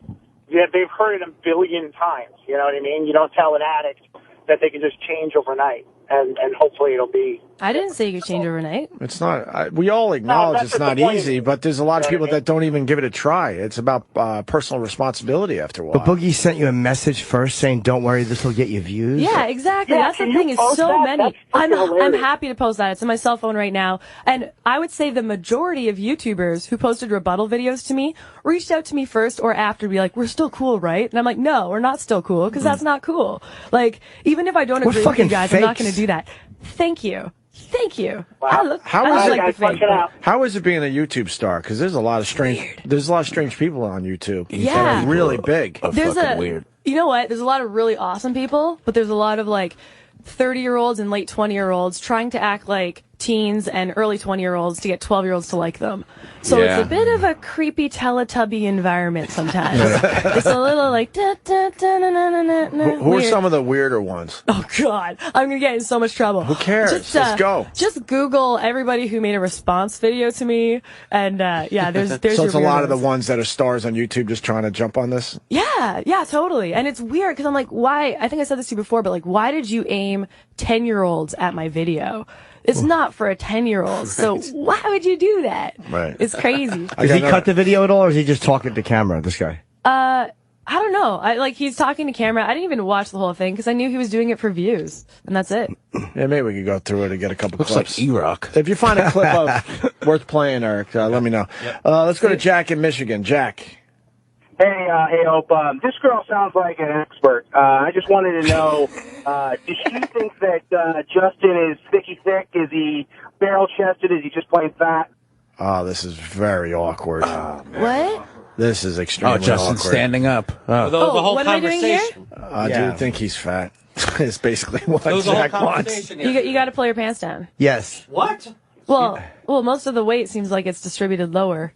Yeah, they've heard it a billion times. You know what I mean? You don't tell an addict that they can just change overnight, and hopefully it'll be. I didn't say you could change overnight. It's not. We all acknowledge that's it's not the point. easy, but there's a lot of people that don't even give it a try. It's about personal responsibility after a while. But Boogie sent you a message first saying, "Don't worry, this will get you views." Yeah, exactly. Yeah, That's the can thing you is post so that? many. That's I'm fucking hilarious. happy to post that. It's on my cell phone right now. And I would say the majority of YouTubers who posted rebuttal videos to me reached out to me first or after to be like, "We're still cool, right?" And I'm like, "No, we're not still cool because that's not cool." Like, even if I don't We're agree with you fucking guys, I'm not fakes. going to do that. Thank you. Thank you. Wow. I look How like the fake. but- How is it being a YouTube star? Because there's a lot of strange people on YouTube. Yeah. that are really big. There's you know what? There's a lot of really awesome people, but there's a lot of like 30-year-olds and late 20-year-olds trying to act like teens and early 20-year-olds to get 12-year-olds to like them. So Yeah. it's a bit of a creepy Teletubby environment sometimes. It's a little like da, da, da, na, na, na, na, na, Who are weird. some of the weirder ones? Oh God, I'm gonna get in so much trouble. Who cares? Let's go. Just Google everybody who made a response video to me, and there's So your it's a lot of the weirdos. ones that are stars on YouTube just trying to jump on this. Yeah, totally. And it's weird because I'm like, why? I think I said this to you before, but like, why did you aim 10-year-olds at my video? It's not for a 10-year-old, so why would you do that? Right. It's crazy. Does he cut the video at all, or is he just talking to camera? This guy. I don't know. He's talking to camera. I didn't even watch the whole thing because I knew he was doing it for views, and that's it. Yeah, maybe we could go through it and get a couple Looks like clips. E-Rock. If you find a clip of worth playing, Eric, let me know. Let's go to Jack in Michigan. Jack. Hey, Hope. This girl sounds like an expert. I just wanted to know, does she think that Justin is thicky thick? Is he barrel-chested? Is he just plain fat? Oh, this is very awkward. What? This is extremely Oh, Justin's awkward. standing up. The whole what am I doing here? conversation. I do think he's fat. It's basically what There was a whole Jack wants. conversation. You got to pull your pants down. Yes. What? Well, most of the weight seems like it's distributed lower.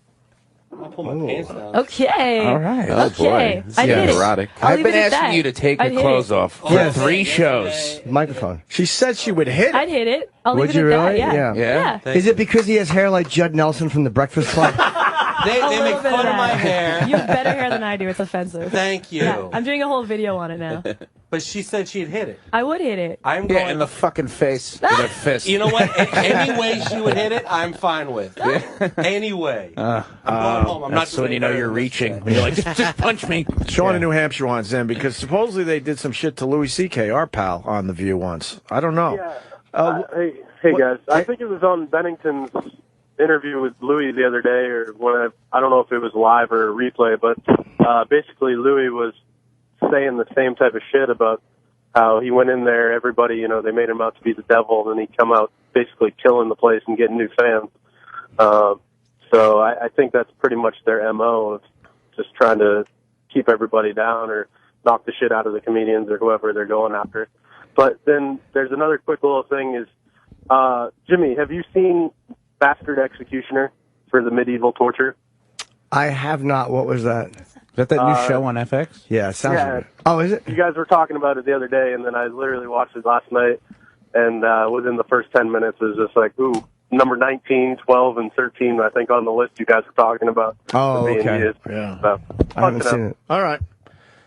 I'll pull my pants down. Okay. All right. Oh, Okay. boy. I did it. Erotic. I'll I've leave been it at asking that. you to take I'd your hit clothes it. off for 3 shows. Microphone. She said she would hit I'd it. hit it. I'll Would leave it you at really? that. Yeah. Yeah. Is it because he has hair like Judd Nelson from The Breakfast Club? They A make little bit fun of my that. hair. You have better hair than I do. It's offensive. Thank you. Yeah, I'm doing a whole video on it now. But she said she'd hit it. I would hit it. I'm going. Yeah, in the fucking face with a fist. You know what? Any way she would hit it, I'm fine with. Any way. I'm going home. I'm not That's when you know you're reaching. You're like, just punch me. Sean in New Hampshire wants in because supposedly they did some shit to Louis C.K., our pal, on The View once. I don't know. Hey guys. I think it was on Bennington's interview with Louis the other day, or when I don't know if it was live or a replay, but basically Louis was saying the same type of shit about how he went in there, everybody, they made him out to be the devil, and then he'd come out basically killing the place and getting new fans. So I think that's pretty much their MO, of just trying to keep everybody down or knock the shit out of the comedians or whoever they're going after. But then there's another quick little thing is, Jimmy, have you seen Bastard Executioner for the medieval torture? I have not. What was that? Is that new show on FX? Yeah, it sounds Yeah. like it. Oh, is it? You guys were talking about it the other day, and then I literally watched it last night, and within the first 10 minutes, it was just like, ooh, number 19, 12, and 13, I think, on the list you guys were talking about. Oh, for being okay. used. Yeah. So, I haven't seen it. All right.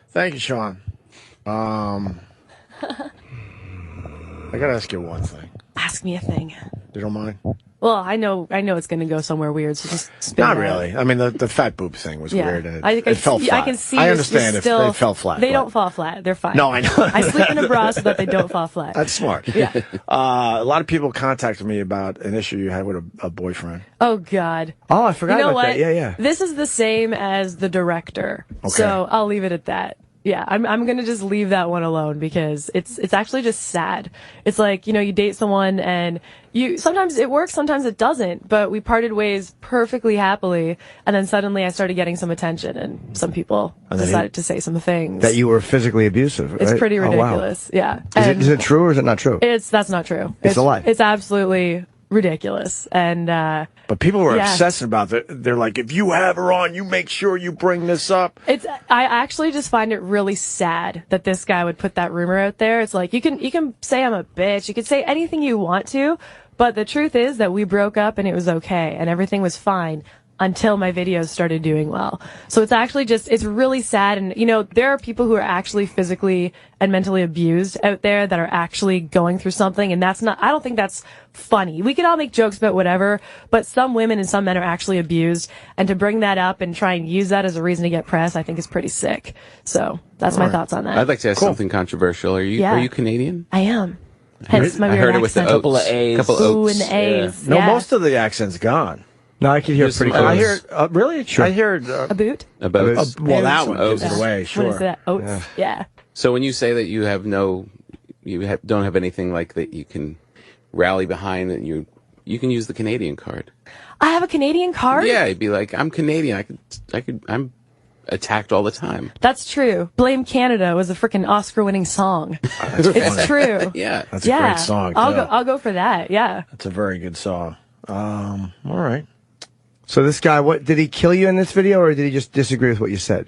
Thank you, Sean. I got to ask you one thing. Ask me a thing. You don't mind? Well, I know it's going to go somewhere weird, so just spin Not it out. really. I mean, the fat boob thing was Yeah. weird. And I it fell flat. I can see. I you're understand if still, they fell flat. They but- don't fall flat. They're fine. No, I know. I sleep in a bra so that they don't fall flat. That's smart. Yeah. A lot of people contacted me about an issue you had with a boyfriend. Oh God. Oh, I forgot You know about what? that. Yeah, yeah. This is the same as the director. Okay. So I'll leave it at that. Yeah, I'm gonna just leave that one alone because it's actually just sad. It's like, you date someone and sometimes it works, sometimes it doesn't, but we parted ways perfectly happily, and then suddenly I started getting some attention and some people decided to say some things. That you were physically abusive, right? It's pretty Oh, wow. ridiculous. Yeah. Is it true or is it not true? That's not true. It's a lie. It's absolutely ridiculous. And But people were yeah. obsessed about it. They're like, if you have her on, you make sure you bring this up. I actually just find it really sad that this guy would put that rumor out there. It's like, you can say I'm a bitch. You can say anything you want to, but the truth is that we broke up and it was okay and everything was fine until my videos started doing well. So it's actually it's really sad. And, there are people who are actually physically and mentally abused out there that are actually going through something. And I don't think that's funny. We can all make jokes about whatever, but some women and some men are actually abused. And to bring that up and try and use that as a reason to get press, I think is pretty sick. So that's my thoughts on that. I'd like to ask something controversial. Are you Canadian? I am. Hence my I weird heard it with the accent. couple of A's. Couple Ooh, O's. and the A's. No, Yeah. most of the accent's gone. No, I can hear There's pretty some close. I hear, really? Sure. I hear, A boot? A boat. well, that Some one O's. gives it away, What is sure. that? Oats? Yeah. So when you say that you have don't have anything like that you can rally behind, and you can use the Canadian card. I have a Canadian card? Yeah, you'd be like, I'm Canadian. I'm attacked all the time. That's true. Blame Canada was a freaking Oscar-winning song. It's true. Yeah. That's a great song, too. I'll go for that. Yeah. That's a very good song. All right. So this guy, what did he kill you in this video, or did he just disagree with what you said?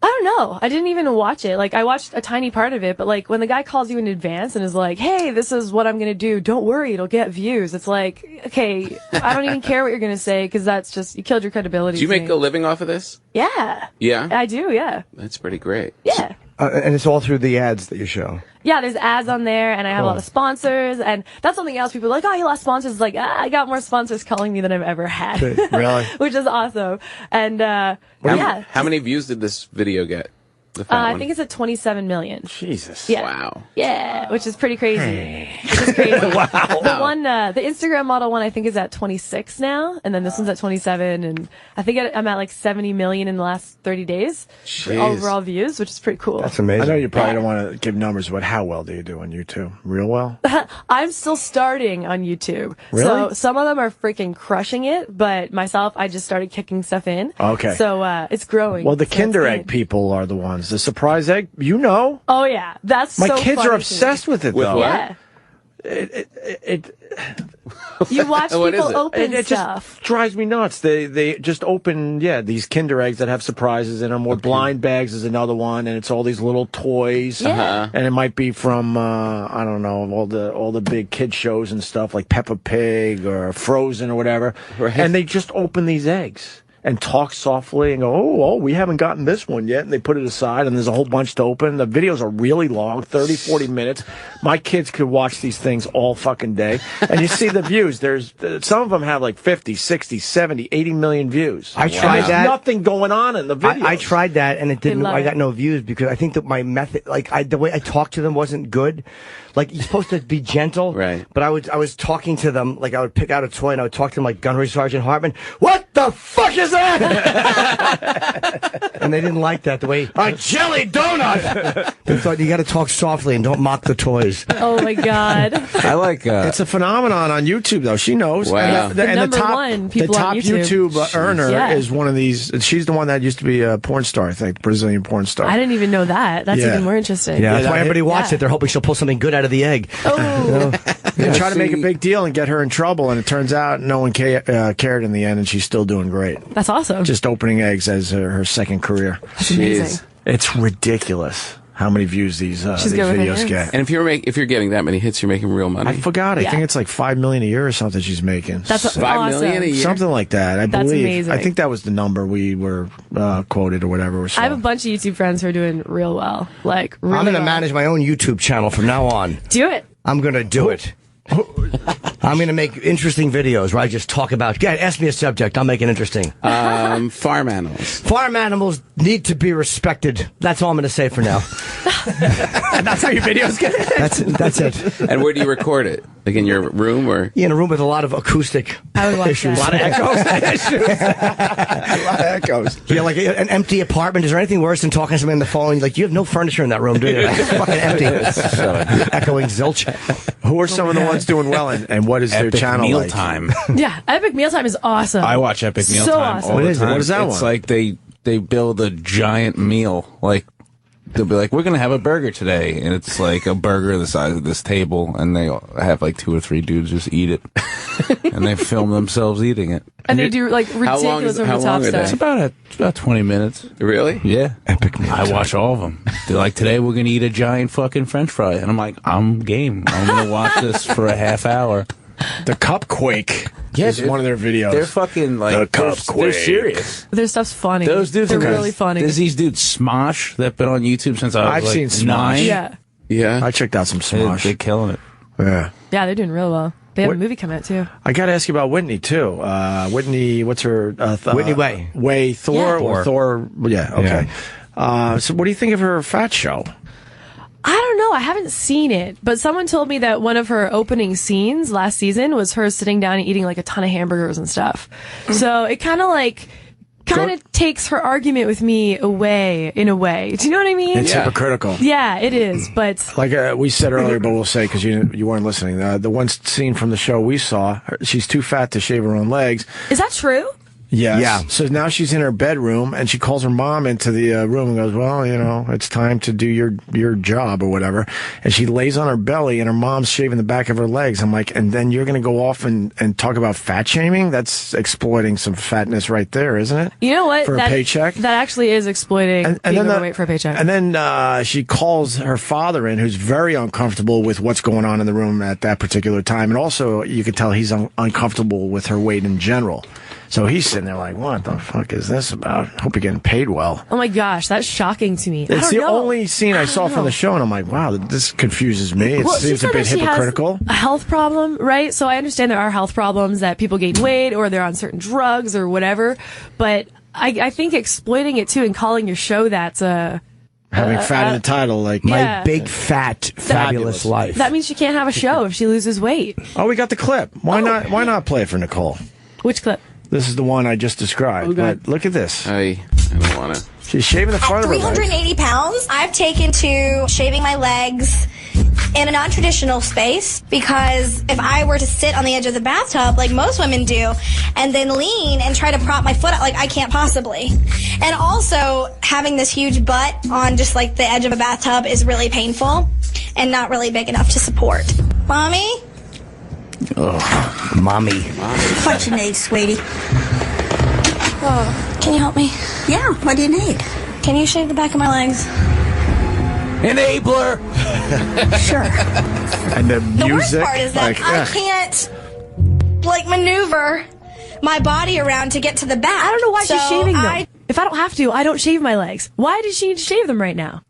I don't know. I didn't even watch it. Like, I watched a tiny part of it, but like, when the guy calls you in advance and is like, hey, this is what I'm gonna do, don't worry, it'll get views. It's like, okay, I don't even care what you're gonna say, because that's just, you killed your credibility. Do you to make me. a living off of this? Yeah. Yeah? I do, yeah. That's pretty great. Yeah. And it's all through the ads that you show. Yeah, there's ads on there, and I have a lot Cool. of sponsors, and that's something else. People are like, oh, you lost sponsors. It's like, I got more sponsors calling me than I've ever had. Really? Which is awesome. And, yeah. How many views did this video get? The fat I one? think it's at 27 million. Jesus. Yeah. Wow. Yeah, which is pretty crazy. Which is crazy. The one, the Instagram model one, I think is at 26 now, and then this one's at 27, and I think I'm at like 70 million in the last 30 days for Jeez. overall views, which is pretty cool. That's amazing. I know you probably don't want to give numbers, but how well do you do on YouTube? Real well? I'm still starting on YouTube. Really? So some of them are freaking crushing it, but myself, I just started kicking stuff in. Okay. So, it's growing. Well, the So it's Kinder good. Egg people are the ones. The surprise egg, Oh yeah, that's My so kids funny are to obsessed me. with it, With though. what? Yeah. It You watch What people is it? open it stuff. just drives me nuts. They just open these Kinder Eggs that have surprises in them. Or blind bags is another one, and it's all these little toys. Yeah. And it might be from I don't know, all the big kid shows and stuff like Peppa Pig or Frozen or whatever. Right. And they just open these eggs and talk softly and go, oh, we haven't gotten this one yet. And they put it aside, and there's a whole bunch to open. The videos are really long, 30, 40 minutes. My kids could watch these things all fucking day. And you see the views. There's some of them have like 50, 60, 70, 80 million views. I tried And there's that. nothing going on in the videos. I tried that, and it didn't. love I got it. no views because I think that my method, the way I talked to them, wasn't good. Like, you're supposed to be gentle, Right. But I was talking to them like I would pick out a toy, and I would talk to them like Gunnery Sergeant Hartman. What the fuck is that? And they didn't like that. The way a jelly donut. They thought you got to talk softly and don't mock the toys. Oh my god. I like. It's a phenomenon on YouTube, though. She knows. Wow. And The number one people the top on YouTube. earner Yeah. is one of these. She's the one that used to be a porn star, I think, Brazilian porn star. I didn't even know that. That's Yeah. even more interesting. Yeah, that's why that- everybody watched it. They're hoping she'll pull something good out of the egg. Oh. They try to make a big deal and get her in trouble, and it turns out no one cared in the end, and she's still doing great. That's awesome. Just opening eggs as her second career. That's amazing. It's ridiculous how many views these She's good with her videos hands. get. And if you're getting that many hits, you're making real money. I forgot. I Yeah. think it's like $5 million a year or something she's making. That's $5 awesome. million a year? Something like that. I That's believe. amazing. I think that was the number we were quoted or whatever. I have a bunch of YouTube friends who are doing real well. Like, really I'm going to well. manage my own YouTube channel from now on. Do it. I'm going to do it. I'm going to make interesting videos where I just talk about. Yeah, ask me a subject. I'll make it interesting. Farm animals. Farm animals need to be respected. That's all I'm going to say for now. And that's how your videos get. That's it. And where do you record it? Like in your room, or in a room with a lot of acoustic issues, a lot of echoes. A lot of echoes. Yeah, like an empty apartment. Is there anything worse than talking to somebody on the phone? Like, you have no furniture in that room, do you? It's fucking empty. Echoing zilch. Who are some of the ones doing well, and what is their Epic channel like? Mealtime. Yeah, Epic Mealtime is awesome. I watch Epic Mealtime So awesome. all What the is it? time. What is that It's one? like they build a giant meal. Like, they'll be like, we're going to have a burger today. And it's like a burger the size of this table. And they have like 2 or 3 dudes just eat it. And they film themselves eating it. And they do like ridiculous over the top stuff. It's about 20 minutes. Really? Yeah. Epic Mealtime. I watch all of them. They're like, today we're going to eat a giant fucking French fry. And I'm like, I'm game. I'm going to watch this for a half hour. The Cupquake is one of their videos. They're fucking like, they're serious. Their stuff's funny. Those dudes They're are really funny. There's these dudes, Smosh, that been on YouTube since I was I've like seen 9. Smosh. Yeah. Yeah. I checked out some Smosh. They're killing it. Yeah. Yeah, they're doing real well. They have What- a movie coming out too. I got to ask you about Whitney too. Whitney, what's her? Whitney Way. Way Thor Yeah. or Thor? Yeah. Okay. So, what do you think of her fat show? I don't know. I haven't seen it, but someone told me that one of her opening scenes last season was her sitting down and eating like a ton of hamburgers and stuff. So it kind of takes her argument with me away in a way. Do you know what I mean? It's hypocritical. Yeah, it is. But Like we said earlier, but we'll say because you weren't listening. The one scene from the show we saw, she's too fat to shave her own legs. is that true? Yes. Yeah. So now she's in her bedroom and she calls her mom into the room and goes, well, it's time to do your job or whatever. And she lays on her belly and her mom's shaving the back of her legs. I'm like, and then you're going to go off and talk about fat shaming? That's exploiting some fatness right there, isn't it? You know what? For a paycheck? That actually is exploiting being then overweight for a paycheck. And then she calls her father in, who's very uncomfortable with what's going on in the room at that particular time. And also, you could tell he's uncomfortable with her weight in general. So he's sitting there like, what the fuck is this about? Hope you're getting paid well. Oh my gosh, that's shocking to me. It's the only scene I saw from the show, and I'm like, wow, this confuses me. It Well, she seems a said bit that she hypocritical. has a health problem, right? So I understand there are health problems that people gain weight or they're on certain drugs or whatever. But I think exploiting it too and calling your show that's Having fat in the title, like yeah. My big, fat, fabulous life. That means she can't have a show if she loses weight. Oh, we got the clip. Why not play it for Nicole? Which clip? This is the one I just described. Okay. But look at this. I don't want to. She's shaving the front At of her legs. 380 pounds, I've taken to shaving my legs in a non-traditional space because if I were to sit on the edge of the bathtub like most women do and then lean and try to prop my foot out, like I can't possibly. And also having this huge butt on just like the edge of a bathtub is really painful and not really big enough to support. Mommy? Oh, mommy. What you need, sweetie? Oh, can you help me? Yeah, what do you need? Can you shave the back of my legs? Enabler! Sure. And the The worst music. part is that I can't, maneuver my body around to get to the back. I don't know why she's shaving them. I If I don't have to, I don't shave my legs. Why does she need to shave them right now?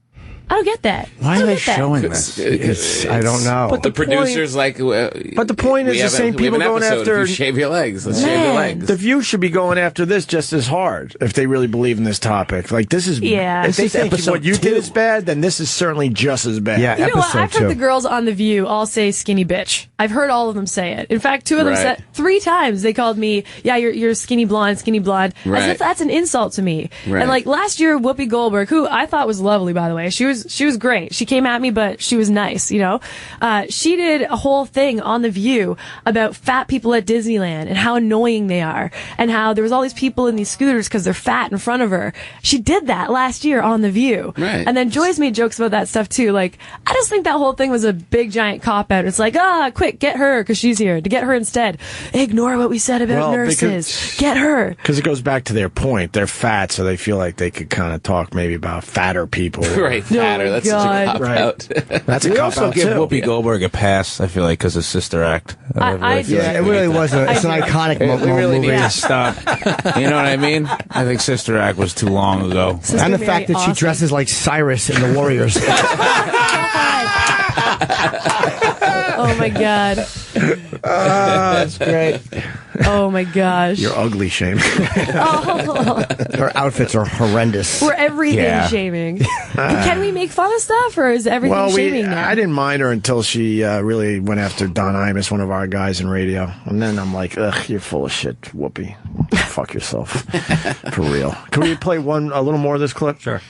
I don't get that. Why I are don't they get that. showing this? I don't know. But the producer's like. But the point is the same people going after. If you shave your legs, let's shave your legs. The View should be going after this just as hard if they really believe in this topic. Like this is. Yeah. If they This is think episode what you 2. did is bad, then this is certainly just as bad. Yeah. You know what? Episode I've heard 2. the girls on The View all say skinny bitch. I've heard all of them say it. In fact, 2 of them Right. said 3 times they called me, yeah, you're skinny blonde, skinny blonde. Right. As if that's an insult to me. Right. And like last year, Whoopi Goldberg, who I thought was lovely, by the way, she was great. She came at me, but she was nice, you know? She did a whole thing on The View about fat people at Disneyland and how annoying they are and how there was all these people in these scooters because they're fat in front of her. She did that last year on The View. Right. And then Joyce made jokes about that stuff too. Like, I just think that whole thing was a big giant cop out. It's like, quick, get her because she's here. To get her instead. Ignore what we said about nurses. Get her. Because it goes back to their point. They're fat, so they feel like they could kind of talk maybe about fatter people. Right, fatter. That's such a cop out. That's a We cop also out give too. Whoopi Goldberg a pass, I feel like, because of Sister Act. I feel do. like It really was. It's an iconic we really movie. need to stop. You know what I mean? I think Sister Act was too long ago. And the fact that she dresses like Cyrus in The Warriors. Oh my God. That's great. Oh my gosh. You're ugly shaming. Oh. Her outfits are horrendous. We're everything shaming. Can we make fun of stuff, or is everything shaming now? I didn't mind her until she really went after Don Imus, one of our guys in radio. And then I'm like, ugh, you're full of shit, Whoopi. Fuck yourself. For real. Can we play a little more of this clip? Sure.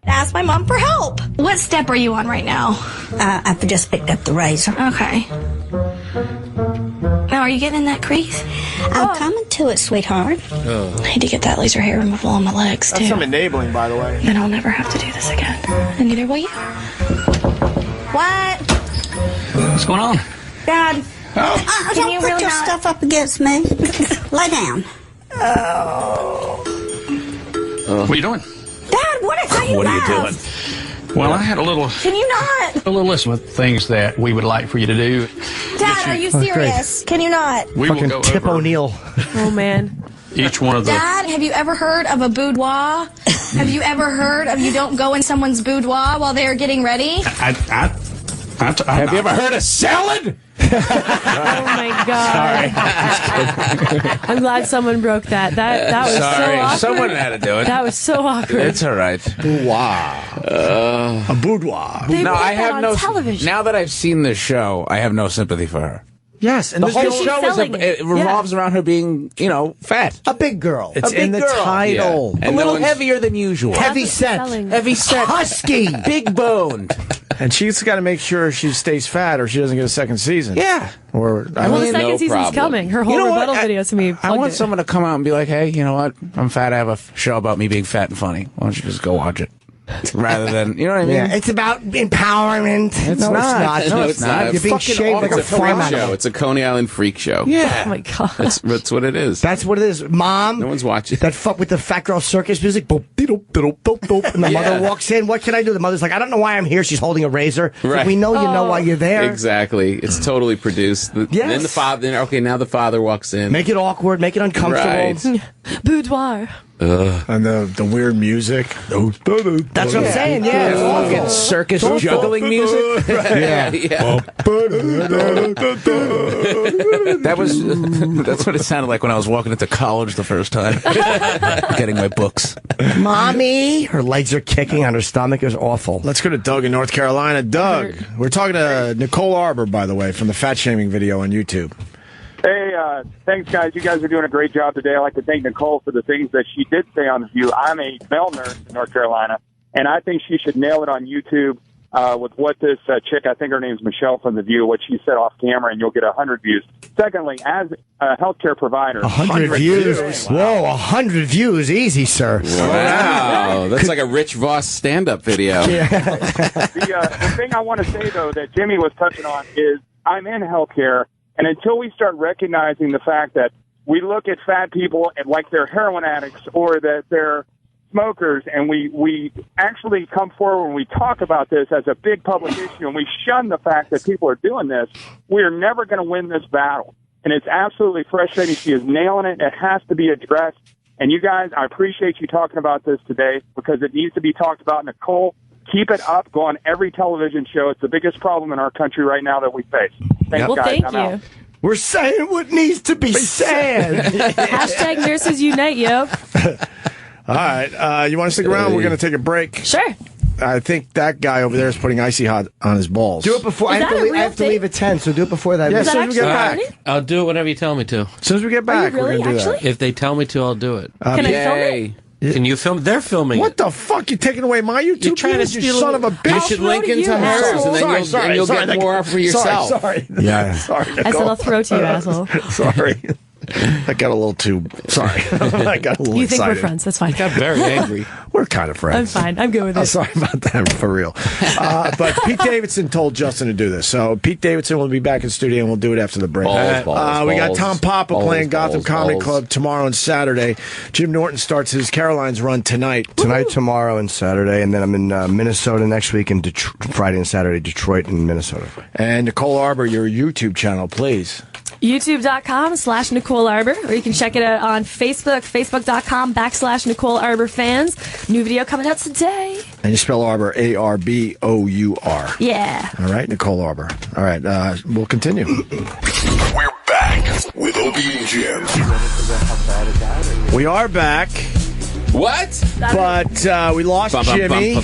Ask my mom for help. What step are you on right now? I've just picked up the razor. Okay. Now, are you getting in that crease? I'm coming to it, sweetheart. I need to get that laser hair removal on my legs, too. That's some enabling, by the way. Then I'll never have to do this again. And neither will you. What? What's going on? Dad, Can don't you put really your not- stuff up against me. Lay down. What are you doing? Dad, how you What are you laugh? doing? Well, I had a little list of things that we would like for you to do. Dad, are you serious? Can you not? We will go Tip over O'Neill. Oh, man. each one of the. Dad, have you ever heard of a boudoir? Have you ever heard of you don't go in someone's boudoir while they're getting ready? Have you ever heard of salad? Oh my God! I'm glad someone broke that. That was so awkward. Someone had to do it. That was so awkward. It's all right. Boudoir. A boudoir. They No, put I that have on no. television. Now that I've seen this show, I have no sympathy for her. Yes, and the this whole girl- show selling it. it revolves around her being, fat. A big girl. It's a big in the girl. title. A little heavier than usual. Heavy set. Heavy set. Husky. Big boned. And she's got to make sure she stays fat or she doesn't get a second season. Yeah. Or Well, the second season's coming. Her whole rebuttal video to me. I want it. someone to come out and be like, hey, you know what? I'm fat. I have a show about me being fat and funny. Why don't you just go watch it? Rather than, you know what I mean? Yeah, it's about empowerment. It's no, not. it's not. No, it's not. You're being shaved like It's a a freak farm show. animal. It's a Coney Island freak show. Yeah. Oh my God. That's what it is. That's what it is. Mom. No one's watching. That fuck with the Fat Girl Circus music. Boop, doop, doop, doop, doop. And the mother walks in. What can I do? The mother's like, I don't know why I'm here. She's holding a razor. Right. We know you know why you're there. Exactly. It's totally produced. Yes. Then the father. Okay, now the father walks in. Make it awkward. Make it uncomfortable. Right. Boudoir. And the weird music. That's what I'm saying. Yeah. It's Fucking awful. circus juggling music. Yeah. That's what it sounded like when I was walking into college the first time, getting my books. Mommy. Her legs are kicking on her stomach. It was awful. Let's go to Doug in North Carolina. Doug, we're talking to Nicole Arbour, by the way, from the fat shaming video on YouTube. Hey, thanks, guys. You guys are doing a great job today. I'd like to thank Nicole for the things that she did say on The View. I'm a male nurse in North Carolina, and I think she should nail it on YouTube with what this chick, I think her name's Michelle from The View, what she said off camera, and you'll get 100 views. Secondly, as a healthcare provider... 100 views. Whoa, 100 views. Easy, sir. Wow. That's like a Rich Voss stand-up video. The thing I want to say, though, that Jimmy was touching on is I'm in healthcare, and until we start recognizing the fact that we look at fat people like they're heroin addicts or that they're smokers, and we actually come forward when we talk about this as a big public issue, and we shun the fact that people are doing this, we're never going to win this battle. And it's absolutely frustrating. She is nailing it. It has to be addressed. And you guys, I appreciate you talking about this today because it needs to be talked about. Nicole, keep it up. Go on every television show. It's the biggest problem in our country right now that we face. Thanks, Well, guys. thank I'm you. out. We're saying what needs to be said. Hashtag nurses unite, yo. All right. You want to stick around? We're going to take a break. Sure. I think that guy over there is putting icy hot on his balls. Do it before. I Is have, that to a leave, I real have to leave at 10, so do it before that. Yeah, Is as that soon as we get actually back. happening? I'll do it whenever you tell me to. As soon as we get back, really? we're going to do Actually? that. If they tell me to, I'll do it. Can I film Yay. it? Can you film? They're filming What it. the fuck? You taking away my YouTube? You're trying to views, you steal son of a bitch. You should link into hers, and then you'll get more for yourself. Sorry. Yeah. Sorry. I said I'll throw to you, asshole. Sorry. I got a little too... Sorry. I got a little You think excited. we're friends. That's fine. Got very angry. We're kind of I'm friends. fine. I'm good with I'm it. sorry about that, for real. But Pete Davidson told Justin to do this. So Pete Davidson will be back in studio, and we'll do it after the break. We got Tom Papa playing Gotham Comedy Club tomorrow and Saturday. Jim Norton starts his Caroline's run tonight. Tonight, tomorrow, and Saturday, and then I'm in Minnesota next week, and Friday and Saturday, Detroit and Minnesota. And Nicole Arbour, your YouTube channel, please. YouTube.com/Nicole Arbour, or you can check it out on Facebook, Facebook.com/Nicole Arbour fans. New video coming out today. And you spell Arbour, Arbour. Yeah. All right, Nicole Arbour. All right, we'll continue. We're back with Opie and Jim. We are back. What? But we lost Jimmy.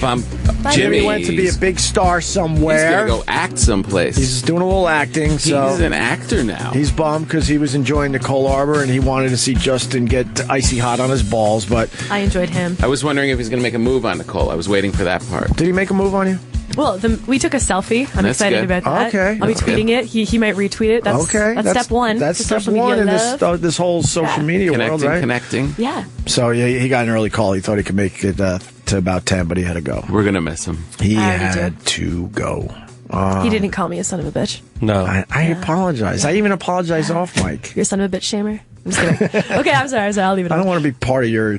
Jimmy went to be a big star somewhere. He's going to go act someplace. He's doing a little acting. So he's an actor now. He's bummed because he was enjoying Nicole Arbour and he wanted to see Justin get icy hot on his balls. But I enjoyed him. I was wondering if he's going to make a move on Nicole. I was waiting for that part. Did he make a move on you? Well, we took a selfie. I'm That's excited good. about that. Okay. I'll be tweeting it. He might retweet it. That's step one. That's for step social one media in love. this whole social media world, right? Connecting. Yeah. So yeah, he got an early call. He thought he could make it to about 10, but he had to go. We're going to miss him. He I already had to go. He didn't call me a son of a bitch. No. I apologize. I even apologized off mic. You're a son of a bitch shamer. I'm just kidding. Okay, I'm sorry. I'll leave it I on. don't want to be part of your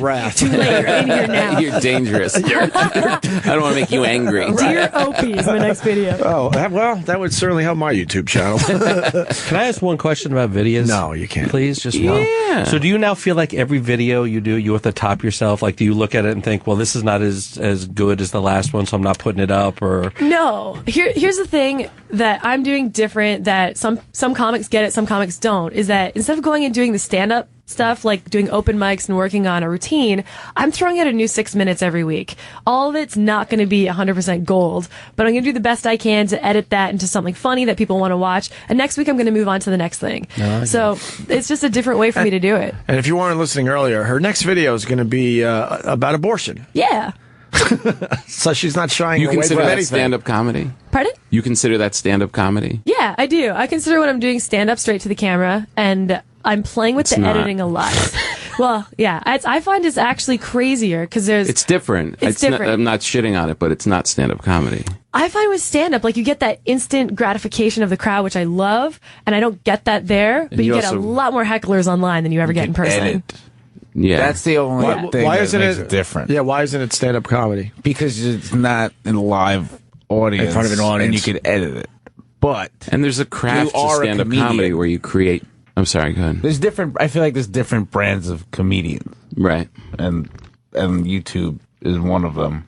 wrath. Too late. You're in here now. You're dangerous. I don't want to make you angry. Dear Opie is my next video. Oh, that would certainly help my YouTube channel. Can I ask one question about videos? No, you can't. Please, just one. Yeah. So do you now feel like every video you do, you have to top yourself? Like, do you look at it and think, well, this is not as good as the last one, so I'm not putting it up? Or No. Here's the thing that I'm doing different that some comics get it, some comics don't, is that instead of going and doing the stand-up stuff, like doing open mics and working on a routine, I'm throwing out a new 6 minutes every week. All of it's not going to be 100% gold, but I'm going to do the best I can to edit that into something funny that people want to watch. And next week I'm going to move on to the next thing. So it's just a different way for me to do it. And if you weren't listening earlier, her next video is going to be about abortion. Yeah. So she's not shying You away consider from that anything. stand-up comedy? Pardon? You consider that stand-up comedy? Yeah, I do. I consider when I'm doing stand-up straight to the camera, and I'm playing with It's the not. editing a lot. Well, yeah, I find it's actually crazier because It's different. It's different. I'm not shitting on it, but it's not stand-up comedy. I find with stand-up, like you get that instant gratification of the crowd, which I love, and I don't get that there, but And you you get a also- lot more hecklers online than you ever get in person. Edit. Yeah. That's the only thing Why that isn't makes it it different. Yeah, why isn't it stand-up comedy? Because it's not in a live audience. In front of an audience. And you could edit it. But And there's a craft you to are a stand-up comedian. comedy where you create... I'm sorry, go ahead. there's different. I feel like there's different brands of comedians, Right. and YouTube is one of them.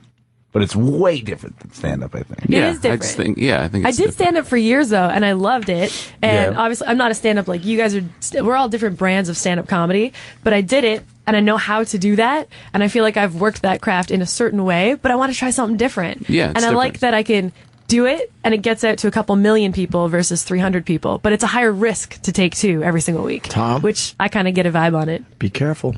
But it's way different than stand-up, I think. It is different. I just think, I think I it's did different. stand up for years though, and I loved it. And Yeah. obviously, I'm not a stand up like you guys are. We're all different brands of stand up comedy, but I did it, and I know how to do that. And I feel like I've worked that craft in a certain way, but I want to try something different. Yeah, it's and I like different. that I can do it, and it gets out to a couple million people versus 300 people. But it's a higher risk to take too every single week. Tom? Which I kind of get a vibe on it. Be careful.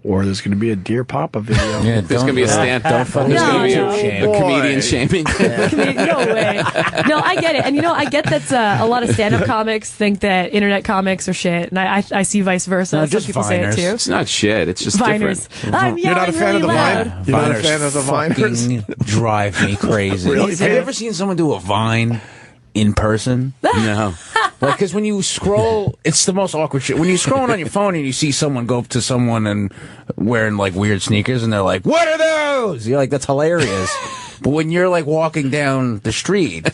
Or there's going to be a Dear Papa video. Yeah, There's going to be a stand... Don't fucking There's going to be No, a comedian shaming. No way. No, I get it. And I get that a lot of stand-up comics think that internet comics are shit. And I see vice versa. No, Some just people say it Viners. too. It's not shit. It's just Viners. different. I'm You're not a yelling fan of really the loud. Vine? You're not a fan of the Viners? fucking drive me crazy. Really? Have you ever seen someone do a Vine in person? No. Like, because when you scroll, it's the most awkward shit. When you're scrolling on your phone and you see someone go up to someone and wearing like weird sneakers and they're like, "What are those?" You're like, "That's hilarious." But when you're like walking down the street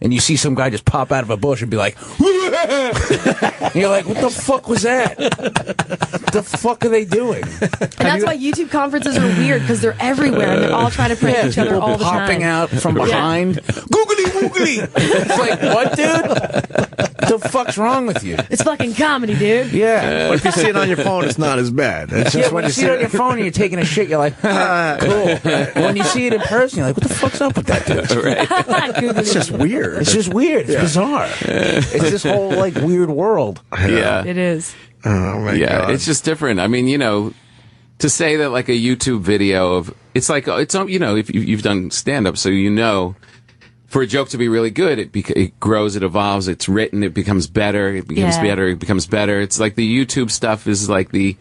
and you see some guy just pop out of a bush and be like, and you're like, "What the fuck was that? What the fuck are they doing?" And that's why YouTube conferences are weird because they're everywhere and they're all trying to prank each other people all the time. popping out from behind. Googly woogly. It's like, what, dude? What the fuck's wrong with you? It's fucking comedy, dude. Yeah. But if you see it on your phone, it's not as bad. It's just Yeah, when you see it on your phone and you're taking a shit, you're like, cool. When you see it in person, you're like, what the fuck's up with that dude? It's just weird. It's just weird. It's bizarre. It's this whole like weird world. Yeah. It is. Oh my Yeah, God. it's just different. I mean, to say that like a YouTube video of it's like if you've done stand up, so for a joke to be really good, it grows, it evolves, it's written, it becomes better, it becomes better, it becomes better. It's like the YouTube stuff is like the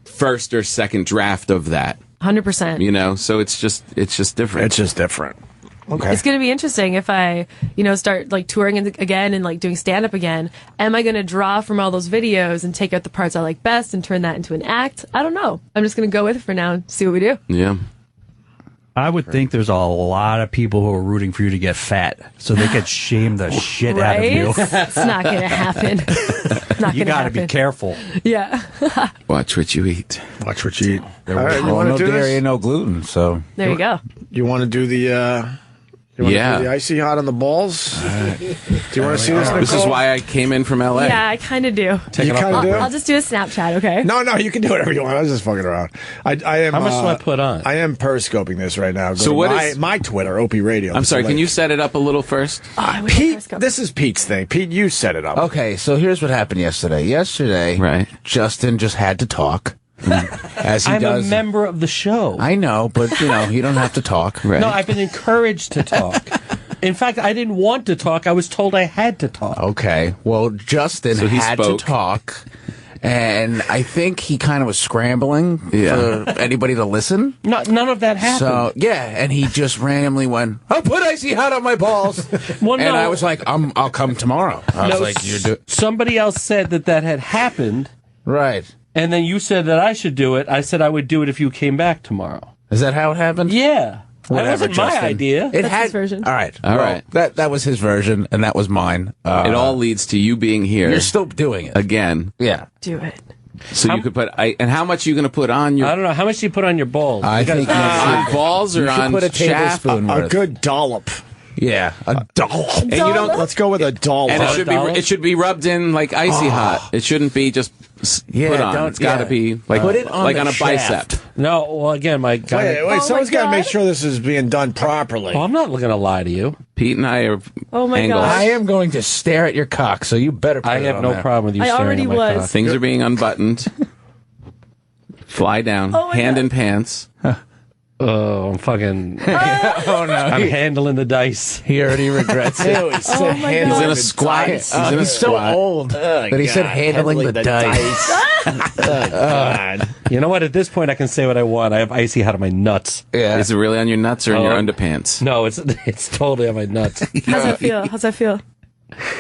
first or second draft of that. 100%. So it's just different. It's just different. Okay. It's going to be interesting if I, start like touring again and like doing stand up again. Am I going to draw from all those videos and take out the parts I like best and turn that into an act? I don't know. I'm just going to go with it for now and see what we do. Yeah. I would think there's a lot of people who are rooting for you to get fat, so they could shame the shit out of you. It's not going to happen. Not You got got to be careful. Yeah. Watch what you eat. Watch what you eat. There All was right, you want no to do dairy this? and no gluten, so. There you go. You want to do the? You want Yeah. to do the icy hot on the balls? Do you want to see this, Nicole? This is why I came in from L.A. Yeah, I kind of do. You kind of do? I'll just do a Snapchat, okay? No, you can do whatever you want. I was just fucking around. I am. How much do I put on? I am periscoping this right now. Go So to what my, is- my Twitter, Opie Radio? I'm sorry, can you set it up a little first? Pete, this is Pete's thing. Pete, you set it up. Okay, so here's what happened yesterday. Yesterday, Justin just had to talk. As he I'm does. a member of the show. I know, but you don't have to talk. No, I've been encouraged to talk. In fact, I didn't want to talk. I was told I had to talk. Okay. Well, Justin So he had spoke. to talk, and I think he kind of was scrambling for anybody to listen. None of that happened. So, yeah, and he just randomly went, I'll put icy hot on my balls. Well, and no. I was like, I'll come tomorrow. I was like, you're doing... Somebody else said that had happened. Right. And then you said that I should do it. I said I would do it if you came back tomorrow. Is that how it happened? Yeah. Whatever, that wasn't my Justin. idea. It That's had his version. All right. All Well, right. That was his version, and that was mine. It all leads to you being here. You're still doing it. Again. Yeah. Do it. So you could put... and how much are you going to put on your... I don't know. How much do you put on your balls? I think you on should, balls or you should on put a shaft? tablespoon A worth. good dollop. Yeah, a dollop. And you don't... Let's go with a dollop. And it should be rubbed in like icy hot. It shouldn't be just put on. It's got to be like Put it on like the on a shaft. bicep. No, well, again, my guy. Wait, someone's got to make sure this is being done properly. Oh, I'm not going to lie to you. Pete and I are Oh my angles. gosh. I am going to stare at your cock, so you better put I it have on no there. problem with you I staring already at my was. cock. Things are being unbuttoned. Fly down. Oh my hand God. in pants. Oh, I'm fucking. Oh, no. I'm handling the dice. He already regrets it. Oh my He's God. in a squat. He's in a so squat. old that he said handling the dice. God. You know what? At this point, I can say what I want. I have icy hot on my nuts. Yeah. Is it really on your nuts or in your underpants? No, it's totally on my nuts. How's that feel? How's that feel?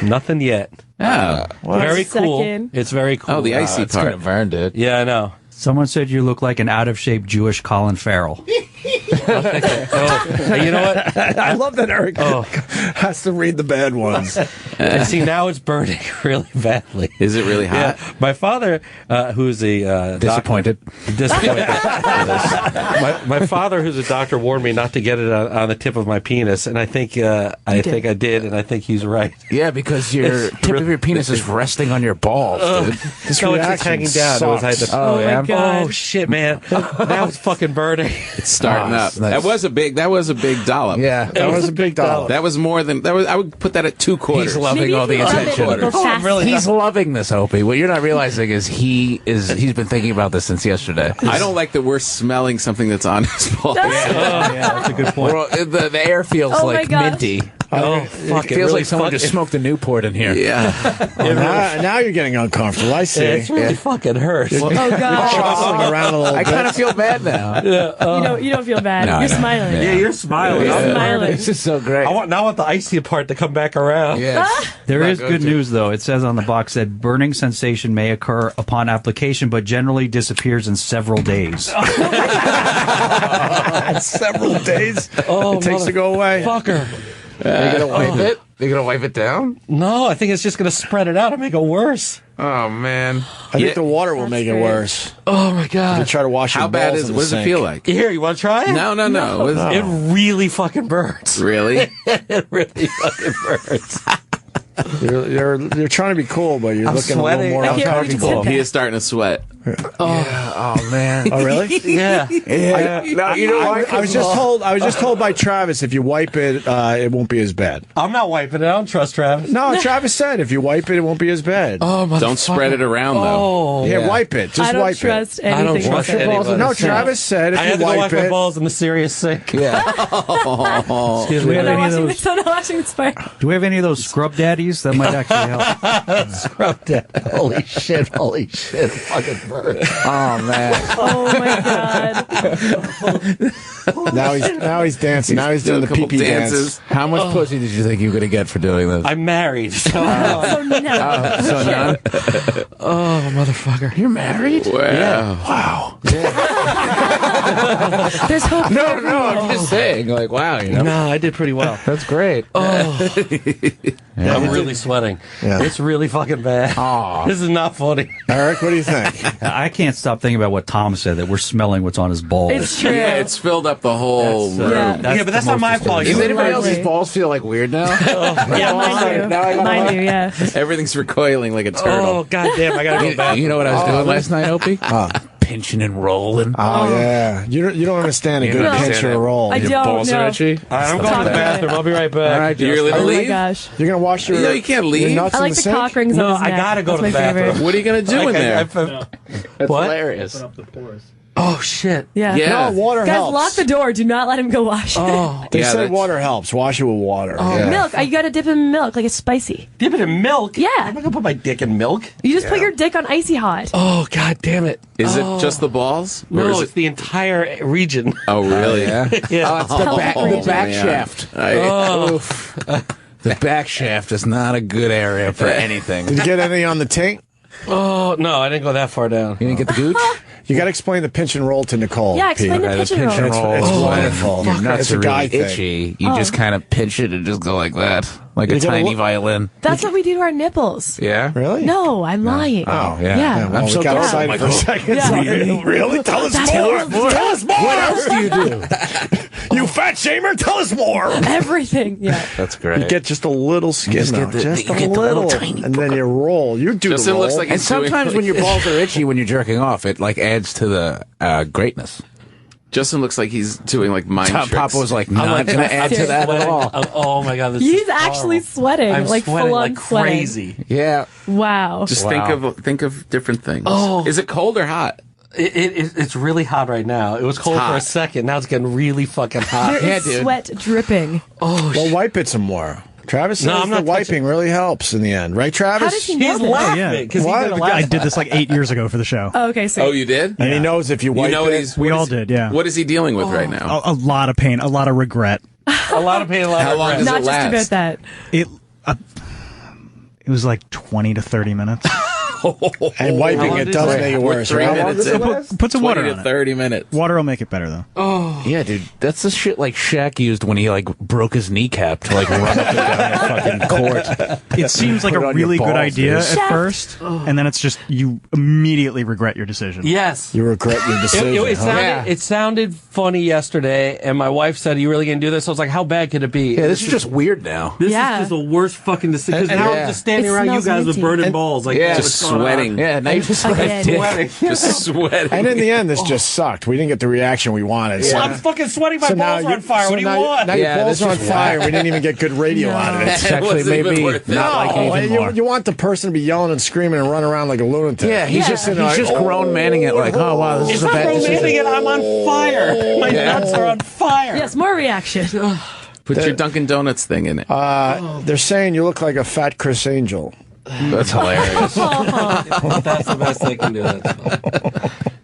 Nothing yet. Oh. Very cool. Second. It's very cool. Oh, the icy It's kind part. of earned it. Yeah, I know. Someone said you look like an out-of-shape Jewish Colin Farrell. Oh, you know what? I love that Eric has to read the bad ones. And see, now it's burning really badly. Is it really hot? Yeah. My father, who's a Disappointed. disappointed. my father, who's a doctor, warned me not to get it on the tip of my penis, and I think I did, and I think he's right. Yeah, because your tip of your penis is resting on your balls, dude. This No, it's reaction just hanging down. sucks. I had to- Oh, yeah? my God. Oh shit, man! Now it's fucking burning. It's starting up. it's nice. That was a big dollop. Yeah, That was a big dollop. That was more than that was. I would put that at 2 quarters. He's loving Maybe all if the you love it, attention. it'll go fast. He's loving this, Opie. What you're not realizing is he's been thinking about this since yesterday. I don't like that we're smelling something that's on his balls. Oh yeah, that's a good point. Well, the air feels Oh my like gosh. minty. Oh, It fuck! feels really like someone just smoked a Newport in here. Yeah. Now you're getting uncomfortable. I see. It's really fucking hurts. Oh God. Jostling around a little I bit. kind of feel bad now. You don't feel bad. No, I You're don't. smiling. Yeah. Yeah, you're smiling. You're I'm smiling. This is so great. I want the icy part to come back around. Yes. There is good news, though. It says on the box that burning sensation may occur upon application, but generally disappears in several days. Several days. Oh, it takes to go away. Fucker. They're gonna wipe it. They're gonna wipe it down. No, I think it's just gonna spread it out and make it worse. Oh man. I think the water will make it great. worse. Oh my You god. try to wash your How bad balls is in it? the What does it sink. feel like? Here, you want to try it? No. It really fucking burns. Really? It really fucking burns. You're trying to be cool, but you're I'm looking a sweating. little more I can't believe you uncomfortable. did He is starting to sweat. Oh man. Oh really? Yeah. No, you know what? I was just told by Travis if you wipe it, it won't be as bad. I'm not wiping it. I don't trust Travis. No, Travis said if you wipe it won't be as bad. Oh, Don't spread it around though. Oh. Yeah, wipe it. Just I don't wipe trust it. anything. I don't you trust say. anybody. No, Travis said if I had you to go wipe wipe my it. balls in the serious sink. Yeah. Excuse Do we me. have I'm not any of watching those? this. I'm not watching this part. Do we have any of those scrub daddies that might actually help? Scrub that. Holy shit. Holy shit. Fucking burns. Oh man. Oh my God. Now he's dancing. Now he's doing the a couple pee-pee dance. dances. How much pussy did you think you were gonna get for doing this? I'm married. So So no. So none. oh, motherfucker. You're married? Wow. Wow. There's hope. No, I'm just saying. Like, wow, you know. No, I did pretty well. That's great. Oh, I'm really sweating. Yeah. It's really fucking bad. Aw. This is not funny. Eric, what do you think? I can't stop thinking about what Tom said, that we're smelling what's on his balls. It's true. Yeah, it's filled up the whole room. Yeah. But that's not my fault. Does anybody Lovely. else's balls feel like weird now? Yeah, mine do. Now I gotta Mine look. do, yeah. Everything's recoiling like a turtle. Oh, goddamn. I got to go back. You know what I was doing last night, Opie? Pinching and rolling. Oh, yeah. You don't understand a You good don't pinch understand or a that. roll. I Your don't balls know. are itchy? All right, I'm going to the bathroom. I'll be right back. All right, You're Justin. gonna Oh my leave? gosh. You're going to wash your, No, you can't leave. your nuts I in like the the sink? cock rings No, on his I neck. gotta go That's to the my favorite. bathroom. What are you gonna do in there? That's What? hilarious. Oh, shit. Yeah. Yeah. No, water Guys, helps. lock the door. Do not let him go wash it. Oh, They Yeah, say that's- water helps. Wash it with water. Oh, Yeah. Milk. You got to dip it in milk. Like it's spicy. dip it in milk? Yeah. I'm not going to put my dick in milk. You just put your dick on icy hot. Oh, god damn it. Is it just the balls? Or No, is it's it... the entire region. Oh, really? Yeah. Yeah. Oh, it's the back, Oh, the back man. shaft. Oh. The back shaft is not a good area for anything. Did you get anything on the taint? Oh, no, I didn't go that far down. You didn't get the gooch? You got to explain the pinch and roll to Nicole. Yeah, explain Pete. the pinch and roll. It's Oh, wonderful. Your nuts It's a are guy really thing. itchy. You Oh. just kind of pinch it and just go like that. Like You a gotta tiny look- violin. That's what we do to our nipples. Yeah? Really? No, I'm lying. Oh, yeah. Yeah. Well, I'm we so got glad. excited for a second. Yeah. Really? Tell us That's more. what we'll do. Tell us more. What else do you do? You fat shamer, tell us more. Everything. Yeah. That's great. You get just a little skin, just though. get the- just you a get the little, little tiny and then you roll. You do Justin the roll. looks like and he's doing sometimes like when your this. balls are itchy when you're jerking off, it like adds to the greatness. Justin looks like he's doing like mind Tom tricks. Papa was like, not going to add to that at all. Oh, my God. This He's is actually horrible. sweating. I'm like sweating full on like sweating. crazy. Yeah. Wow. Just Wow. think of different things. Oh. Is it cold or hot? It's really hot right now. It was cold for a hot. second. Now it's getting really fucking hot. There is sweat dripping. Oh, Well, wipe it some more. Travis says No, I'm the not wiping really helps in the end. Right, Travis? How does he know He's this? laughing because he Why? did it I last I did this like 8 years ago for the show. Oh, okay, so Oh, you did? And he knows if you wipe You know what it. he's. We what all is- did, yeah. What is he dealing with right now? A lot of pain, a lot of regret. a lot of pain, a lot How of long regret. does not it just last? about that. It was like 20 to 30 minutes. And wiping it does make it What, worse. 3 Right? minutes in? Put some 20 water to on it. 30 minutes. Water will make it better, though. Oh, Yeah, dude. That's the shit like Shaq used when he like broke his kneecap to like run up and down the fucking court. It seems like Put it a on your really good balls, idea dude. at first, and then it's just you immediately regret your decision. yes. You regret your decision. It huh? sounded, it sounded funny yesterday, and my wife said, "Are you really going to do this?" I was like, "How bad could it be?" Yeah, this is just weird now. This Yeah. is just the worst fucking decision. Because now yeah. I'm just standing It around you smells guys with minty. burning balls, like Yeah. what's Just going on? sweating. Yeah, now you just Again. Sweating. Just sweating. And in the end, this just sucked. We didn't get the reaction we wanted. So, I'm fucking sweating. My so now balls are on fire. so What do you now, want? Now Yeah, your balls this are on is fire. whack. We didn't even get good radio out of it. It's It actually wasn't made even me worth it. not like it even more. you want the person to be yelling and screaming and run around like a lunatic. Yeah, he's just sitting he's there just like, grown manning it like, oh wow, this It's is a not bad romantic, decision. and I'm on fire. My nuts are on fire. Yes, more reaction. Put your Dunkin' Donuts thing in it. They're saying you look like a fat Chris Angel. That's hilarious. That's the best they can do. That's fine.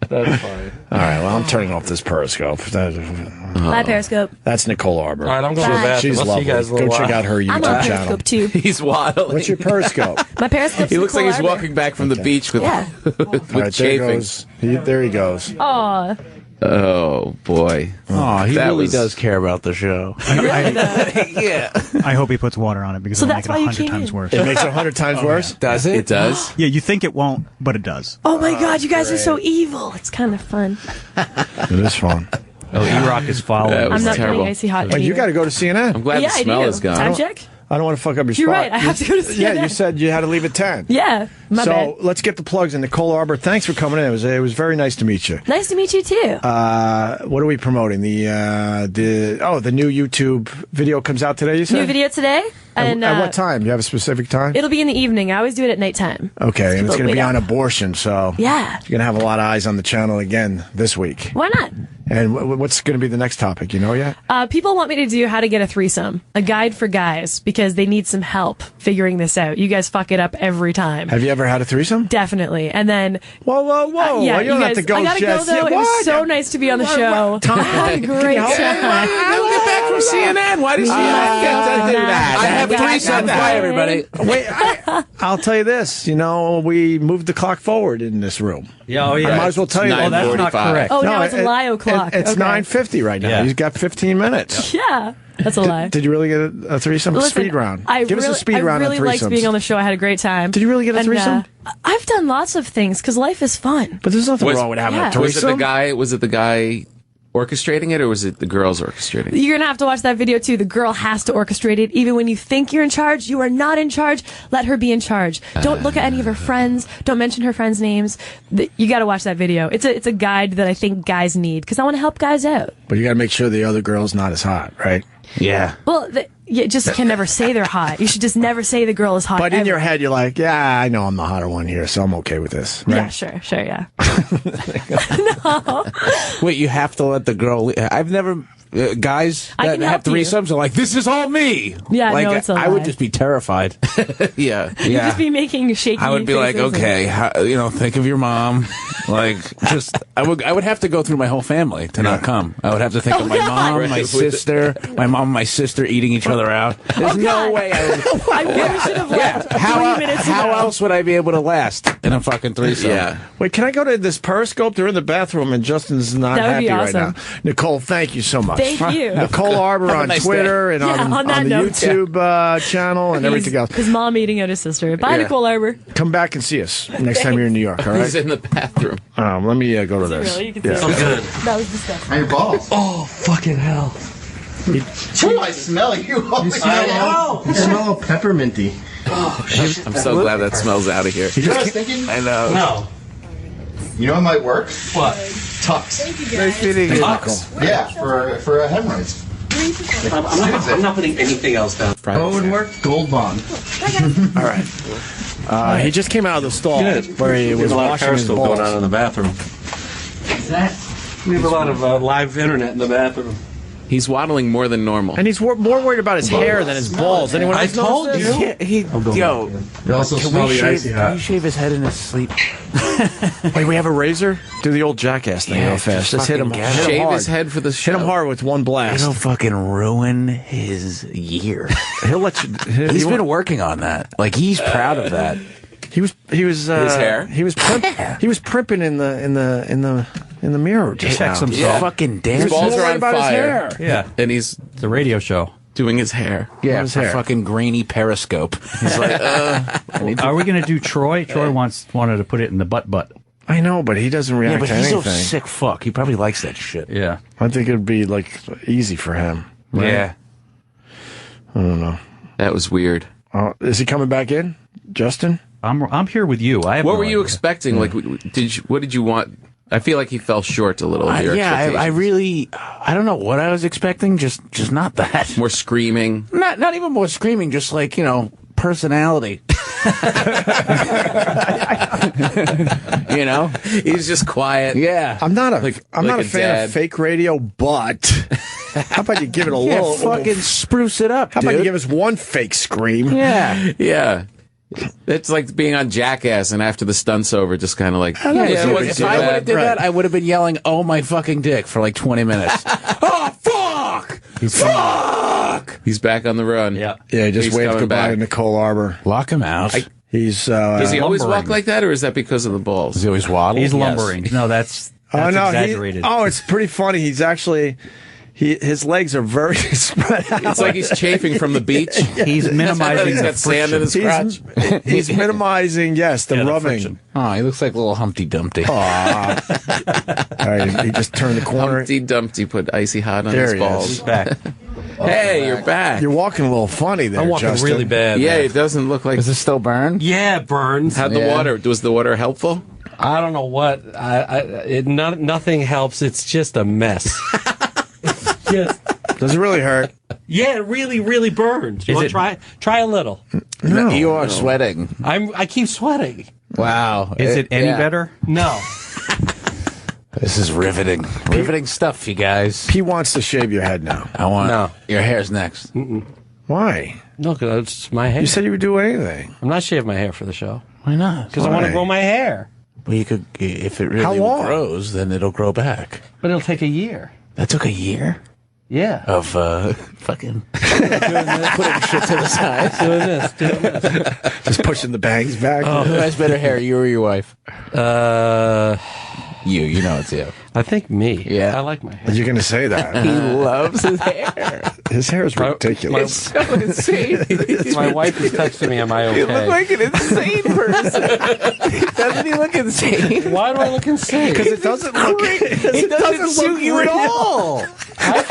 That's fine. All right, well, I'm turning off this Periscope. Bye, Periscope. That's Nicole Arbour. All right, I'm going to the bathroom. She's I'll see lovely. you guys in a Go little check while. out her I'm on YouTube channel. Periscope too. He's waddling. What's your Periscope? My Periscope's He looks like he's Nicole Arbour. walking back from the beach with, Yeah. with All right, there he chafing. goes. There he goes. Aw. Oh, boy. Oh, he That really was- does care about the show. Yeah. I hope he puts water on it because So it'll that's make it why you 100 came times in. worse. It makes it 100 times worse? Does it? It does? Yeah, you think it won't, but it does. Oh my God, you guys are so evil. It's kind of fun. It is fun. Oh, E-Rock is following. That was I'm not terrible. getting icy hot. Oh, you got to go to CNN. I'm glad Yeah, the I smell do. is gone. Time check? I don't want to fuck up your You're spot. right. I have to go to CNN. Yeah, you said you had to leave at 10. Yeah, my so bad. let's get the plugs in. Nicole Arbour, thanks for coming in. It was very nice to meet you. Nice to meet you too. What are we promoting? The new YouTube video comes out today. You said New video today. And at what time? Do you have a specific time? It'll be in the evening. I always do it at nighttime. Okay, and it's People going to be wait on up. abortion, so Yeah. you're going to have a lot of eyes on the channel again this week. Why not? And what's going to be the next topic? You know yet? People want me to do how to get a threesome, a guide for guys, because they need some help figuring this out. You guys fuck it up every time. Have you ever had a threesome? Definitely. And then, whoa! yeah, Well, you don't guys, have to go. I gotta Jess. go though. Yeah, It was what? so nice to be on the show. I had a great time. We'll get back from from CNN. Why does she not get to do that? I have threesomes. Bye, everybody. Wait, I'll tell you this. You know, we moved the clock forward in this room. Yeah, oh, yeah. I might as well tell you that. Oh, that's not correct. Oh, no, it's a lie o'clock. It's Okay. 9:50 right now. Yeah. You've got 15 minutes. Yeah, that's a lie. Did you really get a threesome? Listen, Speed round. I Give us a speed round really on threesomes. liked being on the show. I had a great time. Did you really get a threesome? I've done lots of things because life is fun. But there's nothing wrong with having a threesome. Was it the guy orchestrating it, or was it the girls orchestrating it? You're going to have to watch that video, too. The girl has to orchestrate it. Even when you think you're in charge, you are not in charge. Let her be in charge. Don't look at any of her friends. Don't mention her friends' names. You got to watch that video. It's a guide that I think guys need because I want to help guys out. But you got to make sure the other girl's not as hot, right? Yeah. Well, you just can never say they're hot. You should just never say the girl is hot. But in ever. your head, you're like, yeah, I know I'm the hotter one here, so I'm okay with this. Right? Yeah, sure, yeah. Wait, you have to let the girl. I've never. Guys I that can have help you. threesomes are like, this is all me. Yeah, like, no, it's a I lie. would just be terrified. Yeah. You'd just be making shaky I would be like, faces okay, think of your mom. Like, I would have to go through my whole family to not come. I would have to think of my mom, my sister, my sister eating each other out. There's no way I would. I really should have left 3 minutes ago. How else would I be able to last in a fucking threesome? Yeah. Wait, can I go to this Periscope? They're in the bathroom, and Justin's not That would happy be right awesome. now. Nicole, thank you so much. Thank you. Nicole Arbour Have a on nice Twitter day. and Yeah, on that the note. YouTube channel and everything else. His mom eating out his sister. Bye, Yeah. Nicole Arbour. Come back and see us next time you're in New York, all right? He's in the bathroom. Let me go to Is he this. really? You can Yeah. see I'm good. That was disgusting. On your balls. Oh, fucking hell. Oh, I smell you. You smell pepperminty. Oh, shit. I'm so glad that smells out of here. You know what I was thinking? I know. No. You know what might work? What? Tux. Nice meeting you, Nicole. Yeah, for hemorrhoids. I'm not putting anything else down. Oh, it would work? Gold Bond. All right. He just came out of the stall where he was washing his balls. going on in the bathroom. We have a lot of live internet in the bathroom. He's waddling more than normal. And he's more worried about his hair than his balls. Anyone else notice this? Yo, You also smell the icy can hot. you shave his head in his sleep? Wait, we have a razor? Do the old jackass thing real fast. Just hit him. fucking Hit him Shave hard. his head for the show. Hit him hard with one blast. It'll fucking ruin his year. He'll let you. He's been working on that. Like, he's proud of that. He was. His hair? He was. He was primping in the mirror. Just Checks now. himself. He's fucking His dancing. balls more are worried on about his fire. hair. Yeah. And he's It's a radio show. doing his hair. Yeah, his for hair. fucking grainy periscope. He's like, Are we going to do Troy? Troy wanted to put it in the butt. I know, but he doesn't react yeah, but to he's anything. a sick fuck. He probably likes that shit. Yeah. I think it'd be like easy for him. Right? Yeah. I don't know. That was weird. Is he coming back in, Justin? I'm here with you. I have What no were you idea. expecting? Like, what did you want? I feel like he fell short a little of your expectations. I really, I don't know what I was expecting. Just not that. More screaming. Not even more screaming. Just like, personality. He's just quiet. Yeah. I'm not a like fan dad. of fake radio, but how about you give it a Yeah, little fucking spruce it up, How dude. about you give us one fake scream? Yeah. Yeah. It's like being on Jackass, and after the stunt's over, just kind of like, Yeah, it wasn't if too I would bad. have did that, I would have been yelling, "Oh my fucking dick" for like 20 minutes. Oh fuck! Fuck! He's back on the run. Yeah. Yeah, just He's wave coming goodbye back. to Nicole Arbour. Lock him out. He's Does he always walk lumbering. like that, or is that because of the balls? Does he always waddle? He's Yes. lumbering. No, that's no, exaggerated. it's pretty funny. He's actually his legs are very spread out. It's like he's chafing from the beach. He's minimizing He's the got sand in his crotch. He's minimizing, the rubbing. friction. Oh, he looks like little Humpty Dumpty. All right, he just turned the corner. Humpty Dumpty put icy hot on There his he balls. is. Back. Hey, you're back. You're walking a little funny there, I'm walking Justin. really bad. Yeah, man. it doesn't look like. Does it still burn? Yeah, it burns. How'd the water? Was the water helpful? I don't know what. Nothing helps. It's just a mess. Just, Does it really hurt? yeah, it really, really burns. You Is want it- try a little? No. You are sweating. I keep sweating. Wow. Is it any better? No. This is riveting. Riveting stuff, you guys. He wants to shave your head now. I want No. your hair's next. Why? No, because it's my hair. You said you would do anything. I'm not shaving my hair for the show. Why not? Because I want to Why? grow my hair. Well, you could, if it How really long? grows, then it'll grow back. But it'll take a year. That took a year? Yeah. Of fucking putting shit to the side. Doing this. Just pushing the bangs back. Oh, who has better hair, you or your wife? You know it's you. I think me. Yeah. I like my hair. You're going to say that. He loves his hair. His hair is ridiculous. It's so insane. My wife is texting me, am I okay? You look like an insane person. Doesn't he look insane? Why do I look insane? Because it doesn't look. It doesn't suit you at all. I've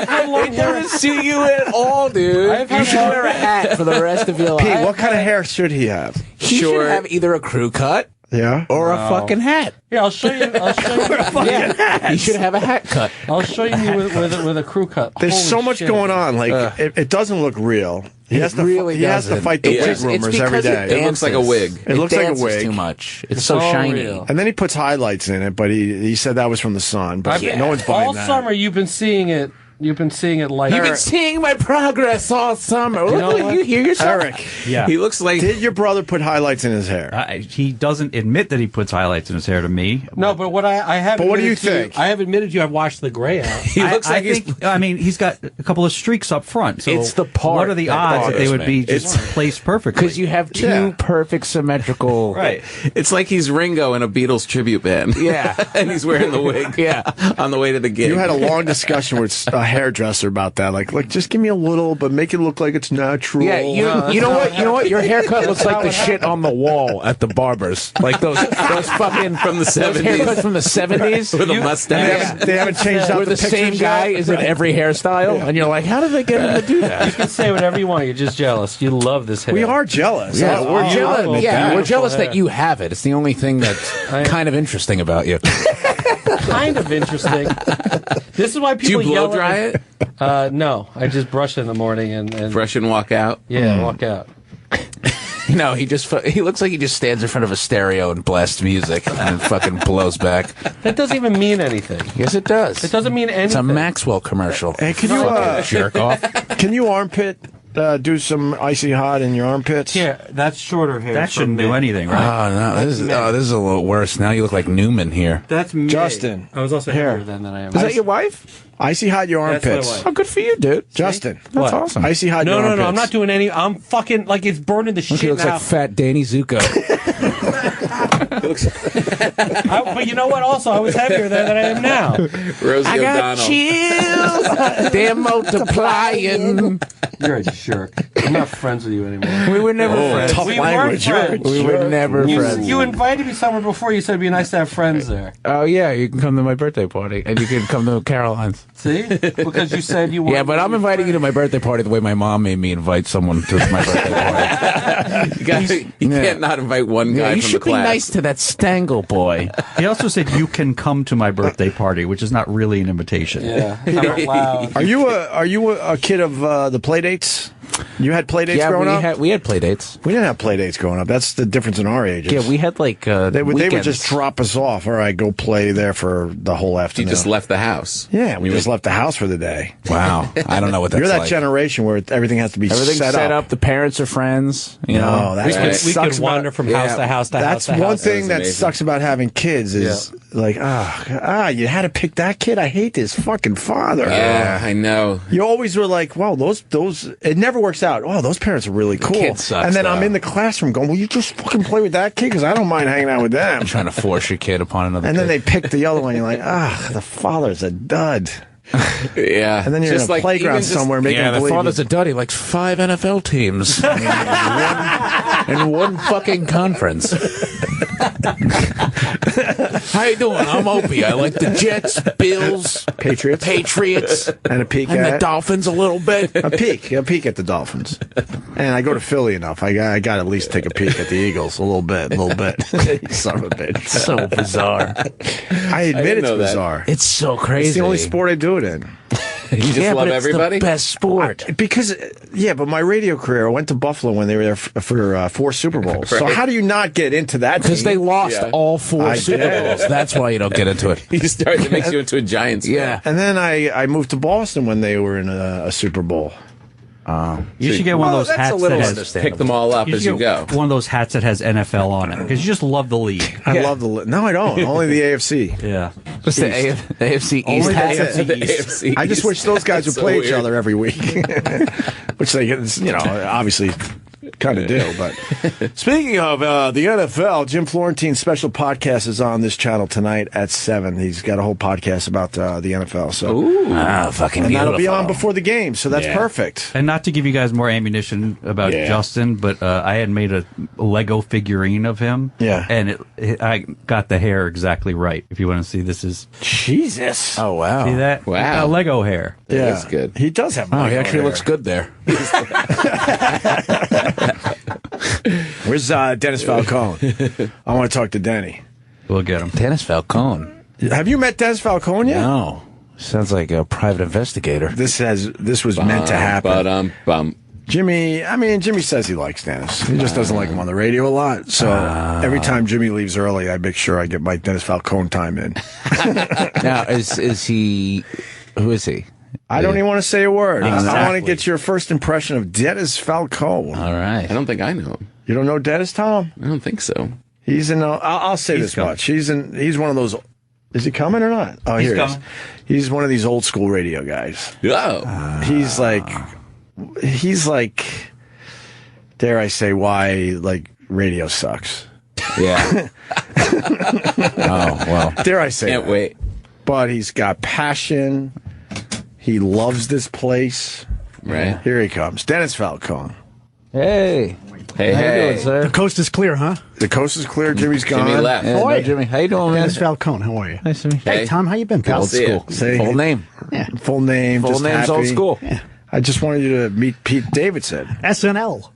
had long It hair. doesn't suit you at all, dude. You should wear a hat for the rest of your life. Pete, what kind of hair should he have? He should have either a crew cut Yeah. or a fucking hat. Yeah, I'll show you. Yeah, he should have a hat cut. I'll show you me with a crew cut. There's Holy so much shit. going on. Like it doesn't look real. He has to fight the wig It's rumors every because day. It looks like a wig. It looks like a dances wig. too much. It's so all shiny. real. And then he puts highlights in it, but he said that was from the sun. But no one's buying all that. summer you've been seeing it. You've been seeing it like You've been seeing my progress all summer. You know what? You hear yourself? Eric, Yeah. He looks like. did your brother put highlights in his hair? He doesn't admit that he puts highlights in his hair to me. No, but what I have. But what do you admitted to think? I have admitted to you. I've washed the gray out. He looks like he's. I mean, he's got a couple of streaks up front. So It's the part what are the that odds that they bothers would me. be just placed perfectly? Because you have two perfect symmetrical. Right. It's like he's Ringo in a Beatles tribute band. Yeah. And he's wearing the wig. Yeah. On the way to the gig. You had a long discussion with a hairdresser about that. Like, just give me a little, but make it look like it's natural. Yeah, you know what? You know what? Your haircut looks like the shit on the wall at the barbers, like those fucking From the 70s. haircuts from the 70s With a mustache. They haven't changed out where the same pictures guy yet? is in every hairstyle, and you're like, how did they get him to do You that? can say whatever you want. You're just jealous. You love this hair. We are jealous. Yeah, Oh, we're I'll jealous. admit Yeah, that. we're jealous hair. that you have it. It's the only thing that's kind of interesting about you. kind of interesting. This is why Do you people blow yell dry at it? No, I just brush it in the morning and Brush and walk out? Yeah, walk out. No, he looks like he just stands in front of a stereo and blasts music and fucking blows back. That doesn't even mean anything. Yes, it does. It doesn't mean anything. It's a Maxwell commercial. Hey, can you jerk off? Can you armpit? Do some icy hot in your armpits? Yeah, that's shorter hair. That shouldn't do anything, right? Oh no, this is a little worse. Now you look like Newman here. That's me. Justin. I was also Here. heavier then than I am. Is that your wife? Icy hot your That's my armpits. wife. Oh, good for you, dude. Justin. That's What? awesome. Icy hot your No, armpits. I'm not doing any. I'm fucking like it's burning the shit He looks now. like fat Danny Zuko. But you know what? Also, I was heavier then than I am now. Rosie I got O'Donnell. chills. They're multiplying. You're a jerk. I'm not friends with you anymore. We were never friends. tough We language. weren't You're a friends. We were never friends. You invited me somewhere before. You said it'd be nice to have friends there. Oh yeah, you can come to my birthday party, and you can come to Caroline's. See? Because you said you wanted Yeah, but I'm inviting you to my birthday party the way my mom made me invite someone to my birthday party. You can't not invite one guy Yeah, you from should the be class. nice to that Stangle boy. He also said you can come to my birthday party, which is not really an invitation. Yeah. Come loud. Are you a kid of the play dates? You had play dates Yeah, growing up? we had play dates. We didn't have play dates growing up. That's the difference in our ages. Yeah, we had like They would weekends. just drop us off. All right, go play there for the whole You afternoon. just left the house. Yeah, we just left the house for the day. Wow, I don't know what that's You're that like. generation where everything has to be Everything's set up. The parents are friends. You know, that's what We sucks could wander about, from house to house to house That's to one house. thing that amazing. sucks about having kids is like, you had to pick that kid. I hate this fucking father. Yeah, I know. You always were like, wow, those. It never works out. Oh, those parents are really cool. kid sucks, and then I'm though. in the classroom going, will you just fucking play with that kid? Because I don't mind hanging out with them. trying to force your kid upon another. And kid. then they pick the other one. You're like, the father's a dud. Yeah. And then you're Just in a like, playground even just- somewhere making Yeah, the believe. father's a dud. He likes 5 NFL teams in one fucking conference. How you doing? I'm Opie. I like the Jets, Bills, Patriots, and a peek and at the Dolphins a little bit. a peek at the Dolphins. And I go to Philly enough. I got to at least take a peek at the Eagles a little bit. You son of a bitch. So bizarre. I admit didn't it's know that. bizarre. It's so crazy. It's the only sport I do it in. You just yeah, love but it's everybody? the best sport. Because, but my radio career, I went to Buffalo when they were there for 4 Super Bowls. So Right. how do you not get into that Because they team? lost all 4 I Super did. Bowls. That's why you don't get into it. It makes you into a Giants fan. Yeah. And then I moved to Boston when they were in a Super Bowl. You should get one of those hats that has pick them all up as you go. One of those hats that has NFL on it because you just love the league. I love the No, I don't. Only the AFC. Yeah. What's the AFC Only East the hat? AFC I just wish those guys would play each other every week, which they, obviously kind of do. But speaking of the NFL, Jim Florentine's special podcast is on this channel tonight at 7. He's got a whole podcast about the NFL. So, fucking and that'll be beautiful. on before the game. So that's perfect. And not to give you guys more ammunition about Justin, but I had made a Lego figurine of him. Yeah. And I got the hair exactly right. If you want to see, this is Jesus. Oh wow! See that? Wow. Lego hair. Yeah, that's good. He does have. Oh, he Lego actually hair. looks good there. Where's Dennis Falcone? I want to talk to Denny. We'll get him. Dennis Falcone. Have you met Dennis Falcone yet? No. Sounds like a private investigator. This was meant to happen. Bum. Jimmy says he likes Dennis. He just doesn't like him on the radio a lot. So every time Jimmy leaves early, I make sure I get my Dennis Falcone time in. Now, is he? Who is he? I don't even want to say a word. I want to get your first impression of Dennis Falcone. All right. I don't think I know him. You don't know Dennis, Tom? I don't think so. He's in. I'll say this much. He's one of those. Is he coming or not? Oh, here he is. He's one of these old school radio guys. Oh. He's like, dare I say, why radio sucks. Yeah. Oh well. Dare I say? Can't that. wait. But he's got passion. He loves this place. Right. Here he comes, Dennis Falcone. Hey. Hey, How you hey. doing, sir? The coast is clear, huh? The coast is clear. Jimmy's gone. Jimmy left. Yeah, How are no, you? Jimmy. How you doing, man? Dennis Falcone, how are you? Nice to meet you. Hey, Tom, how you been, pal? Old school. Full name. Full name. Full just name's happy. old school. Yeah. I just wanted you to meet Pete Davidson. SNL.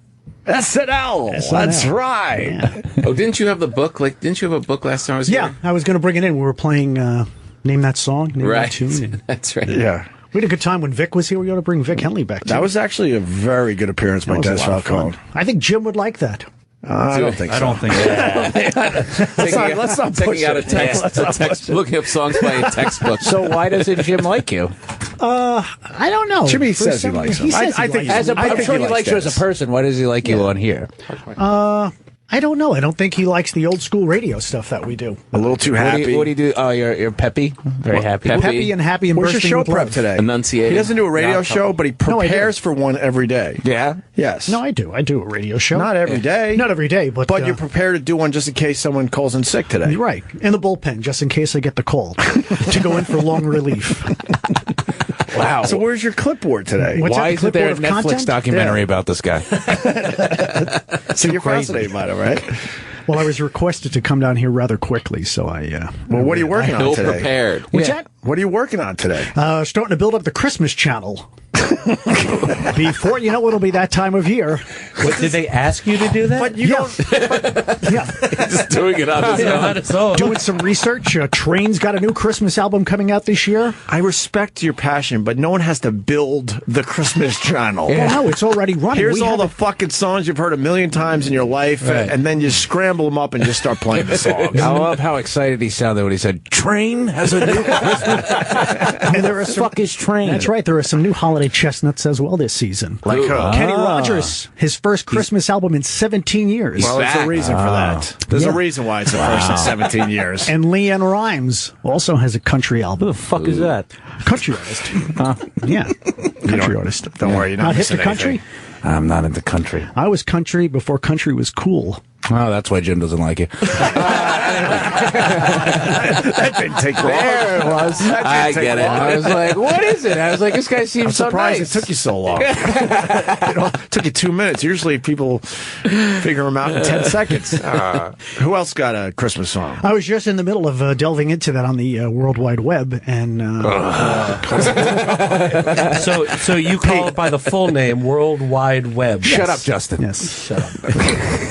SNL. That's right. Yeah. Oh, didn't you have the book? Didn't you have a book last time I was Yeah, here? I was going to bring it in. We were playing Name That Song, Name Right. That Tune. That's right. Yeah. We had a good time when Vic was here. We got to bring Vic Henley back, too. That was actually a very good appearance by That was Dennis a lot of Falcone. fun. I think Jim would like that. I don't think so. I don't think so. Let's not Taking push out a it. text, looking up songs by a textbook. So why doesn't Jim like you? I don't know. Jimmy For says he some- likes him. He says I he think likes As a, him. I'm sure he likes you as a person. Why does he like you on here? I don't know. I don't think he likes the old school radio stuff that we do. A little too What happy. do you do? Oh, you're peppy. Very happy. Happy and happy and Where's your bursting show with prep love. today? Enunciating. He doesn't do a radio show, but he No, I do. prepares for one every day. Yeah. Yes. No, I do. I do a radio show. Not every day. Not every day, but But you're prepared to do one just in case someone calls in sick today. right in the bullpen, just in case I get the call to go in for long relief. Wow. So where's your clipboard today? What's Why that, isn't there a clipboard of Netflix content? documentary Yeah. about this guy? So you're crazy. fascinated by it, right? Well, I was requested to come down here rather quickly, so I. Well, what are you working on Ill today? prepared. What's that? What are you working on today? Starting to build up the Christmas channel. Before you know, it'll be that time of year. What, did they ask you to do that? But you don't. Yeah, Just doing it on his own. doing some research. Train's got a new Christmas album coming out this year. I respect your passion, but no one has to build the Christmas channel. Well, no, it's already running. Here's We all have the it- fucking songs you've heard a million times in your life, Right. and then you scramble them up and just start playing the songs. I love how excited he sounded when he said, "Train has a new Christmas." and there are some, fuck is Train? That's right. There are some new holiday chestnuts as well this season. Like who? Kenny Rogers, his first Christmas album in 17 years. Well, there's a reason for that. There's a reason why it's the first in 17 years. And Leanne Rimes also has a country album. Who the fuck is that? Country artist. Yeah. Country artist. Don't worry, you're not hit the missing country? anything. I'm not into country. I was country before country was cool. Oh, that's why Jim doesn't like it. That didn't take long. There it was. I get it. I was like, what is it? I was like, this guy I'm seems so surprised nice. it took you so long. It took you 2 minutes. Usually people figure them out in 10 seconds. Who else got a Christmas song? I was just in the middle of delving into that on the World Wide Web, and So you call it by the full name, World Wide Web. Shut up, Justin. yes, shut up.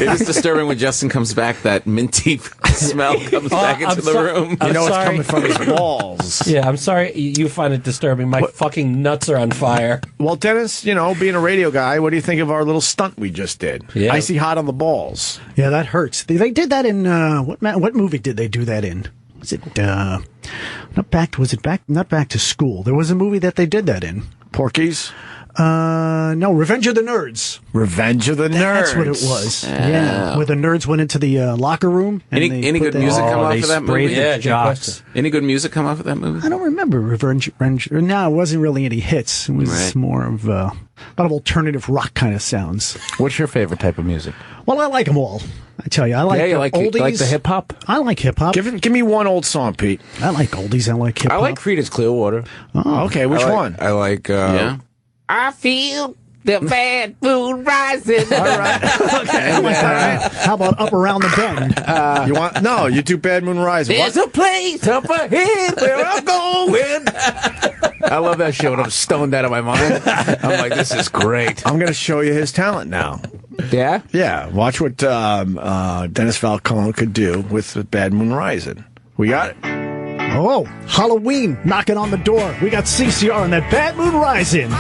It is disturbing when Justin comes back. That minty smell comes back into the room. I'm You know it's sorry. coming from his balls. Yeah, I'm sorry you find it disturbing. My fucking nuts are on fire. Well, Dennis, being a radio guy, what do you think of our little stunt we just did? Yeah. Icy hot on the balls. Yeah, that hurts. They did that in what movie did they do that in? Was it not back to school? There was a movie that they did that in. Porky's? No, Revenge of the Nerds. Revenge of the Nerds. That's what it was. Yeah, where the nerds went into the locker room. And Any good music come off of that movie? Yeah, jocks. Any good music come off of that movie? I don't remember Revenge. No, it wasn't really any hits. It was more of a lot of alternative rock kind of sounds. What's your favorite type of music? Well, I like them all. I tell you, I like oldies. You like the hip hop? I like hip hop. Give me one old song, Pete. I like oldies. I like hip hop. I like Creedence Clearwater. Oh, okay. Which one? I like. I feel the bad moon rising. All right. Okay. How about Up Around the Bend? You want? No, you do Bad Moon Rising. There's a place up ahead where I'm going. I love that show, and I'm stoned out of my mind. I'm like, this is great. I'm going to show you his talent now. Yeah? Yeah. Watch what Dennis Falcone could do with Bad Moon Rising. We got it. Oh, Halloween knocking on the door. We got CCR and that Bad Moon Rising.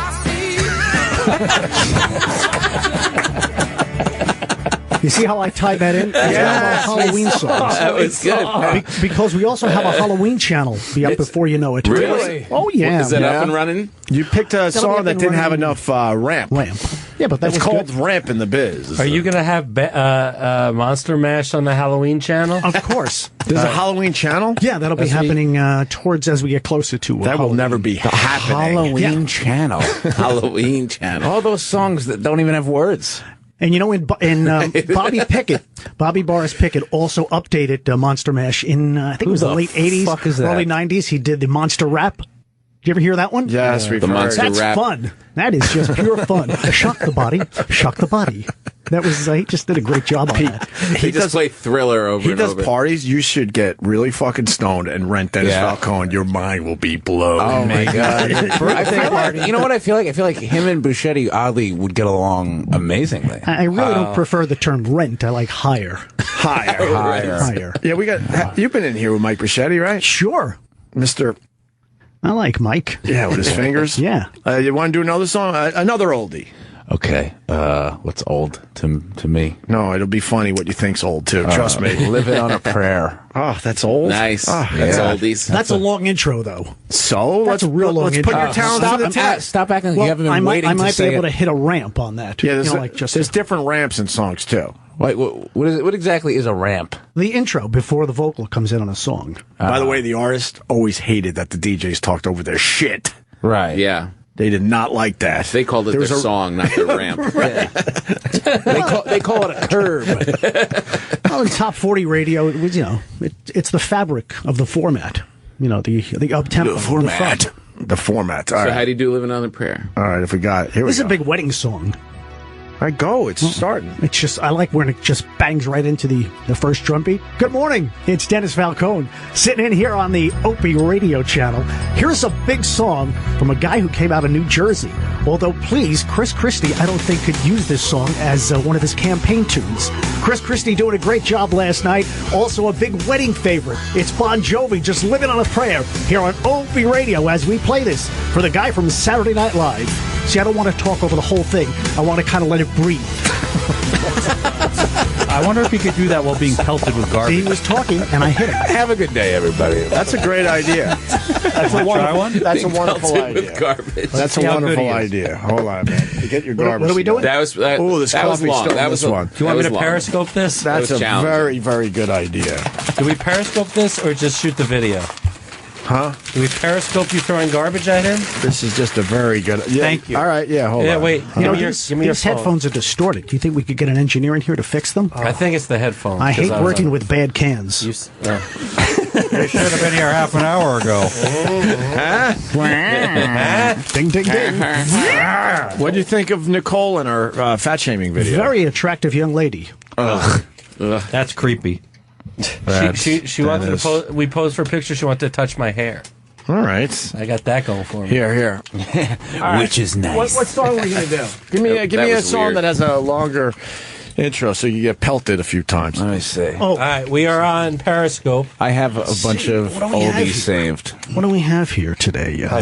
You see how I tied that in? Yes, Halloween songs. That was good. Because we also have a Halloween channel. Be up before you know it. Really? Oh, yeah. Is that up and running? You picked a That'll be song up that and didn't have running. enough ramp. Yeah, but that It's was called good. ramp in the biz. Are you going to have Monster Mash on the Halloween channel? Of course. There's a Halloween channel? Yeah, that'll be happening towards as we get closer to That will Halloween. never be happening. Halloween channel. Halloween channel. All those songs that don't even have words. And you know, in Bobby Boris Pickett also updated Monster Mash in, I think it was the late 80s, fuck is that? early 90s. He did the Monster Rap. Did you ever hear that one? Yes, we've The heard. Monster That's Rap. fun. That is just pure fun. Shock the body. Shock the body. That was, he just did a great job on that. He just play Thriller over He and does over. parties. You should get really fucking stoned and rent Dennis Falcone. Your mind will be blown. Oh my god! I feel like, you know what I feel like? I feel like him and Buscetti oddly would get along amazingly. I really don't prefer the term rent. I like hire. Higher. Yeah, we got. You've been in here with Mike Bruschetti, right? Sure. Mr. I like Mike. Yeah, with his fingers. Yeah. You want to do another song? Another oldie. Okay, what's old to me? No, it'll be funny what you think's old too. Trust me. Living on a Prayer. Oh, that's old. Nice. Oh, That's yeah. oldies. That's a long intro, though. So That's a real long let's put intro. your talent to the test. Stop acting like Well, you haven't been I might, waiting I might to be say able it. to hit a ramp on that. Yeah, there's, just there's different ramps in songs too. Wait, what exactly is a ramp? the intro before the vocal comes in on a song. By the way, the artist always hated that the DJs talked over their shit. Right. Yeah. They did not like that. They called it There their was a- song, not their ramp. They call it a curb. Well, in top 40 radio, it was, it's the fabric of the format. The up tempo. The format. The format. All So right. how do you do Living on a Prayer? All right, if we got it. Here This is we a go. big wedding song. All right, go. It's starting. It's just, I like when it just bangs right into the first drum beat. Good morning. It's Dennis Falcone sitting in here on the Opie radio channel. Here's a big song from a guy who came out of New Jersey. Although, please, Chris Christie, I don't think could use this song as one of his campaign tunes. Chris Christie doing a great job last night. Also a big wedding favorite. It's Bon Jovi, Just Living on a Prayer, here on Opie radio as we play this for the guy from Saturday Night Live. See, I don't want to talk over the whole thing. I want to kind of let it breathe. I wonder if he could do that while being pelted with garbage. He was talking, and I hit him. Have a good day, everybody. That's a great idea. That's a wonderful, one? That's a Being wonderful pelted with idea. garbage. That's a See how good wonderful he is. idea. Hold on, man. You get your garbage. What are we doing? That was that, Oh, this that was coffee's long. still That in was this one. Do you want me to long. periscope this? That's was a challenging. very, very good idea. Do we periscope this or just shoot the video? Huh? Do we periscope you throwing garbage at him? This is just a very good. Yeah. Thank you. All right. Yeah. Hold Yeah, on. wait. You know, Give me your these phone. headphones are distorted. Do you think we could get an engineer in here to fix them? I think it's the headphones. I 'cause hate working with bad cans. You, They should have been here half an hour ago. Ding, ding, ding. What do you think of Nicole and her fat shaming video? Very attractive young lady. That's creepy. she wanted to pose. We posed for a picture. She wanted to touch my hair. All right. I got that going for me. Here. Which is nice. What song are we gonna do? Give me That a was song weird. that has a longer intro, so you get pelted a few times. Let me see. Oh, All right, we are on Periscope. I have a bunch of what do we have oldies here? saved. what do we have here today? I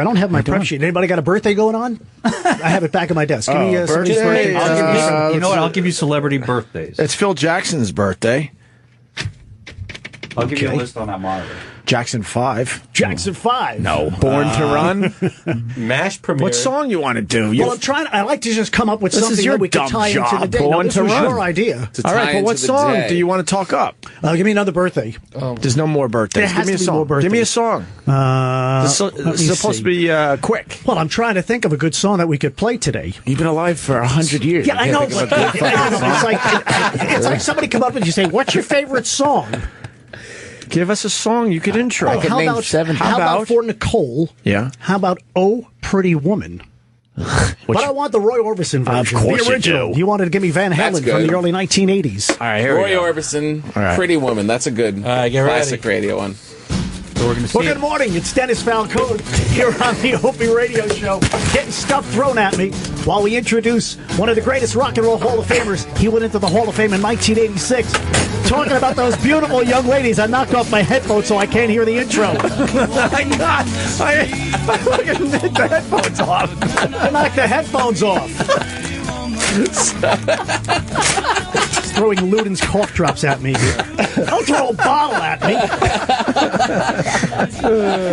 don't have my prep sheet. Anybody got a birthday going on? I have it back at my desk. Give me somebody's birthday, birthday. I'll give you some, you know what? let's I'll give you celebrity birthdays. It's Phil Jackson's birthday. I'll give you a Okay. list on that monitor. Jackson 5. Jackson 5. No. Born to Run. MASH premiere. What song you want to do? Well, I like to just come up with something that we can tie into the day. Born this to was Run. your idea. All right, but what song do you want to talk up? Give me another birthday. There's no more birthdays. There has Give me to a be song. more birthdays. Give me a song. This is supposed to be quick. Well, I'm trying to think of a good song that we could play today. You've been alive for 100 years. Yeah, I know. But it's like somebody come up and you say, "What's your favorite song?" Give us a song you could intro. Oh, how about for Nicole? Yeah. How about "Oh Pretty Woman"? But I want the Roy Orbison version. Of course the original. You wanted to give me Van Halen from the early 1980s. All right, here Roy we go. Orbison, All right. Pretty Woman. That's a good classic radio one. We're gonna see Good morning. It's Dennis Falcone here on the Opie Radio Show. Getting stuff thrown at me while we introduce one of the greatest rock and roll Hall of Famers. He went into the Hall of Fame in 1986. Talking about those beautiful young ladies. I knocked off my headphones so I can't hear the intro. I fucking hit the headphones off. I knocked the headphones off. Throwing Luden's cough drops at me here. Don't throw a bottle at me.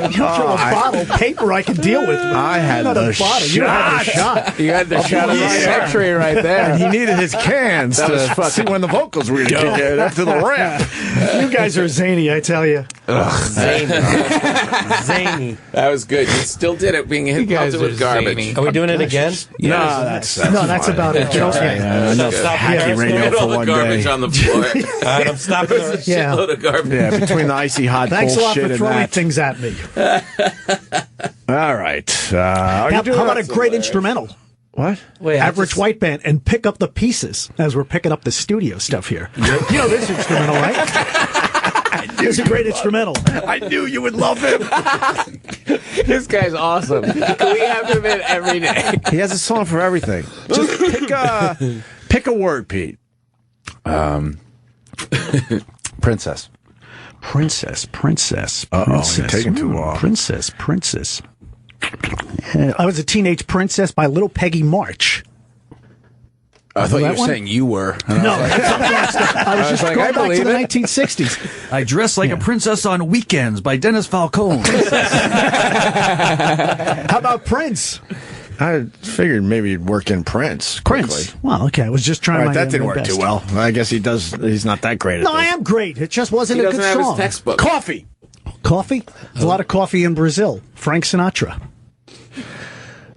You don't throw a bottle. Paper I can deal with. I had not the a bottle. You had the shot. You had the shot of century right there. And he needed his cans to see when the vocals were going to kick in after the rap. You guys are zany, I tell you. Zany. That was good. You still did it being hit with garbage. Are we doing it again? No, that's about it. Enough hacky radio for one garbage day. on the floor. All right, I'm stopping. Yeah. Load of garbage. Yeah, between the icy hot Thanks a lot bullshit for and throwing that. things at me. All right. How about a great instrumental? What? Wait, Average White Band and Pick Up the Pieces as we're picking up the studio stuff here. You know this instrumental, right? It's a great instrumental. I knew you would love him. This guy's awesome. Can we have him in every day? He has a song for everything. Just pick a word, Pete. Princess. Princess. You're taking too long. Princess. I Was a Teenage Princess by Little Peggy March. I thought you that were one? saying you were. No, I was just like, going I back to the believe it. 1960s. I Dress Like a Princess on Weekends by Dennis Falcone. How about Prince? I figured maybe he'd work in Prince. Prince. Well, okay. I was just trying All right, my that didn't my work best. too well. I guess he's not that great at No, this. I am great. It just wasn't He a good doesn't have song. his textbook. Coffee. Coffee? There's a lot of coffee in Brazil. Frank Sinatra.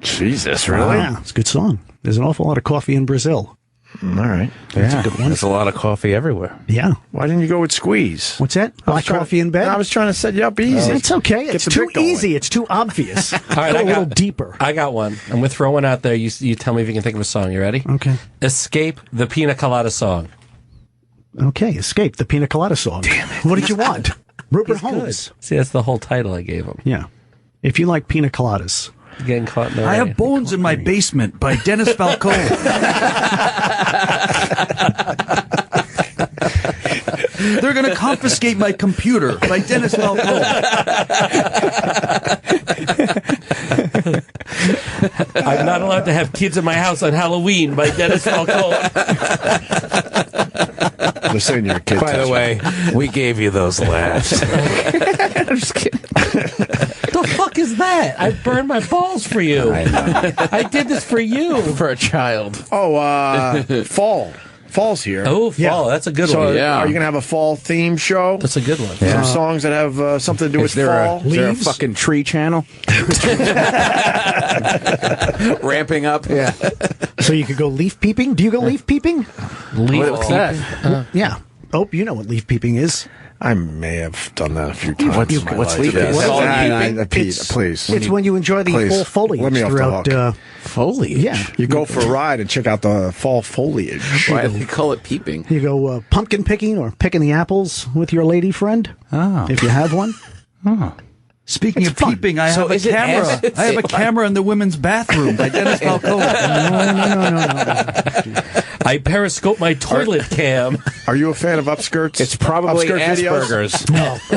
Jesus, really? Yeah, it's a good song. There's an awful lot of coffee in Brazil. All right. That's a good one. There's a lot of coffee everywhere. Yeah. Why didn't you go with Squeeze? What's that? Black coffee in bed? I was trying to set you up easy. It's okay. Get It's the too bit going. easy. It's too obvious. All right, Go a little deeper. I got one. I'm going to throw one out there. You tell me if you can think of a song. You ready? Okay. Escape the Pina Colada song. Okay. Escape the Pina Colada song. Damn it. What did you want? Rupert Holmes. See, that's the whole title I gave him. Yeah. If you like pina coladas. Getting caught in the I rain. Have Bones in My Basement by Dennis Falcone. They're going to confiscate my computer by Dennis Falcone. I'm not allowed to have kids in my house on Halloween by Dennis Falcone. Listen, your kid. By the way, we gave you those laughs. I'm just kidding. The fuck is that? I burned my balls for you. I did this for you. For a child. Oh, fall. Fall's here. Oh, fall. That's a good So one. are you going to have a fall theme show? That's a good one. Some songs that have something to do with fall? Is there a fucking tree channel? Ramping up. Yeah. So you could go leaf peeping. Do you go leaf peeping? What's that? Yeah. Oh, you know what leaf peeping is. I may have done that a few times. What's leaf peeping? peeping? Pete, please. It's when you enjoy the Please. fall foliage Let me off the throughout. hook. Foliage? Yeah. You go for a ride and check out the fall foliage. Why do they call it peeping? You go pumpkin picking or picking the apples with your lady friend. Oh. If you have one. Speaking It's of fun. peeping, I So have a is it camera. acid? I have a camera in the women's bathroom by Dennis Falcone. No. I periscope my toilet cam. Are you a fan of Upskirts? It's probably Upskirt videos? Asperger's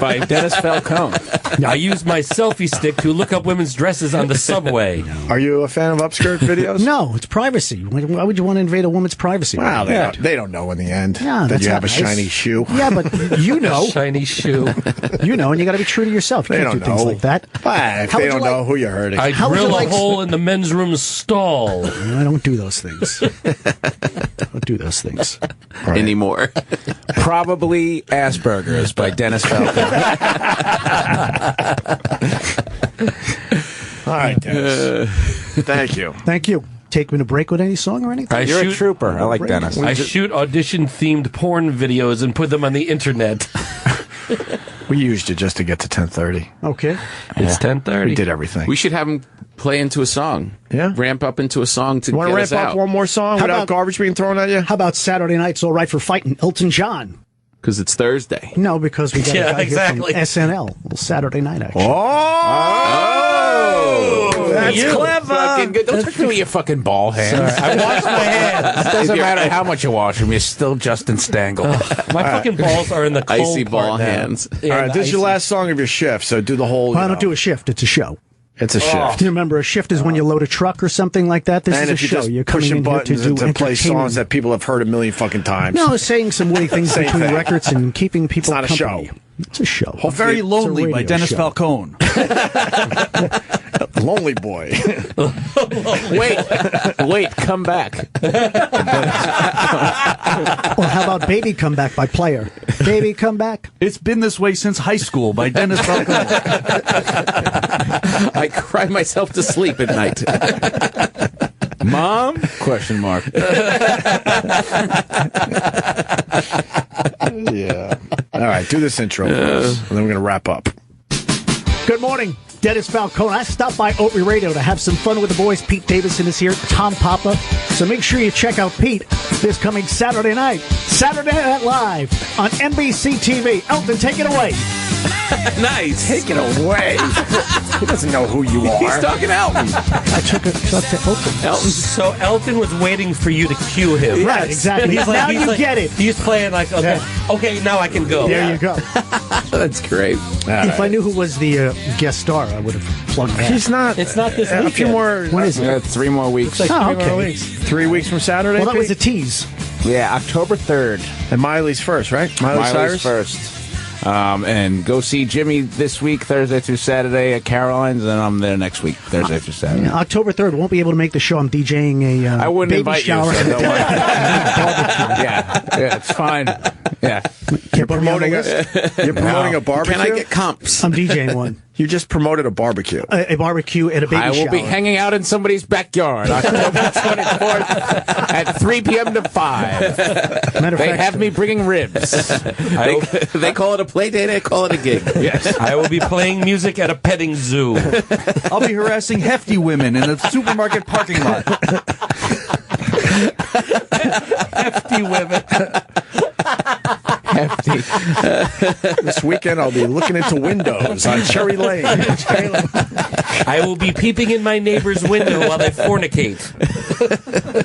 by Dennis Falcone. I use my selfie stick to look up women's dresses on the subway. Are you a fan of Upskirt videos? No, it's privacy. Why would you want to invade a woman's privacy? Wow, they don't know in the end Yeah, that that's you not have a nice. shiny shoe. Yeah, but you know. Shiny shoe. You know, and you got to be true to yourself. You They can't do don't things know. like that. If they don't know who you're hurting. I drill a hole in the men's room stall. I don't do those things. Don't do those things. Anymore. Probably Asperger's by Dennis Falcone. All right, Dennis. Thank you. Thank you. Take me to break with any song or anything? You're a trooper. I like Dennis. I shoot audition-themed porn videos and put them on the internet. We used you just to get to 10:30. Okay. It's 10:30. We did everything. We should have him play into a song. Yeah. Ramp up into a song to You want get to us ramp up out. one more song How without about- garbage being thrown at you? How about Saturday Night's All Right for Fighting? Elton John. Because it's Thursday. No, because we got Yeah, a guy exactly. here from SNL. Well, Saturday night action. Oh! That's clever. Fucking good. Don't touch me with your fucking ball hands. I wash my hands. It doesn't matter how much you wash them, you're still Justin Stangl. My fucking balls are in the cold Icy ball part now. hands. Yeah, All right, this is your last song of your shift, so do the whole. Well, I don't do a shift. It's a show. It's a shift. You remember, a shift is when you load a truck or something like that. This And is a if you're show. just You're coming pushing in here to buttons do and to play songs entertainment. that people have heard a million fucking times. No, saying some witty things Same between thing. records and keeping people not a company. show. It's a show. Very Lonely by radio Dennis show. Falcone. Lonely Boy. Wait, come back. Or how about Baby Come Back by Player? Baby Come Back. It's Been This Way Since High School by Dennis Falcone. I cry myself to sleep at night. Mom? Question mark. Yeah. All right, do this intro, please, and then we're going to wrap up. Good morning. Dennis Falcone. I stopped by Opie Radio to have some fun with the boys. Pete Davidson is here, Tom Papa. So make sure you check out Pete this coming Saturday night. Saturday Night Live on NBC TV. Elton, take it away. Nice. Take it away. He doesn't know who you are. He's talking Elton. I took it to Elton. So Elton was waiting for you to cue him. Right, exactly. Now you get it. He's playing like, okay, okay, now I can go. There you go. That's great. If I knew who was the guest star, I would have plugged that. He's not. It's not this A few weekend. more. When is it? 3 more weeks. Oh, 3 more okay. weeks. 3 weeks from Saturday. Well, that was a Pete? tease. Yeah, October 3rd. And Miley's first, right? Miley Miley's Cyrus first. And go see Jimmy this week, Thursday through Saturday at Caroline's, and I'm there next week, Thursday through Saturday. Yeah, October 3rd. Won't be able to make the show. I'm DJing a I wouldn't baby invite you, shower. so don't worry. yeah, it's fine. Yeah. You're promoting You're promoting a barbecue. Can I get comps? I'm DJing one. You just promoted a barbecue. A barbecue at a baby I will shower. be hanging out in somebody's backyard October 24th at 3 p.m. to 5. Matter of They fact, have me bringing ribs. They call it a play date, I call it a gig. Yes. I will be playing music at a petting zoo. I'll be harassing hefty women in a supermarket parking lot. Hefty women. Hefty. This weekend, I'll be looking into windows on Cherry Lane. I will be peeping in my neighbor's window while they fornicate.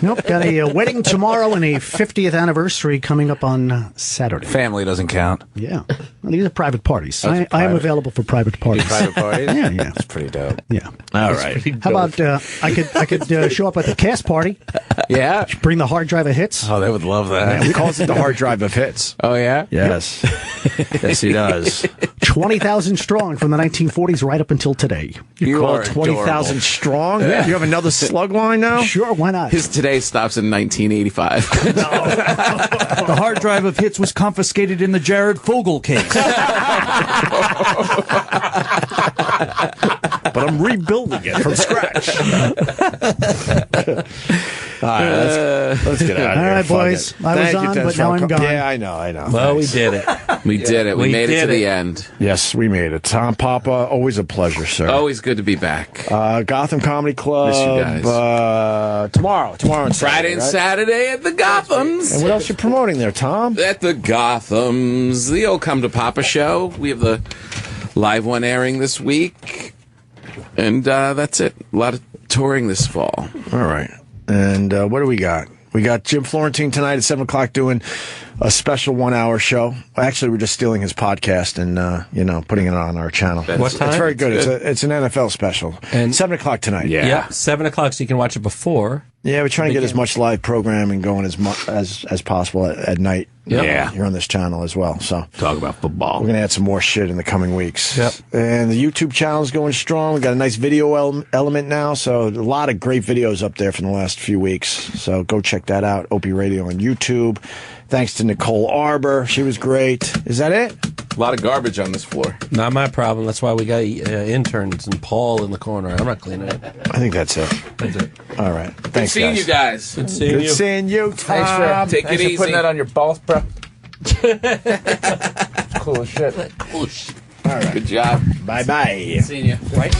Nope, got a wedding tomorrow and a 50th anniversary coming up on Saturday. Family doesn't count. Yeah. Well, these are private parties. Those are I am private. available for private parties. Private parties? Yeah, yeah. That's pretty dope. Yeah. All right. How about I could show up at the cast party, Yeah. bring the hard drive of hits. Oh, they would love that. He calls it the hard drive of hits. Oh, yeah? Yes. Yes, he does. 20,000 strong from the 1940s right up until today. You Call are it 20,000 strong? You have another slug line now? Sure, why not? His today stops in 1985. The hard drive of hits was confiscated in the Jared Fogle case. But I'm rebuilding it from scratch. All right, let's get out of All here. right, Fuck boys. it. I was Thank you, on, Dennis but now I'm Falcone. gone. Yeah, I know. Well, we did it. We did it. We made it to the end. Yes, we made it. Tom Papa, always a pleasure, sir. Always good to be back. Gotham Comedy Club. Miss you guys. Tomorrow and Friday and right? Saturday at the Gothams. And what else you promoting there, Tom? At the Gothams, the old Come to Papa show. We have the live one airing this week. And that's it. A lot of touring this fall. All right. And what do we got? We got Jim Florentine tonight at 7 o'clock doing a special 1-hour show. Actually, we're just stealing his podcast and putting it on our channel. What time? It's very good. It's an NFL special. And 7 o'clock tonight. Yeah, 7 o'clock, so you can watch it before. Yeah, we're trying to get as much live programming going as possible at night. Yep. Yeah, here on this channel as well. So talk about football. We're gonna add some more shit in the coming weeks. Yep. And the YouTube channel is going strong. We got a nice video element now, so a lot of great videos up there from the last few weeks. So go check that out. Opie Radio on YouTube. Thanks to Nicole Arbour. She was great. Is that it? A lot of garbage on this floor. Not my problem. That's why we got interns and Paul in the corner. I'm not cleaning it. I think that's it. That's it. All right. Thanks, Good seeing guys. you guys. Good seeing Good you. seeing you, Tom. Thanks for putting that on your balls, bro. Cool as shit. All right. Good job. Bye-bye. Seeing you. Right.